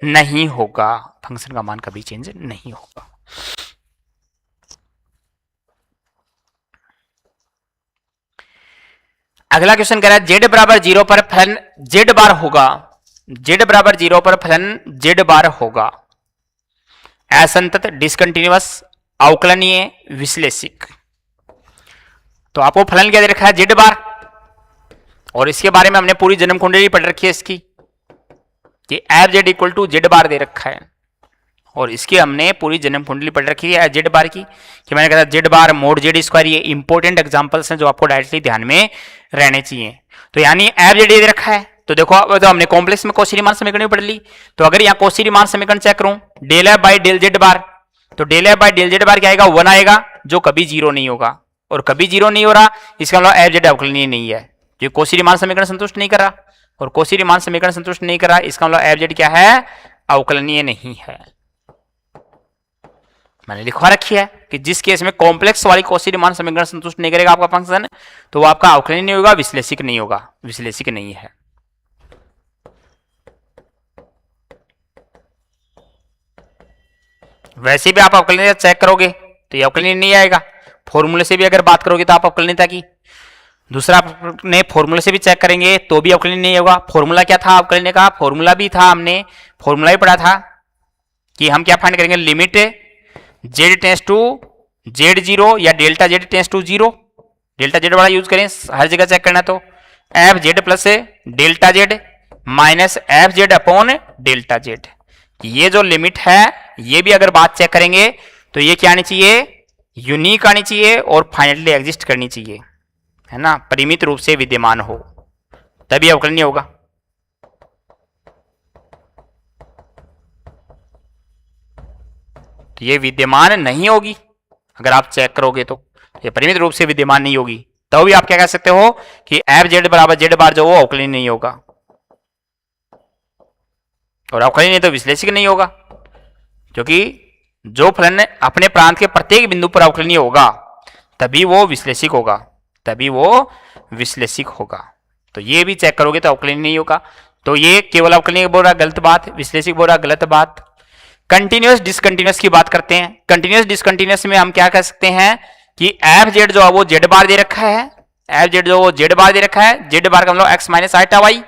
नहीं होगा, फंक्शन का मान कभी चेंज नहीं होगा। अगला क्वेश्चन कह रहा है जेड बराबर 0 पर फलन जेड बार होगा, जेड बराबर 0 पर फलन जेड बार होगा, असंतत, डिसकंटिन्यूअस, अवकलनीय, विश्लेषिक। तो आपको फलन क्या दे रखा है, जेड बार, और इसके बारे में हमने पूरी जन्म कुंडली पढ़ रखी है इसकी, कि f z equal to z bar दे रखा है, और इसकी हमने पूरी जन्म कुंडली पढ़ रखी है जेड बार की, कि मैंने कहा जेड बार मोड जेड स्क्वायर, ये इंपॉर्टेंट एग्जांपल्स हैं जो आपको डायरेक्टली ध्यान में रहने चाहिए। तो यानी एफ जेड दे रखा है, तो देखो तो हमने कॉम्प्लेक्स में कौशी रीमान समीकरण पढ़ ली, तो अगर यहाँ कौशी रीमान समीकरण चेक करूं, del f by del z bar, तो del f by del z bar क्या आएगा, 1 आएगा, जो कभी 0 नहीं होगा, और कभी 0 नहीं हो रहा, इसका मतलब एफ जेड अवकलनीय नहीं है, जो कौशी रीमान समीकरण संतुष्ट नहीं कर रहा, और कौशी रीमान समीकरण संतुष्ट नहीं कर रहा, इसका मतलब एफ जेड क्या है, अवकलनीय नहीं है। मैंने लिखवा रखी है कि जिस केस में कॉम्प्लेक्स वाली कौशी रीमान समीकरण संतुष्ट नहीं करेगा आपका फंक्शन, तो वो आपका अवकलनीय नहीं होगा, विश्लेषिक नहीं होगा, विश्लेषिक नहीं है। वैसे भी आप अवकलनीयता चेक करोगे तो ये अवकलनीय नहीं आएगा। फॉर्मूले से भी अगर बात करोगे तो आप अवकलनीयता की, दूसरा आपने फॉर्मूले से भी चेक करेंगे तो भी अवकलनीय नहीं होगा। फॉर्मूला क्या था अवकलनीय का? फॉर्मूला भी था, हमने फॉर्मूला ही पढ़ा था कि हम क्या फाइंड करेंगे, limit z tends to z0 या delta z tends to 0, delta z वाला यूज करें हर जगह चेक करना। तो f z plus delta z minus f z upon delta z, ये जो लिमिट है ये भी अगर बात चेक करेंगे तो ये क्या आनी चाहिए, यूनिक आनी चाहिए और फाइनली एग्जिस्ट करनी चाहिए, है ना, परिमित रूप से विद्यमान हो, तभी अवकलनीय होगा। तो ये विद्यमान नहीं होगी अगर आप चेक करोगे तो ये परिमित रूप से विद्यमान नहीं होगी, तो भी आप क्या कह सकते हो कि एफ जेड बराबर जेड बार जो वो अवकलनीय नहीं होगा, और अवकलनीय तो विश्लेषिक नहीं होगा, क्योंकि जो फलन अपने प्रांत के प्रत्येक बिंदु पर अवकलनीय होगा तभी वो विश्लेषिक होगा, तभी वो विश्लेषिक होगा। तो ये भी चेक करोगे तो अवकलनीय नहीं होगा। तो ये केवल अवकलनीय बोल रहा गलत बात, विश्लेषिक बोल रहा गलत बात। कंटिन्यूअस डिसकंटिन्यूअस की बात करते हैं। कंटिन्यूअस डिसकंटिन्यूअस में हम क्या कह सकते हैं कि एफ जेड जो है वो जेड बार दे रखा है, एफ जेड जो वो जेड बार दे रखा है, जेड बार का मतलब एक्स माइनस आइटा वाई,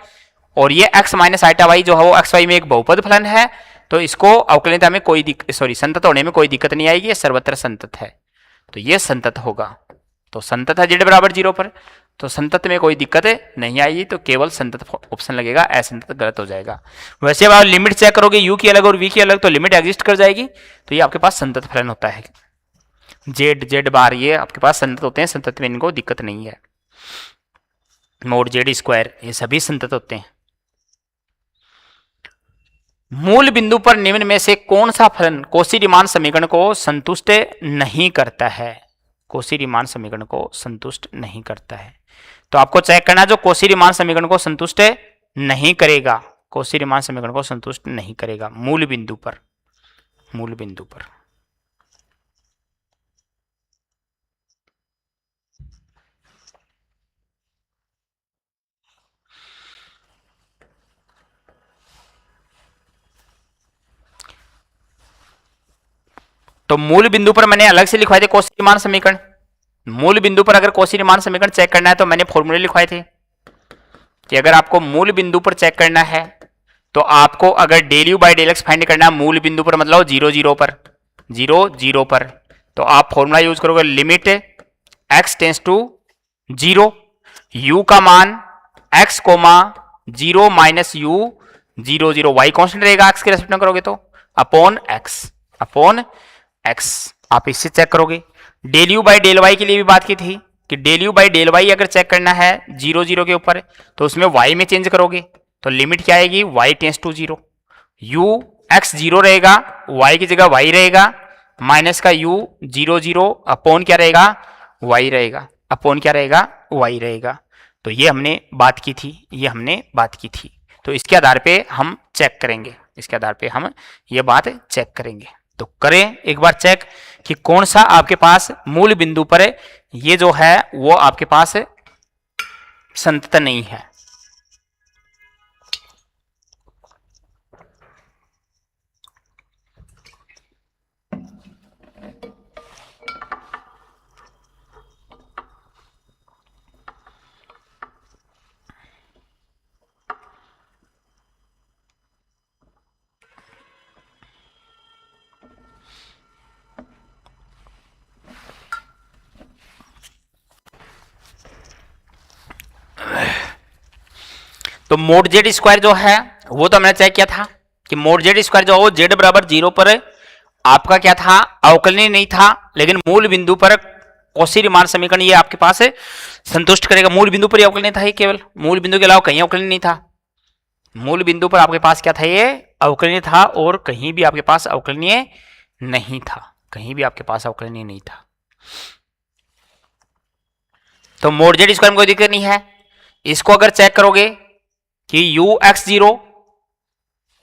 और ये एक्स माइनस आइटा वाई जो है वो एक्स वाई में एक बहुपद फलन है, तो इसको अवकलनीयता में कोई संतत होने में कोई दिक्कत नहीं आएगी, ये सर्वत्र संतत है, तो ये संतत होगा। तो संतत है जेड बराबर 0 पर, तो संतत में कोई दिक्कत नहीं आएगी, तो केवल संतत ऑप्शन लगेगा, असंतत गलत हो जाएगा। वैसे आप लिमिट चेक करोगे u की अलग और v की अलग, तो लिमिट एग्जिस्ट कर जाएगी, तो ये आपके पास संतत फलन होता है। जेड बार ये आपके पास संतत होते हैं, संतत में इनको दिक्कत नहीं है। मोड जेड स्क्वायर ये सभी संतत होते हैं। मूल बिंदु पर निम्न में से कौन सा फलन कौशी-रीमान समीकरण को संतुष्ट नहीं करता है? कौशी-रीमान समीकरण को संतुष्ट नहीं करता है, तो आपको चेक करना जो कौशी-रीमान समीकरण को संतुष्ट नहीं करेगा, कौशी-रीमान समीकरण को संतुष्ट नहीं करेगा मूल बिंदु पर, मूल बिंदु पर। तो मूल बिंदु पर मैंने अलग से लिखवाए थे कौशी-रीमान समीकरण। मूल बिंदु पर अगर कौशी-रीमान समीकरण चेक करना है तो मैंने फॉर्मूले लिखवाए थे कि अगर आपको मूल बिंदु पर चेक करना है तो आपको अगर del u by del x find करना है मूल बिंदु पर, मतलब 0 0 पर, 0 0 पर, तो आप फॉर्मूला यूज करोगे limit x tends to 0, u का मान x comma 0 minus u 0 0, y constant रहेगा x के रेस्पेक्ट में करोगे तो, अपॉन x आप इससे चेक करोगे। Del u by del y के लिए भी बात की थी कि del u by del y अगर चेक करना है 0 0 के ऊपर तो उसमें y में चेंज करोगे, तो लिमिट क्या आएगी y tends to 0, u x 0 रहेगा, y की जगह y रहेगा, माइनस का u 0 0 अपॉन क्या रहेगा y रहेगा, अपॉन क्या रहेगा y रहेगा। तो ये हमने बात की थी, ये हमने बात की थी, तो इसके आधार पे हम चेक करेंगे, इसके आधार पे हम ये बात चेक करेंगे। तो करें एक बार चेक कि कौन सा आपके पास मूल बिंदु पर ये जो है वो आपके पास संतत नहीं है। तो मोड जेड स्क्वायर जो है वो तो हमने चेक किया था कि मोड जेड स्क्वायर जो हो जेड बराबर 0 पर आपका क्या था अवकलनीय नहीं था, लेकिन मूल बिंदु पर कौशी-रीमान समीकरण ये आपके पास संतुष्ट करेगा। मूल बिंदु पर अवकलनीय था, ये केवल मूल बिंदु के अलावा कहीं अवकलनीय नहीं था। मूल बिंदु पर आपके पास क्या था, ये अवकलनीय था, और कहीं भी आपके पास अवकलनीय नहीं था, कहीं भी आपके पास अवकलनीय नहीं था। तो मोड जेड स्क्वायर में कोई दिक्कत नहीं है। इसको अगर चेक करोगे कि ux0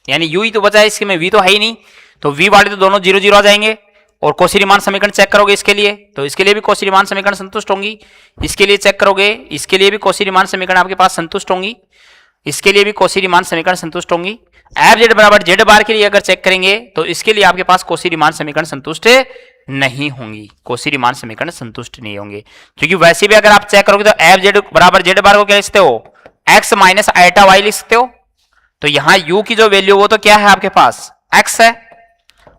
यानी u ही तो बचा है, इसके में v तो है ही नहीं, तो v वाले तो दोनों 0 0 आ जाएंगे, और कौशी-रीमान समीकरण चेक करोगे इसके लिए तो इसके लिए भी कौशी-रीमान समीकरण संतुष्ट होंगी, इसके लिए चेक करोगे इसके लिए भी कौशी-रीमान समीकरण आपके पास संतुष्ट होंगी। इसके लिए भी कॉची रीमान समीकरण संतुष्ट होंगी। एफ जेड बराबर जेड बार के लिए अगर चेक करेंगे तो इसके लिए आपके पास कॉची रीमान समीकरण संतुष्ट नहीं होंगी, कॉची रीमान समीकरण संतुष्ट नहीं होंगे, क्योंकि वैसे भी अगर आप चेक करोगे तो एफ जेड बराबर जेड बार को क्या लिख सकते हो, एक्स माइनस आइटा वाई लिख सकते हो। तो यहां u की जो वैल्यू वो तो क्या है आपके पास x है,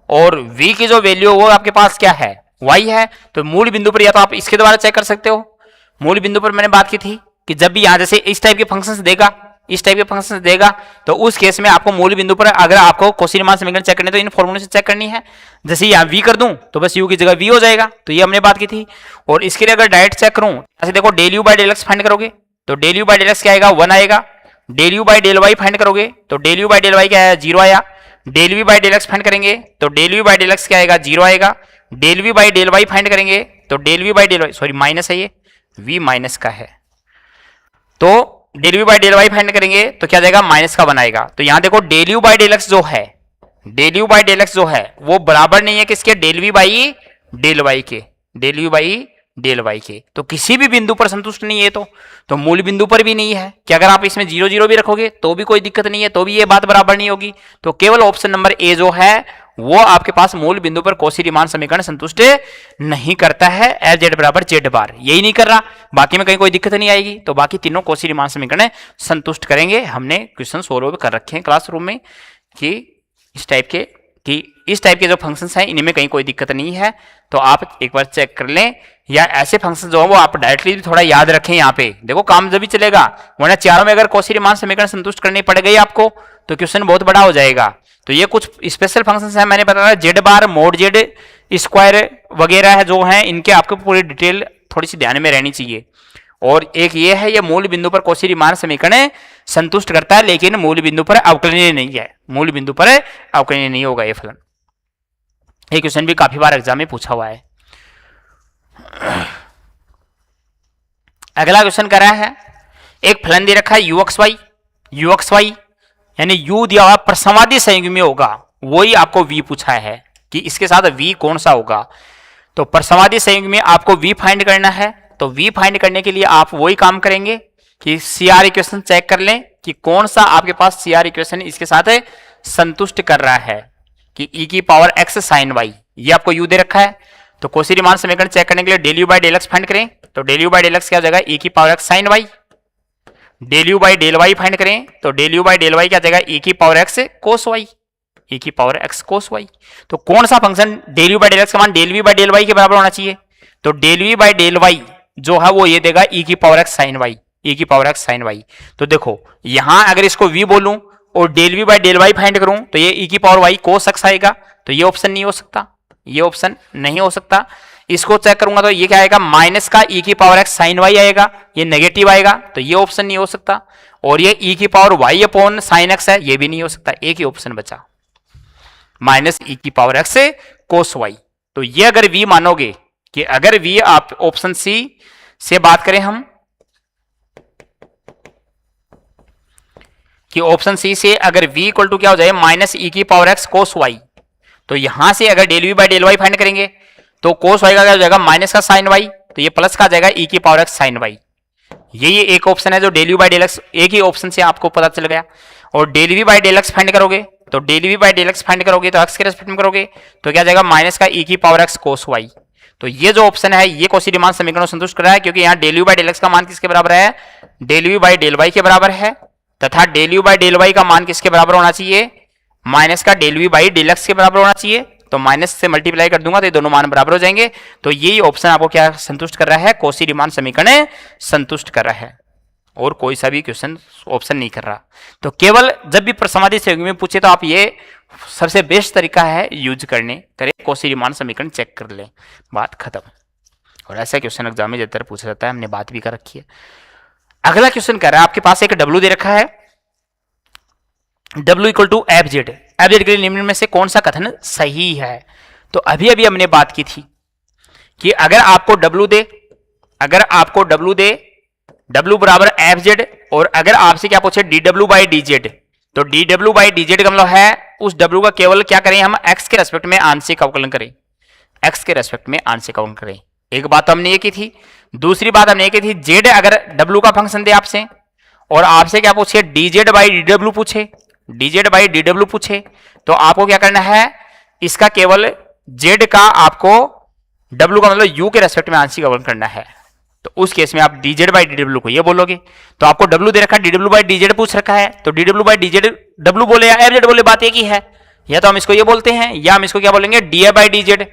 और v की जो वैल्यू वो आपके पास क्या है y है। तो मूल बिंदु पर या तो आप इसके द्वारा चेक कर सकते हो। मूल बिंदु पर मैंने बात की थी कि जब भी यहां जैसे इस टाइप के फंक्शंस देगा, इस टाइप के फंक्शंस देगा, तो उस केस में आपको मूल बिंदु पर अगर आपको कॉची रीमान समीकरण चेक करनी है तो इन फॉर्मूले से चेक करनी है। जैसे यहां v कर दूं तो बस u की जगह v हो जाएगा, तो ये हमने बात की थी। और इसके लिए अगर डायरेक्ट चेक करूं, ऐसे देखो del u by del x find करोगे तो del u by del x क्या आएगा 1 आएगा। Del u by del y find करोगे तो del u by del y क्या आया 0 आया। Del v by del x find करेंगे तो del v by del x क्या आएगा 0 आएगा। Del v by del y find करेंगे तो del v by del y sorry minus है, ये v माइनस का है, तो del v by del y find करेंगे तो क्या जाएगा माइनस का बनाएगा। तो यहां देखो del u by del x जो है, del u by del x जो है वो बराबर नहीं है किसके, del v by del y के, del u by del y के। तो किसी भी बिंदु पर संतुष्ट नहीं है, तो मूल बिंदु पर भी नहीं है कि अगर आप इसमें 0 0 भी रखोगे तो भी कोई दिक्कत नहीं है, तो भी ये बात बराबर नहीं होगी। तो केवल ऑप्शन नंबर ए जो है वो आपके पास मूल बिंदु पर कॉची रीमान समीकरण संतुष्ट नहीं करता है, एफ जेड बराबर जेड बार यही नहीं कर रहा, बाकी में कहीं कोई दिक्कत नहीं आएगी। तो बाकी तीनों कॉची रीमान समीकरण संतुष्ट करेंगे। हमने क्वेश्चन सोल्व कर रखे हैं क्लासरूम में कि इस टाइप के जो फंक्शंस हैं इनमें कहीं कोई दिक्कत नहीं है, तो आप एक बार चेक कर लें। या ऐसे फंक्शन जो है वो आप डायरेक्टली भी थोड़ा याद रखें, यहाँ पे देखो काम जब भी चलेगा, वरना चारों में अगर कॉची रीमान समीकरण संतुष्ट करनी पड़ गई आपको तो क्वेश्चन बहुत बड़ा हो जाएगा। तो ये कुछ स्पेशल फंक्शंस हैं, मैंने बताया जेड बार मोड जेड स्क्वायर वगैरह है जो हैं, इनके आपको पूरी डिटेल थोड़ी सी ध्यान में रहनी चाहिए। और एक ये है, ये मूल बिंदु पर कॉची रीमान समीकरण संतुष्ट करता है, लेकिन मूल बिंदु पर अवकलनीय नहीं है, मूल बिंदु पर अवकलनीय नहीं होगा ये फलन। ये क्वेश्चन भी काफी बार एग्जाम में पूछा हुआ है। अगला क्वेश्चन कर रहा है, एक फलन दे रखा है ux y यानी u दिया हुआ प्रसमादी संयुग्म में होगा, वही आपको v पूछा है कि इसके साथ v कौन सा होगा। तो प्रसमादी संयुग्म में आपको v फाइंड करना है, तो v फाइंड करने के लिए आप वही काम करेंगे कि CR इक्वेशन चेक कर लें कि कौन सा आपके पास CR इक्वेशन इसके साथ संतुष्ट कर रहा है कि e की पावर x sin y, ये आपको u दे रखा है। तो कॉची रीमान समीकरण चेक करने के लिए del u by del x find करें, तो del u by del x क्या हो जाएगा e की power x sin y। Del u by del y find करें तो del u by del y क्या जाएगा e की power x cos y, e की पावर x cos y। तो कौन सा function del u by del x का मान del v by del y के बराबर होना चाहिए, तो del v by del y जो है वो ये देगा e की power x sin y, e की पावर x sin y। तो देखो यहां अगर इसको v बोलूं और del v by del y find करूं तो ये e की पावर y cos x आएगा, तो ये ऑप्शन नहीं हो सकता, ये ऑप्शन नहीं हो सकता। इसको चेक करूंगा तो ये क्या आएगा माइनस का e की पावर x sin y आएगा, ये नेगेटिव आएगा, तो ये ऑप्शन नहीं हो सकता। और ये e की power y upon sin x है, ये भी नहीं हो सकता, एक ही ऑप्शन बचा माइनस e की पावर x cos y। तो ये अगर v मानोगे कि अगर v आप ऑप्शन सी से बात करें हम कि ऑप्शन सी से अगर v इक्वल टू क्या हो जाए माइनस e की पावर x cos y, तो यहां से अगर del v by del y find करेंगे तो cos y का क्या हो जाएगा माइनस का sin y, तो ये प्लस का जाएगा e की पावर x sin y। ये एक ऑप्शन है जो del u by del x एक ही ऑप्शन से आपको पता चल गया। और del v by del x find करोगे तो del v by del x find करोगे तो x के रेस्पेक्ट में करोगे तो क्या जाएगा माइनस का e की पावर x cos y। तो ये जो ऑप्शन है ये कॉची रीमान समीकरण संतुष्ट कर रहा है, क्योंकि यहाँ del u by del x का मान किसके बराबर है, del u by del y के बराबर है, तथा del u by del y का मान किसके बराबर होना चाहिए, माइनस का del v by del x के बराबर होना चाहिए। तो माइनस से मल्टीप्लाई कर दूंगा तो ये दोनों मान बराबर हो जाएंगे। तो यही ऑप्शन आपको क्या संतुष्ट कर रहा है, कॉची रीमान समीकरण संतुष्ट कर रहा है, और कोई सा भी क्वेश्चन ऑप्शन नहीं कर रहा। तो केवल जब भी प्रसमादी संयुग्म में पूछे तो आप ये सबसे बेस्ट तरीका है यूज करने करें, कॉची रीमान समीकरण चेक कर लें, बात खत्म। और ऐसा क्वेश्चन एग्जाम में ज्यादातर पूछा जाता है, हमने बात भी कर रखी है। अगला क्वेश्चन कर रहा है, आपके पास एक W दे रखा है, W equal to f z, f z के लिए निम्न में से कौन सा कथन सही है। तो अभी अभी हमने बात की थी कि अगर आपको W दे, W बराबर एफ जेड, और अगर आपसे क्या पूछे dw बाई डी जेड, तो dw बाई डी जेड का मतलब है उस W का केवल क्या करें हम x के रेस्पेक्ट में आंशिक अवकलन करें, x के रेस्पेक्ट में आंशिक अवकलन करें। एक बात तो हमने ये की थी। दूसरी बात हमने ये की थी जेड अगर W का फंक्शन दे आपसे और आपसे क्या पूछे, dz बाई dw पूछे, dz बाई dw पूछे, तो आपको क्या करना है, इसका केवल z का आपको w का मतलब u के रेस्पेक्ट में आंशिक अवकलन करना है। तो उस केस में आप dz बाई dw को ये बोलोगे, तो आपको w दे रखा है, dw बाई dz पूछ रखा है, तो dw बाई dz w बोले या fz बोले बात एक ही है। या तो हम इसको ये बोलते हैं या हम इसको क्या बोलेंगे, डी बाई dz।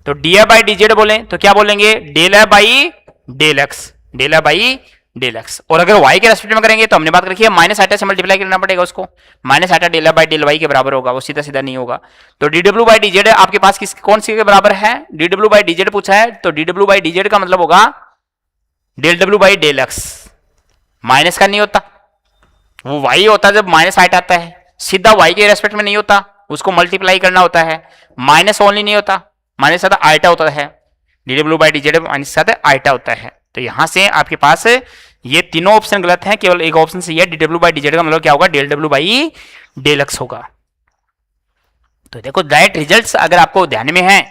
तो डी बाई dz बोले तो क्या बोलेंगे, del f by del x, del f by del x. और अगर y के रेस्पेक्ट में करेंगे तो हमने बात रखी है माइनस आइटा से मल्टीप्लाई करना पड़ेगा उसको, minus iota del f by del y के बराबर होगा, वो सीधा सीधा नहीं होगा। तो dw बाई dz आपके पास किस कौन सी के बराबर है, dw बाई dz पूछा है, तो dw बाई dz का मतलब होगा del w by del x. Minus का नहीं होता, वो y होता है जब माइनस आइटा आता है, सीधा y के रेस्पेक्ट में नहीं होता, उसको मल्टीप्लाई करना होता है। माइनस ओनली नहीं होता, माइनस साथ आइटा होता है, dw बाई dz माइनस साथ आइटा होता है। तो यहां से आपके पास ये तीनों ऑप्शन गलत हैं, केवल एक ऑप्शन सही है, dw बाई dz का मतलब क्या होगा, del w by del x होगा। तो देखो डायरेक्ट रिजल्ट्स अगर आपको ध्यान में है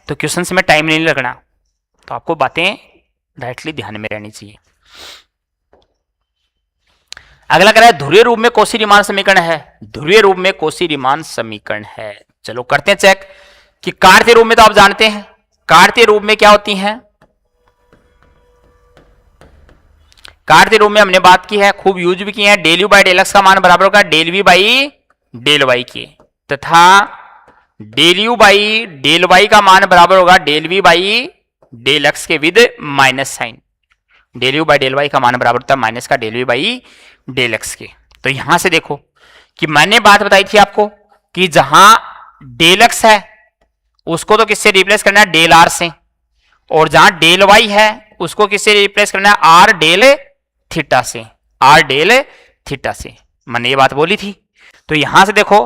तो क्वेश्चन में टाइम नहीं लगना, तो आपको बातें डायरेक्टली ध्यान में रहनी चाहिए। अगला कह रहा है ध्रुवीय रूप में कौशी रीमान समीकरण है, ध्रुवीय रूप में कौशी रीमान समीकरण है। चलो करते हैं चेक कि कार्तीय रूप में तो आप जानते हैं, कार्तीय रूप में क्या होती हैं, कार्तीय रूप में हमने बात की है, खूब यूज भी की है, del u by del x का मान बराबर होगा del v by del y के, तथा del u by del y का मान बराबर होगा del v by del x के with minus sign. Del u by del y का मान बराबर होता है माइनस का del v by del x के। तो यहां से देखो कि मैंने बात बताई थी आपको कि जहां डेल एक्स है उसको तो किससे रिप्लेस करना है, डेल आर से, और जहां डेल वाई है उसको किससे रिप्लेस करना है, आर डेल थीटा से, आर डेल थीटा से। मैंने ये बात बोली थी। तो यहां से देखो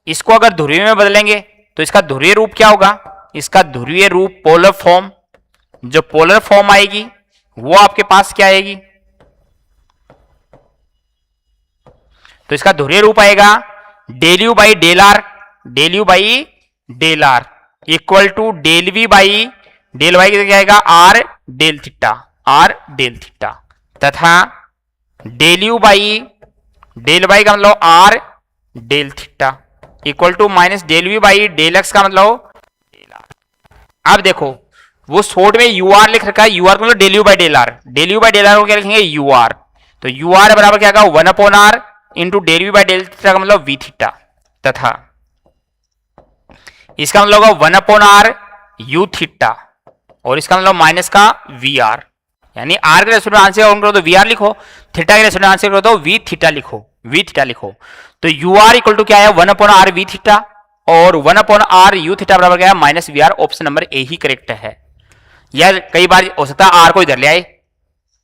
इसको अगर ध्रुवीय में बदलेंगे तो इसका ध्रुवीय रूप क्या होगा, इसका ध्रुवीय रूप पोलर फॉर्म, जो पोलर फॉर्म आएगी वो आपके पास क्या आएगी, तो इसका ध्रुवीय रूप आएगा del u by del r, del u by del r equal to del v by del y क्या आएगा, r del theta, r del theta, तथा del u by del y का मतलब r del theta equal to minus del v by del x का मतलब del are. अब देखो वो शॉर्ट में यू आर लिख रखा है, यू आर मतलब del u by del r, del u by del r को क्या लिखेंगे, यू आर। तो यू आर बराबर क्या होगा, 1 upon r into del v by del theta का मतलब वी थीटा, तथा इसका मतलब होगा 1 अपॉन आर यू थीटा, और इसका मतलब माइनस का वी आर, यानी आर के रेस्पेक्ट में आंसर करो तो वी आर लिखो, थीटा के रेस्पेक्ट में आंसर करो तो वी थीटा लिखो, वी थीटा लिखो। तो यू आर इक्वल टू क्या है, 1 अपॉन आर वी थीटा, और 1 अपॉन आर यू थीटा बराबर क्या है, minus v r. Option number A ही करेक्ट है। या कई बार हो सकता है आर को इधर ले आए,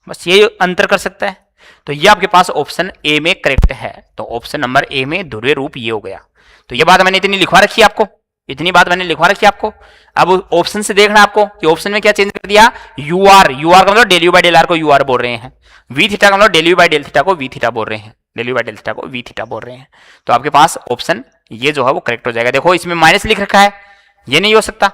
बस ये अंतर कर सकता है। तो ये आपके पास ऑप्शन ए में करेक्ट है। तो ऑप्शन नंबर ए में ध्रुवीय रूप ये हो गया। तो ये बात मैंने इतनी लिखवा रखी है आपको, इतनी बात मैंने लिखवा रखी है आपको। अब ऑप्शन से देखना आपको कि ऑप्शन में क्या चेंज कर दिया, यू आर, यू आर का मतलब del u by del r को यू आर बोल रहे हैं, वी थीटा का मतलब del u by del theta को वी थीटा बोल रहे हैं, del u by del theta को वी थीटा बोल रहे हैं। तो आपके पास ऑप्शन ये जो है वो करेक्ट हो जाएगा। देखो इसमें माइनस लिख रखा है, ये नहीं हो सकता,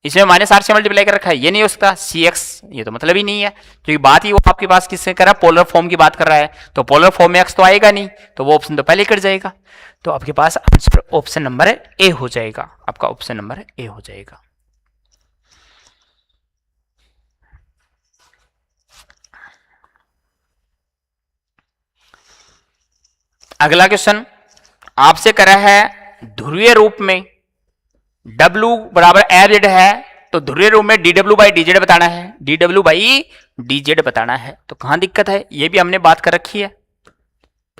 इसमें माइनस आर से मल्टीप्लाई कर रखा है, ये नहीं हो सकता, सी एक्स ये तो मतलब ही नहीं है। तो ये बात ही वो आपके पास किससे कर रहा है, पोलर फॉर्म की बात कर रहा है। तो पोलर फॉर्म में एक्स तो आएगा नहीं, तो वो ऑप्शन तो पहले कट जाएगा। तो आपके पास आंसर ऑप्शन नंबर ए हो जाएगा, आपका ऑप्शन नंबर ए हो जाएगा। अगला क्वेश्चन आपसे करा है ध्रुवीय रूप में W बराबर एफ जेड है, तो ध्रुवीय रूप में dw बाई dz बताना है, dw बाई dz बताना है। तो कहां दिक्कत है, ये भी हमने बात कर रखी है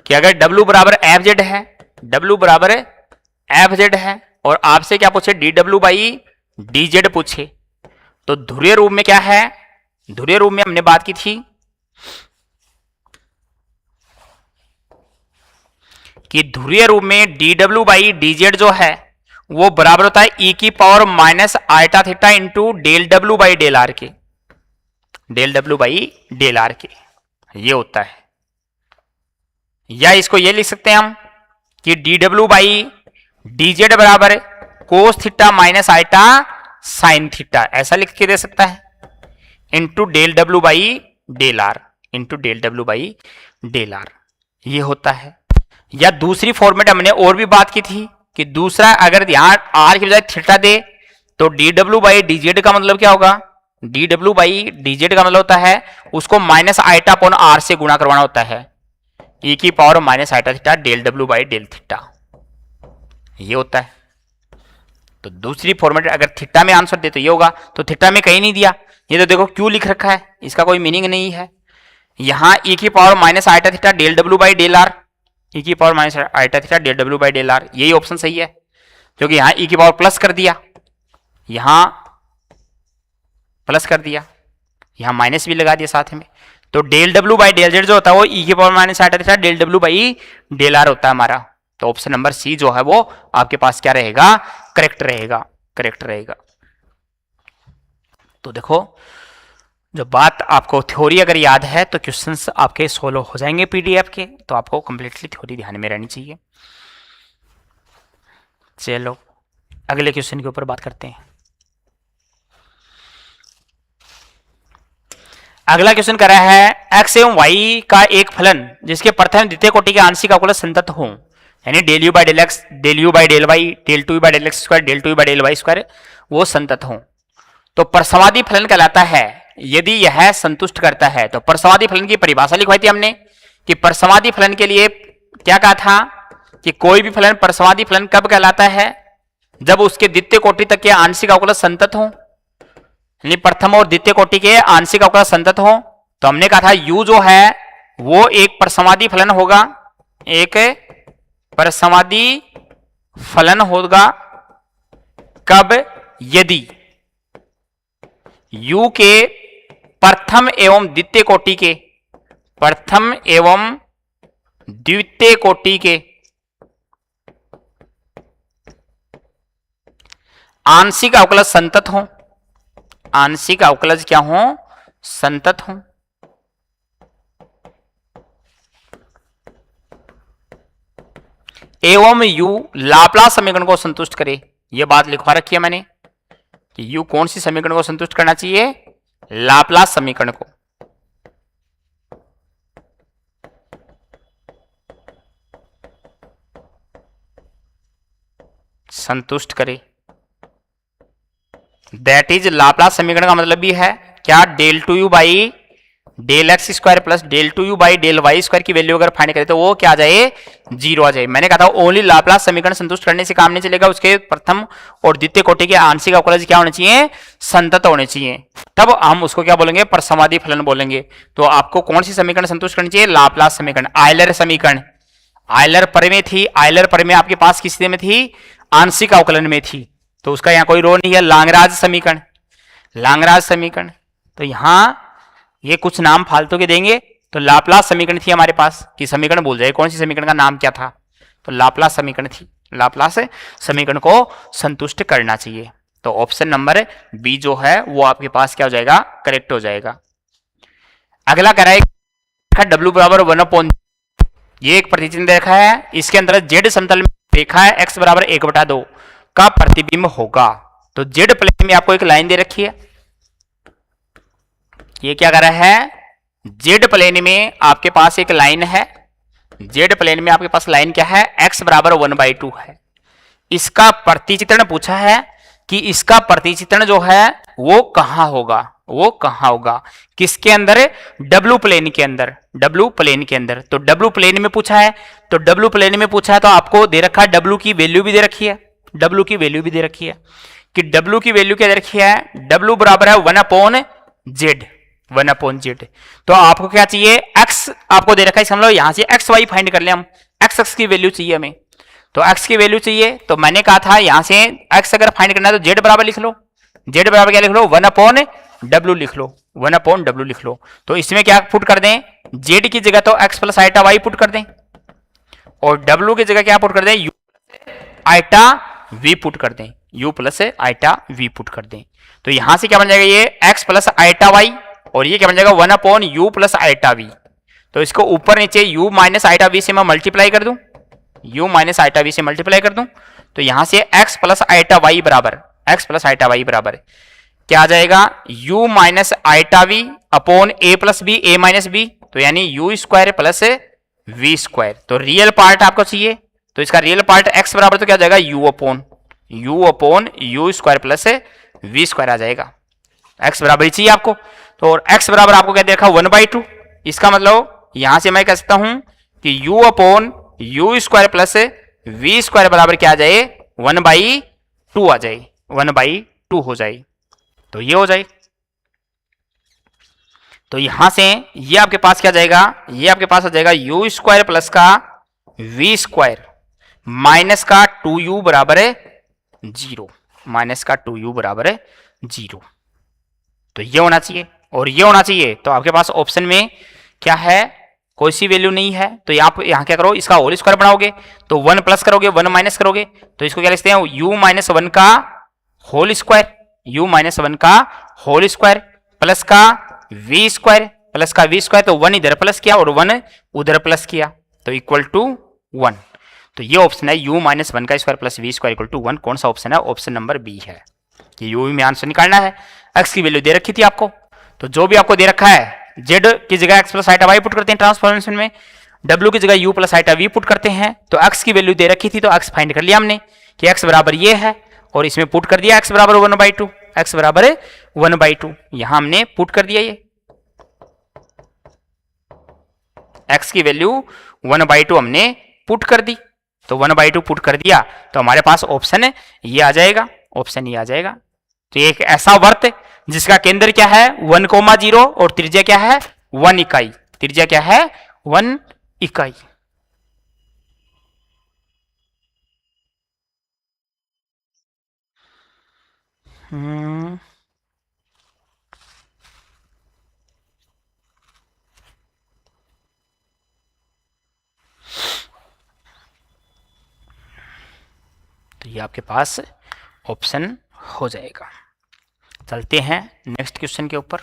कि अगर W बराबर एफ जेड है, W बराबर एफ जेड है और आपसे क्या पूछे, dw बाई dz पूछे, तो ध्रुवीय रूप में क्या है, ध्रुवीय रूप में हमने बात की थी कि ध्रुवीय रूप में dw बाई dz जो है वो बराबर होता है e की power minus iota theta into del w by del r के, del w by del r के, ये होता है। या इसको ये लिख सकते हैं हम कि dw बाई dz बराबर cos theta minus iota sine theta, ऐसा लिख के दे सकता है, into del w by del r, into del w by del r. ये होता है। या दूसरी फॉर्मेट हमने और भी बात की थी कि दूसरा अगर यहां आर की बजाय थीटा दे तो D W by D Z का मतलब क्या होगा, D W by D Z का मतलब होता है उसको माइनस आइटा अपॉन आर से गुणा करवाना होता है, ई की power minus iota theta del डब्ल्यू बाई डेल थीटा, ये होता है। तो दूसरी फॉर्मेट अगर थीटा में आंसर दे तो ये होगा, तो थीटा में कहीं नहीं दिया, ये तो देखो क्यों लिख रखा है, इसका कोई मीनिंग नहीं है। यहां ई की power minus iota theta del डब्ल्यू बाई डेल आर, ई की power minus iota theta del डब्ल्यू बाई डेल आर, यही ऑप्शन सही है, क्योंकि यहां ई की पावर प्लस कर दिया, यहां प्लस कर दिया, यहां माइनस भी लगा दिया साथ में, तो डेल डब्ल्यू बाई डेल जेड जो होता है वो ई की power minus iota theta del डब्ल्यू बाई डेल आर होता है हमारा। तो ऑप्शन नंबर सी जो है वो आपके पास क्या रहेगा, करेक्ट रहेगा, करेक्ट रहेगा। तो देखो जो बात आपको थ्योरी अगर याद है तो क्वेश्चंस आपके सोल्व हो जाएंगे पीडीएफ के, तो आपको कंप्लीटली थ्योरी ध्यान में रहनी चाहिए। चलो अगले क्वेश्चन के ऊपर बात करते हैं। अगला क्वेश्चन कर रहा है एक्स एवं वाई का एक फलन जिसके प्रथम द्वितीय कोटि के आंशिक अवकलज संतत हो, यानी del u by del x, del u by del y, del two u by del x square, del two u by del y square, वो संतत हो तो परसवादी फलन कहलाता है। यदि यह संतुष्ट करता है तो परसवादी फलन की परिभाषा लिखवाई थी हमने कि परसवादी फलन के लिए क्या कहा था कि कोई भी फलन परसवादी फलन कब कहलाता है, जब उसके द्वितीय कोटि तक के आंशिक अवकलज संतत हो, यानी प्रथम और द्वितीय कोटि के आंशिक अवकलज संतत हो। तो हमने कहा था u जो है वो एक परसवादी फलन होगा, एक परसवादी फलन होगा कब, यदि u के प्रथम एवं द्वितीय कोटि के, प्रथम एवं द्वितीय कोटि के आंशिक अवकलज संतत हो, आंशिक अवकलज क्या हो, संतत हो। एवं u लाप्लास समीकरण को संतुष्ट करे, यह बात लिखवा रखी है मैंने कि u कौन सी समीकरण को संतुष्ट करना चाहिए, लाप्लास समीकरण को। संतुष्ट करे, दैट इज लाप्लास समीकरण का मतलब भी है क्या, del two u by del x square plus del two u by del y square की वैल्यू अगर फाइंड करें तो वो क्या आ जाए, जीरो आ जाए। मैंने कहा था ओनली लाप्लास समीकरण संतुष्ट करने से काम नहीं चलेगा, उसके प्रथम और द्वितीय कोटि के आंशिक अवकलज क्या होने चाहिए, संतत होने चाहिए, तब हम उसको क्या बोलेंगे, परसवादी फलन बोलेंगे। तो आपको कौन सी समीकरण संतुष्ट करनी चाहिए, लाप्लास समीकरण। आयलर समीकरण, आयलर प्रमेय थी, आयलर प्रमेय आपके पास किस में थी, आंशिक अवकलन में थी, तो उसका यहाँ कोई रोल नहीं है। लांगराज समीकरण, लांगराज समीकरण, तो यहां ये कुछ नाम फालतू के देंगे, तो लाप्लास समीकरण थी हमारे पास, कि समीकरण भूल जाए कौन सी समीकरण का नाम क्या था, तो लाप्लास समीकरण थी, लाप्लास समीकरण को संतुष्ट करना चाहिए। तो ऑप्शन नंबर बी जो है वो आपके पास क्या हो जाएगा, करेक्ट हो जाएगा। अगला कह रहा है डब्ल्यू बराबर 1/, ये एक प्रतिचित्र रेखा है, इसके अंदर जेड समतल में रेखा है x बराबर 1/2 का प्रतिबिंब होगा। तो जेड प्लेन में आपको एक लाइन दे रखी है, ये क्या कर रहा है, जेड प्लेन में आपके पास एक लाइन है, जेड प्लेन में आपके पास लाइन क्या है, x बराबर 1/2 है। इसका प्रतिचित्रण पूछा है कि इसका प्रतिचित्रण जो है वो कहां होगा, वो कहां होगा, किसके अंदर, डब्ल्यू प्लेन के अंदर, डब्ल्यू प्लेन के अंदर। तो डब्ल्यू प्लेन में पूछा है, तो डब्ल्यू प्लेन में पूछा है तो आपको दे रखा है, डब्ल्यू की वैल्यू भी दे रखी है, डब्ल्यू की वैल्यू भी दे रखी है कि डब्ल्यू की वैल्यू क्या दे रखी है, डब्ल्यू बराबर है 1/z, 1/z। तो आपको क्या चाहिए, x आपको दे रखा है, समझ लो यहां से एक्स वाई फाइंड कर ले हम, x की वैल्यू चाहिए हमें, तो x की वैल्यू चाहिए। तो मैंने कहा था यहां से x अगर फाइंड करना है तो z बराबर लिख लो, z बराबर क्या लिख लो, 1/w लिख लो, 1/w लिख लो। तो इसमें क्या पुट कर दें, z की जगह तो x plus iota y put कर दें, और w की जगह क्या पुट कर दें, u आइटा v पुट कर दें, u plus iota v put कर दें। तो यहां से क्या बन जाएगा, ये x प्लस आइटा y, और ये क्या बन जाएगा 1/u प्लस आइटा v। तो इसको ऊपर नीचे u माइनस आइटा v से मैं मल्टीप्लाई कर दूं, u माइनस आइटा v से मल्टीप्लाई कर दूं, तो यहां से x प्लस आइटा y बराबर, x प्लस आइटा y बराबर क्या आ जाएगा, u minus iota v upon a plus b, a minus b, तो यानी u square plus v square. तो रियल पार्ट आपको चाहिए, तो इसका रियल पार्ट x बराबर तो क्या हो जाएगा u upon u square plus v square आ जाएगा। x बराबर ही चाहिए आपको, तो और x बराबर आपको क्या देखा 1/2। इसका मतलब यहां से मैं कह सकता हूं कि u upon u square plus v square बराबर क्या आ जाए 1/2 आ जाए, 1/2 हो जाए। तो ये हो जाए, तो यहां से ये आपके पास क्या जाएगा, ये आपके पास आ जाएगा यू स्क्वायर प्लस का वी स्क्वायर माइनस का 2u बराबर है 0, माइनस का 2u बराबर है 0। तो ये होना चाहिए और ये होना चाहिए। तो आपके पास ऑप्शन में क्या है, कोई सी वैल्यू नहीं है, तो यहाँ क्या करो, इसका होल स्क्वायर बनाओगे तो 1 प्लस करोगे 1 माइनस करोगे, तो इसको क्या लिखते हैं u-1 का होल स्क्वायर, u-1 का होल स्क्वायर प्लस का v स्क्वायर, प्लस का v स्क्वायर, तो 1 इधर प्लस किया और 1 उधर प्लस किया, तो इक्वल टू 1। तो ये ऑप्शन है u-1 का square plus v square equal to 1। कौन सा ऑप्शन है, ऑप्शन नंबर बी है। कि u में आंसर निकालना है। x की वैल्यू दे रखी थी आपको, तो जो भी आपको दे रखा है z की जगह x plus iota y put करते हैं ट्रांसफॉर्मेशन में, w की जगह u plus iota v put करते हैं। तो x की वैल्यू दे रखी थी तो x फाइंड कर लिया हमने कि x बराबर ये है, और इसमें पुट कर दिया x बराबर 1/2, x बराबर 1/2 यहां हमने पुट कर दिया। ये x की वैल्यू 1/2 हमने पुट कर दी, तो 1/2 पुट कर दिया तो हमारे पास ऑप्शन ये आ जाएगा, ऑप्शन ये आ जाएगा। तो एक ऐसा वर्त जिसका केंद्र क्या है 1,0 और त्रिज्या क्या है 1 इकाई, त्रिज्या क्या है 1 इकाई। तो ये आपके पास ऑप्शन हो जाएगा। चलते हैं नेक्स्ट क्वेश्चन के ऊपर।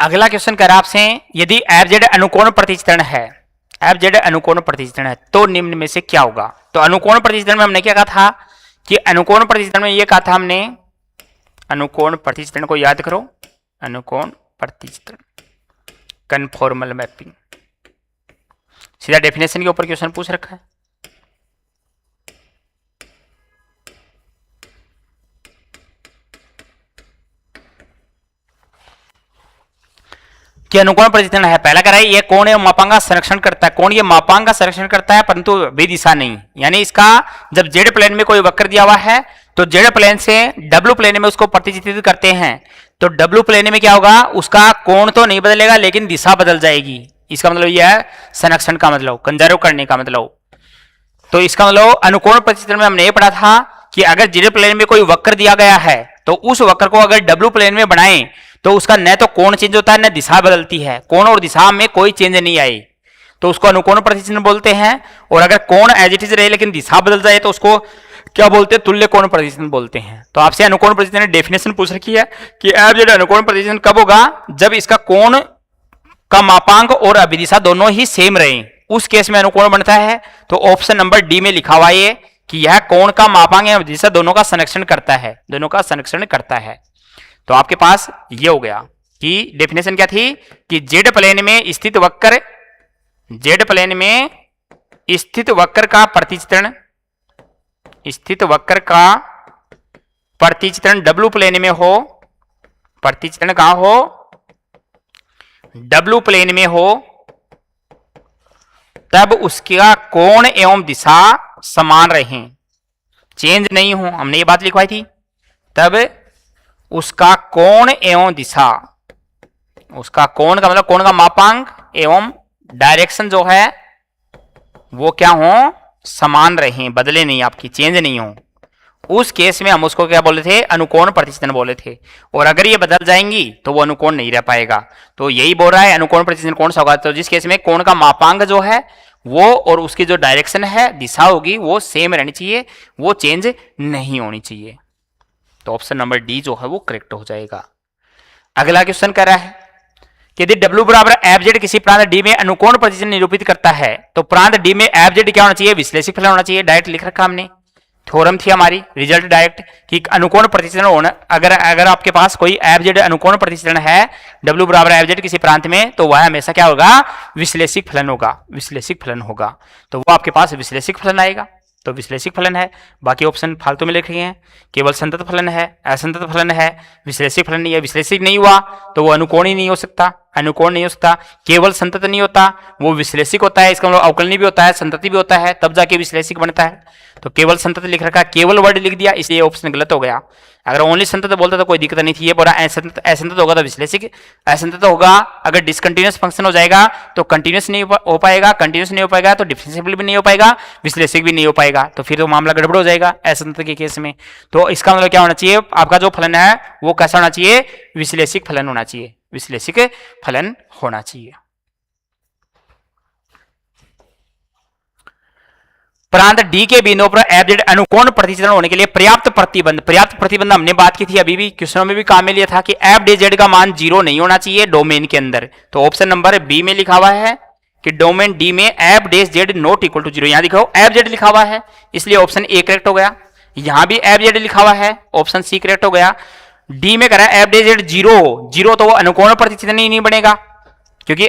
अगला क्वेश्चन कह रहा है आपसे, यदि एफ जेड अनुकोण प्रतिचित्रण है, एफ जेड अनुकोण प्रतिचित्रण है तो निम्न में से क्या होगा। तो अनुकोण प्रतिचित्रण में हमने क्या कहा था कि अनुकोण प्रतिचित्रण में ये कहा था हमने, अनुकोण प्रतिचित्रण को याद करो, अनुकोण प्रतिचित्रण कन्फॉर्मल मैपिंग, सीधा डेफिनेशन के ऊपर क्वेश्चन पूछ रखा है। कि अनुकोण प्रतिचित्रण है, पहला कह रहा है ये कोण एवं मापांक का संरक्षण करता है, कोण ये मापांक का संरक्षण करता है परंतु विदिशा नहीं, यानी इसका जब जेड प्लेन में कोई वक्र दिया हुआ है तो जेड प्लेन से डब्ल्यू प्लेन में उसको प्रतिचित्रित करते हैं, तो डब्ल्यू प्लेन में क्या होगा, उसका कोण तो नहीं बदलेगा लेकिन दिशा बदल जाएगी। इसका मतलब यह है संरक्षण का मतलब, कंजर्व करने का मतलब। तो इसका मतलब अनुकोण प्रतिचित्रण में हमने ये पढ़ा था कि अगर जेड प्लेन में कोई वक्र दिया गया है तो उस वक्र को अगर डब्ल्यू प्लेन में बनाएं तो उसका न तो कोण चेंज होता है न दिशा बदलती है, कोण और दिशा में कोई चेंज नहीं आई तो उसको अनुकोण प्रतिचित्रण बोलते हैं। और अगर कोण एज इट इज रहे लेकिन दिशा बदल जाए तो उसको क्या बोलते हैं, तुल्य कोण प्रतिचित्रण बोलते हैं। तो आपसे अनुकोण प्रतिचित्रण की डेफिनेशन पूछ रखी है कि एफ जेड अनुकोण प्रतिचित्रण कब होगा, जब इसका कोण का मापांक और अभिदिशा दोनों ही सेम रहे, उस केस में अनुकोण बनता है। तो ऑप्शन नंबर डी में लिखा हुआ है कि यह कोण का मापांक या अभिदिशा दोनों का संरक्षण करता है, दोनों का संरक्षण करता है। तो आपके पास ये हो गया कि डेफिनेशन क्या थी कि जेड प्लेन में स्थित वक्र, जेड प्लेन में स्थित वक्र का प्रतिचित्रण, स्थित वक्र का प्रतिचित्रण डब्ल्यू प्लेन में हो, प्रतिचित्रण कहां हो, डब्ल्यू प्लेन में हो, तब उसका कोण एवं दिशा समान रहे, चेंज नहीं हो, हमने ये बात लिखवाई थी। तब उसका कोण एवं दिशा, उसका कोण का मतलब कोण का मापांक एवं डायरेक्शन जो है वो क्या हो, समान रहे, बदले नहीं, आपकी चेंज नहीं हो, उस केस में हम उसको क्या बोले थे, अनुकोण प्रतिचित्रण बोले थे। और अगर ये बदल जाएंगी तो वो अनुकोण नहीं रह पाएगा। तो यही बोल रहा है अनुकोण प्रतिचित्रण कौन सा होगा, तो जिस केस में कोण का मापांक जो है वो और उसकी जो डायरेक्शन है, दिशा होगी, वो सेम रहनी चाहिए, वो चेंज नहीं होनी चाहिए। तो ऑप्शन नंबर डी जो है वो करेक्ट हो जाएगा। अगला क्वेश्चन कह रहा है कि यदि W बराबर एफ जेड किसी प्रांत डी में अनुकोण प्रतिचित्रण निरूपित करता है तो प्रांत डी में एफ जेड क्या होना चाहिए, विश्लेषिक फलन होना चाहिए। डायरेक्ट लिख रखा हमने, थ्योरम थी हमारी, रिजल्ट डायरेक्ट कि अनुकोण प्रतिचित्रण होना, अगर आपके पास कोई एफ जेड अनुकोण प्रतिचित्रण है W बराबर एफ जेड किसी प्रांत में, तो वह हमेशा क्या होगा, विश्लेषिक फलन होगा, विश्लेषिक फलन होगा। तो वो आपके पास विश्लेषिक फलन आएगा, तो विश्लेषिक फलन है। बाकी ऑप्शन फालतू में लिखे हैं, केवल संतत फलन है, असंतत फलन है, विश्लेषिक फलन नहीं है। विश्लेषिक नहीं हुआ तो वो अनुकोण ही नहीं हो सकता, अनुकोण नहीं हो सकता। केवल संतत नहीं होता, वो विश्लेषिक होता है, इसका मतलब अवकलनी भी होता है, संतति भी होता है, तब जाके विश्लेषिक बनता है। तो केवल संतत लिख रखा, केवल वर्ड लिख दिया, इसलिए ऑप्शन गलत हो गया। अगर ओनली संतत बोलता तो कोई दिक्कत नहीं थी, ये बोला असंतत, असंतत होगा तो विश्लेषिक, असंतत होगा अगर डिसकंटिन्यूअस फंक्शन हो जाएगा तो कंटिन्यूअस नहीं हो पाएगा, कंटिन्यूअस नहीं हो पाएगा तो डिफरेंशिएबल भी नहीं हो पाएगा, विश्लेषिक भी नहीं हो पाएगा, तो फिर तो मामला गड़बड़ हो जाएगा असंतत के केस में। तो इसका मतलब क्या होना चाहिए, आपका जो फलन है वो कैसा होना चाहिए, विश्लेषिक फलन होना चाहिए, विश्लेषिक फलन होना चाहिए। प्रांत डी के बिंदुओं पर एफ जेड अनुकोण प्रतिचित्रण होने के लिए पर्याप्त प्रतिबंध, पर्याप्त प्रतिबंध हमने बात की थी अभी भी क्वेश्चनों में भी काम में लिया था कि एफ डी जेड का मान 0 नहीं होना चाहिए डोमेन के अंदर। तो ऑप्शन नंबर बी में लिखा हुआ है कि डोमेन डी में f dash z not equal to 0, यहां दिखाओ एफ जेड लिखा हुआ है, इसलिए ऑप्शन ए करेक्ट हो गया। यहां भी एफ जेड लिखा हुआ है, ऑप्शन सी करेक्ट हो गया। डी में कह रहा है एफ डेश जेड 0 तो वो अनुकोण प्रतिचित्रण ही नहीं बनेगा, क्योंकि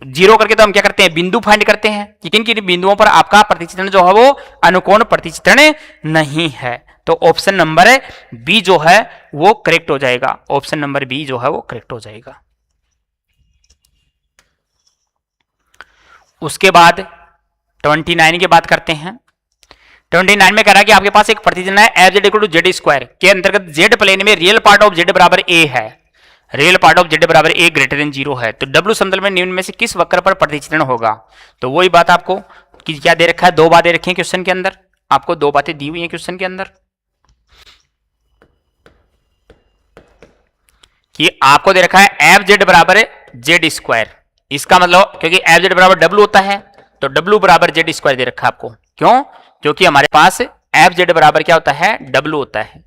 0 करके तो हम क्या करते हैं, बिंदु फाइंड करते हैं कि किन किन बिंदुओं पर आपका प्रतिचित्रण जो है वो अनुकोण प्रतिचित्रण नहीं है। तो ऑप्शन नंबर बी जो है वो करेक्ट हो जाएगा, ऑप्शन नंबर बी जो है वो करेक्ट हो जाएगा। उसके बाद 29 की बात करते हैं। 29 में कह रहा है कि आपके पास एक प्रतिचित्रण है f z equal to z square के अंतर्गत जेड प्लेन में रियल पार्ट ऑफ जेड बराबर ए है, रियल पार्ट ऑफ जेड बराबर ए ग्रेटर देन 0 है, तो डब्ल्यू समतल में निम्न में से किस वक्र पर प्रतिचित्रण होगा। तो वही बात आपको कि क्या दे रखा है, दो बातें रखी हैं क्वेश्चन के अंदर, आपको दो बातें दी हुई हैं क्वेश्चन के अंदर कि आपको दे रखा है एफ जेड बराबर जेड स्क्वायर, इसका मतलब क्योंकि एफ जेड बराबर डब्ल्यू होता है तो डब्ल्यू बराबर जेड स्क्वायर दे रखा है आपको, क्यों, क्योंकि हमारे पास एफ जेड बराबर क्या होता है, डब्ल्यू होता है,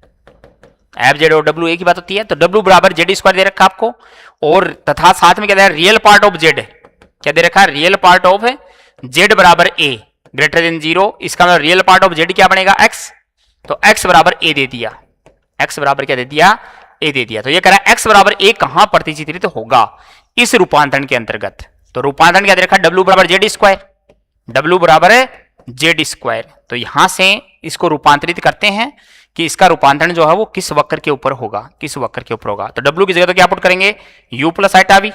एफ जेड और डब्ल्यू एक ही बात होती है, तो डब्ल्यू बराबर जेड स्क्वायर दे रखा आपको। और तथा साथ में क्या दे रहा है, रियल पार्ट ऑफ जेड, क्या दे रखा है, रियल पार्ट ऑफ जेड बराबर ए ग्रेटर देन 0, इसका मतलब रियल पार्ट ऑफ जेड क्या बनेगा, एक्स, तो एक्स बराबर ए दे दिया, एक्स बराबर क्या दे दिया, ए दे दिया। तो ये कह रहा है एक्स बराबर ए कहां प्रतिचित्रित होगा इस रूपांतरण के अंतर्गत। तो रूपांतरण क्या दे रखा है, डब्ल्यू बराबर जेड स्क्वायर, डब्ल्यू बराबर जेड स्क्वायर। तो यहां से इसको रूपांतरित करते हैं कि इसका रूपांतरण जो है वो किस वक्र के ऊपर होगा, किस वक्र के ऊपर होगा। तो डब्ल्यू की जगह तो क्या पुट करेंगे, u प्लस आइटा वी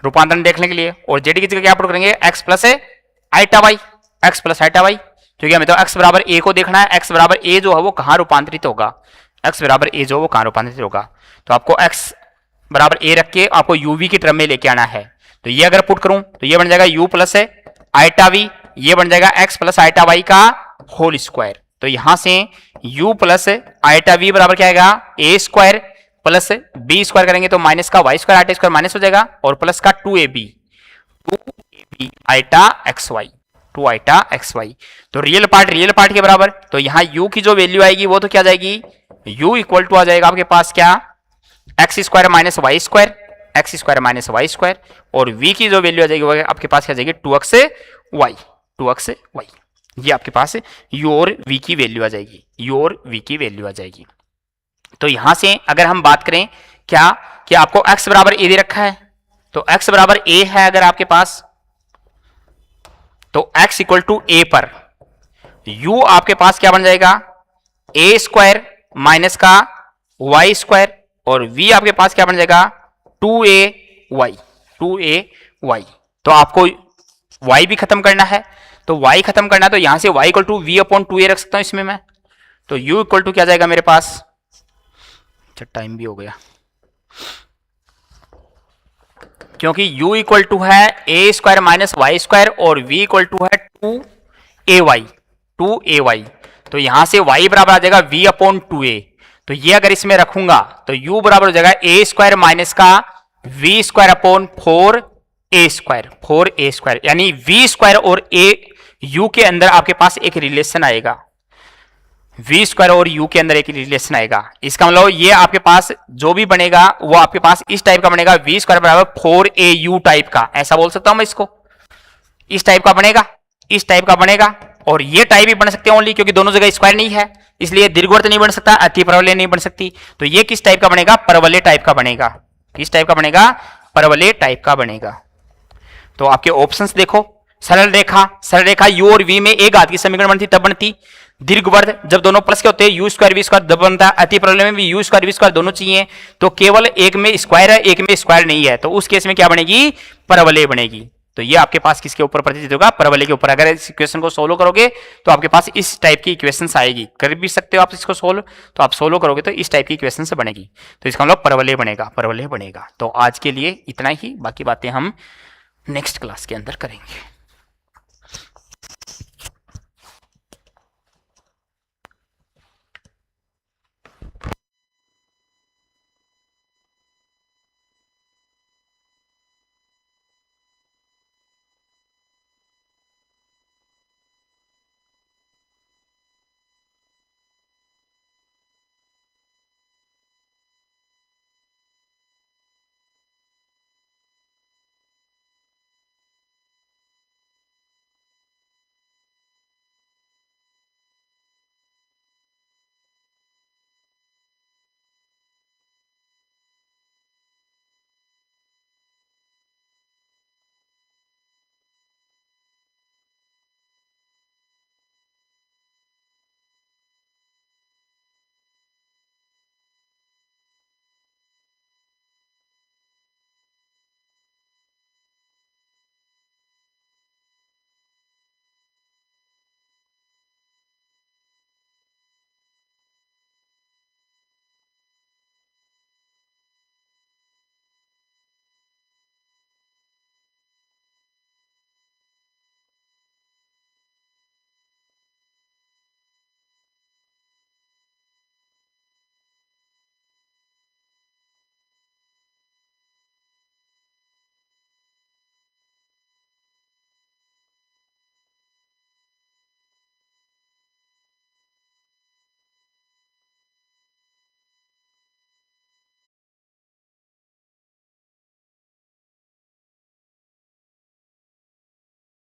रूपांतरण देखने के लिए, और जेड की जगह क्या पुट करेंगे, x plus iota y, x plus iota y, क्योंकि हमें तो x बराबर a को देखना है, x बराबर a जो है वो कहां रूपांतरित होगा, x बराबर a जो है वो कहां रूपांतरित होगा। तो आपको x बराबर a रख के आपको uv की टर्म में लेके आना है। तो ये अगर पुट करूं तो ये बन जाएगा u प्लस आइटा वी, ये बन जाएगा x प्लस आइटा वाई का होल स्क्वायर। तो यहां से u प्लस आइटा वी बराबर क्या आएगा, a square plus b square करेंगे तो माइनस का y square iota square minus हो जाएगा, और प्लस का 2ab iota x y, 2 iota x y. तो रियल पार्ट के बराबर, तो यहां u की जो वैल्यू आएगी वो तो क्या जाएगी, u इक्वल टू आ जाएगा आपके पास क्या, x square minus y square, x square minus y square, और v की जो वैल्यू आ जाएगी वो आपके पास क्या जाएगी, 2x वाई, 2x वाई। ये आपके पास u और v की वैल्यू आ जाएगी, u और v की वैल्यू आ जाएगी। तो यहां से अगर हम बात करें क्या कि आपको x बराबर a दे रखा है, तो x बराबर a है अगर आपके पास, तो x इक्वल टू a पर u आपके पास क्या बन जाएगा, a स्क्वायर माइनस का y स्क्वायर, और v आपके पास क्या बन जाएगा, 2ay, 2ay। तो आपको y भी खत्म करना है, तो y खत्म करना है, तो यहां से y equal to v upon 2a रख सकता हूं इसमें मैं, तो u इक्वल टू क्या जाएगा मेरे पास, अच्छा टाइम भी हो गया, क्योंकि u इक्वल टू है a square minus y square और v इक्वल टू है 2ay, तो यहां से y बराबर आ जाएगा v अपॉन 2a। तो ये अगर इसमें रखूंगा तो u बराबर हो जाएगा a स्क्वायर माइनस का v square upon 4a square, यानी v स्क्वायर और a u के अंदर आपके पास एक रिलेशन आएगा, वी स्क्वायर और यू के अंदर एक रिलेशन आएगा। इसका मतलब ये आपके पास जो भी बनेगा वो आपके पास इस टाइप का बनेगा, वी स्क्वायर बराबर 4AU टाइप का, ऐसा बोल सकता हूं मैं इसको। इस टाइप का बनेगा, इस टाइप का बनेगा, और ये टाइप भी बन सकते हैं ओनली, क्योंकि दोनों जगह स्क्वायर नहीं है इसलिए दीर्घवृत्त नहीं बन सकता, अति परवलय नहीं बन सकती। तो ये किस टाइप का बनेगा? परवलय टाइप का बनेगा। किस टाइप का बनेगा? परवलय टाइप का बनेगा। तो आपके ऑप्शंस देखो, सरल रेखा यू और वी में एक घात की समीकरण बनती तब बनती। दीर्घवृत्त जब दोनों प्लस के होते हैं यू स्क्वायर वी स्क्वायर तब बनता है। अति परवलय में भी यू स्क्वायर वी स्क्वायर दोनों चाहिए, तो केवल एक में स्क्वायर है एक में स्क्वायर नहीं है, तो उस केस में क्या बनेगी? परवलय बनेगी। तो ये आपके पास किसके ऊपर प्रतिष्ठित होगा? परवलय के ऊपर। अगर इस इक्वेशन को सोल्व करोगे तो आपके पास इस टाइप की इक्वेशंस आएगी, कर भी सकते हो आप इसको सोल्व, तो आप सोल्व करोगे तो इस टाइप की इक्वेशन से बनेगी। तो इसका मतलब परवलय बनेगा, परवलय बनेगा। तो आज के लिए इतना ही, बाकी बातें हम नेक्स्ट क्लास के अंदर करेंगे।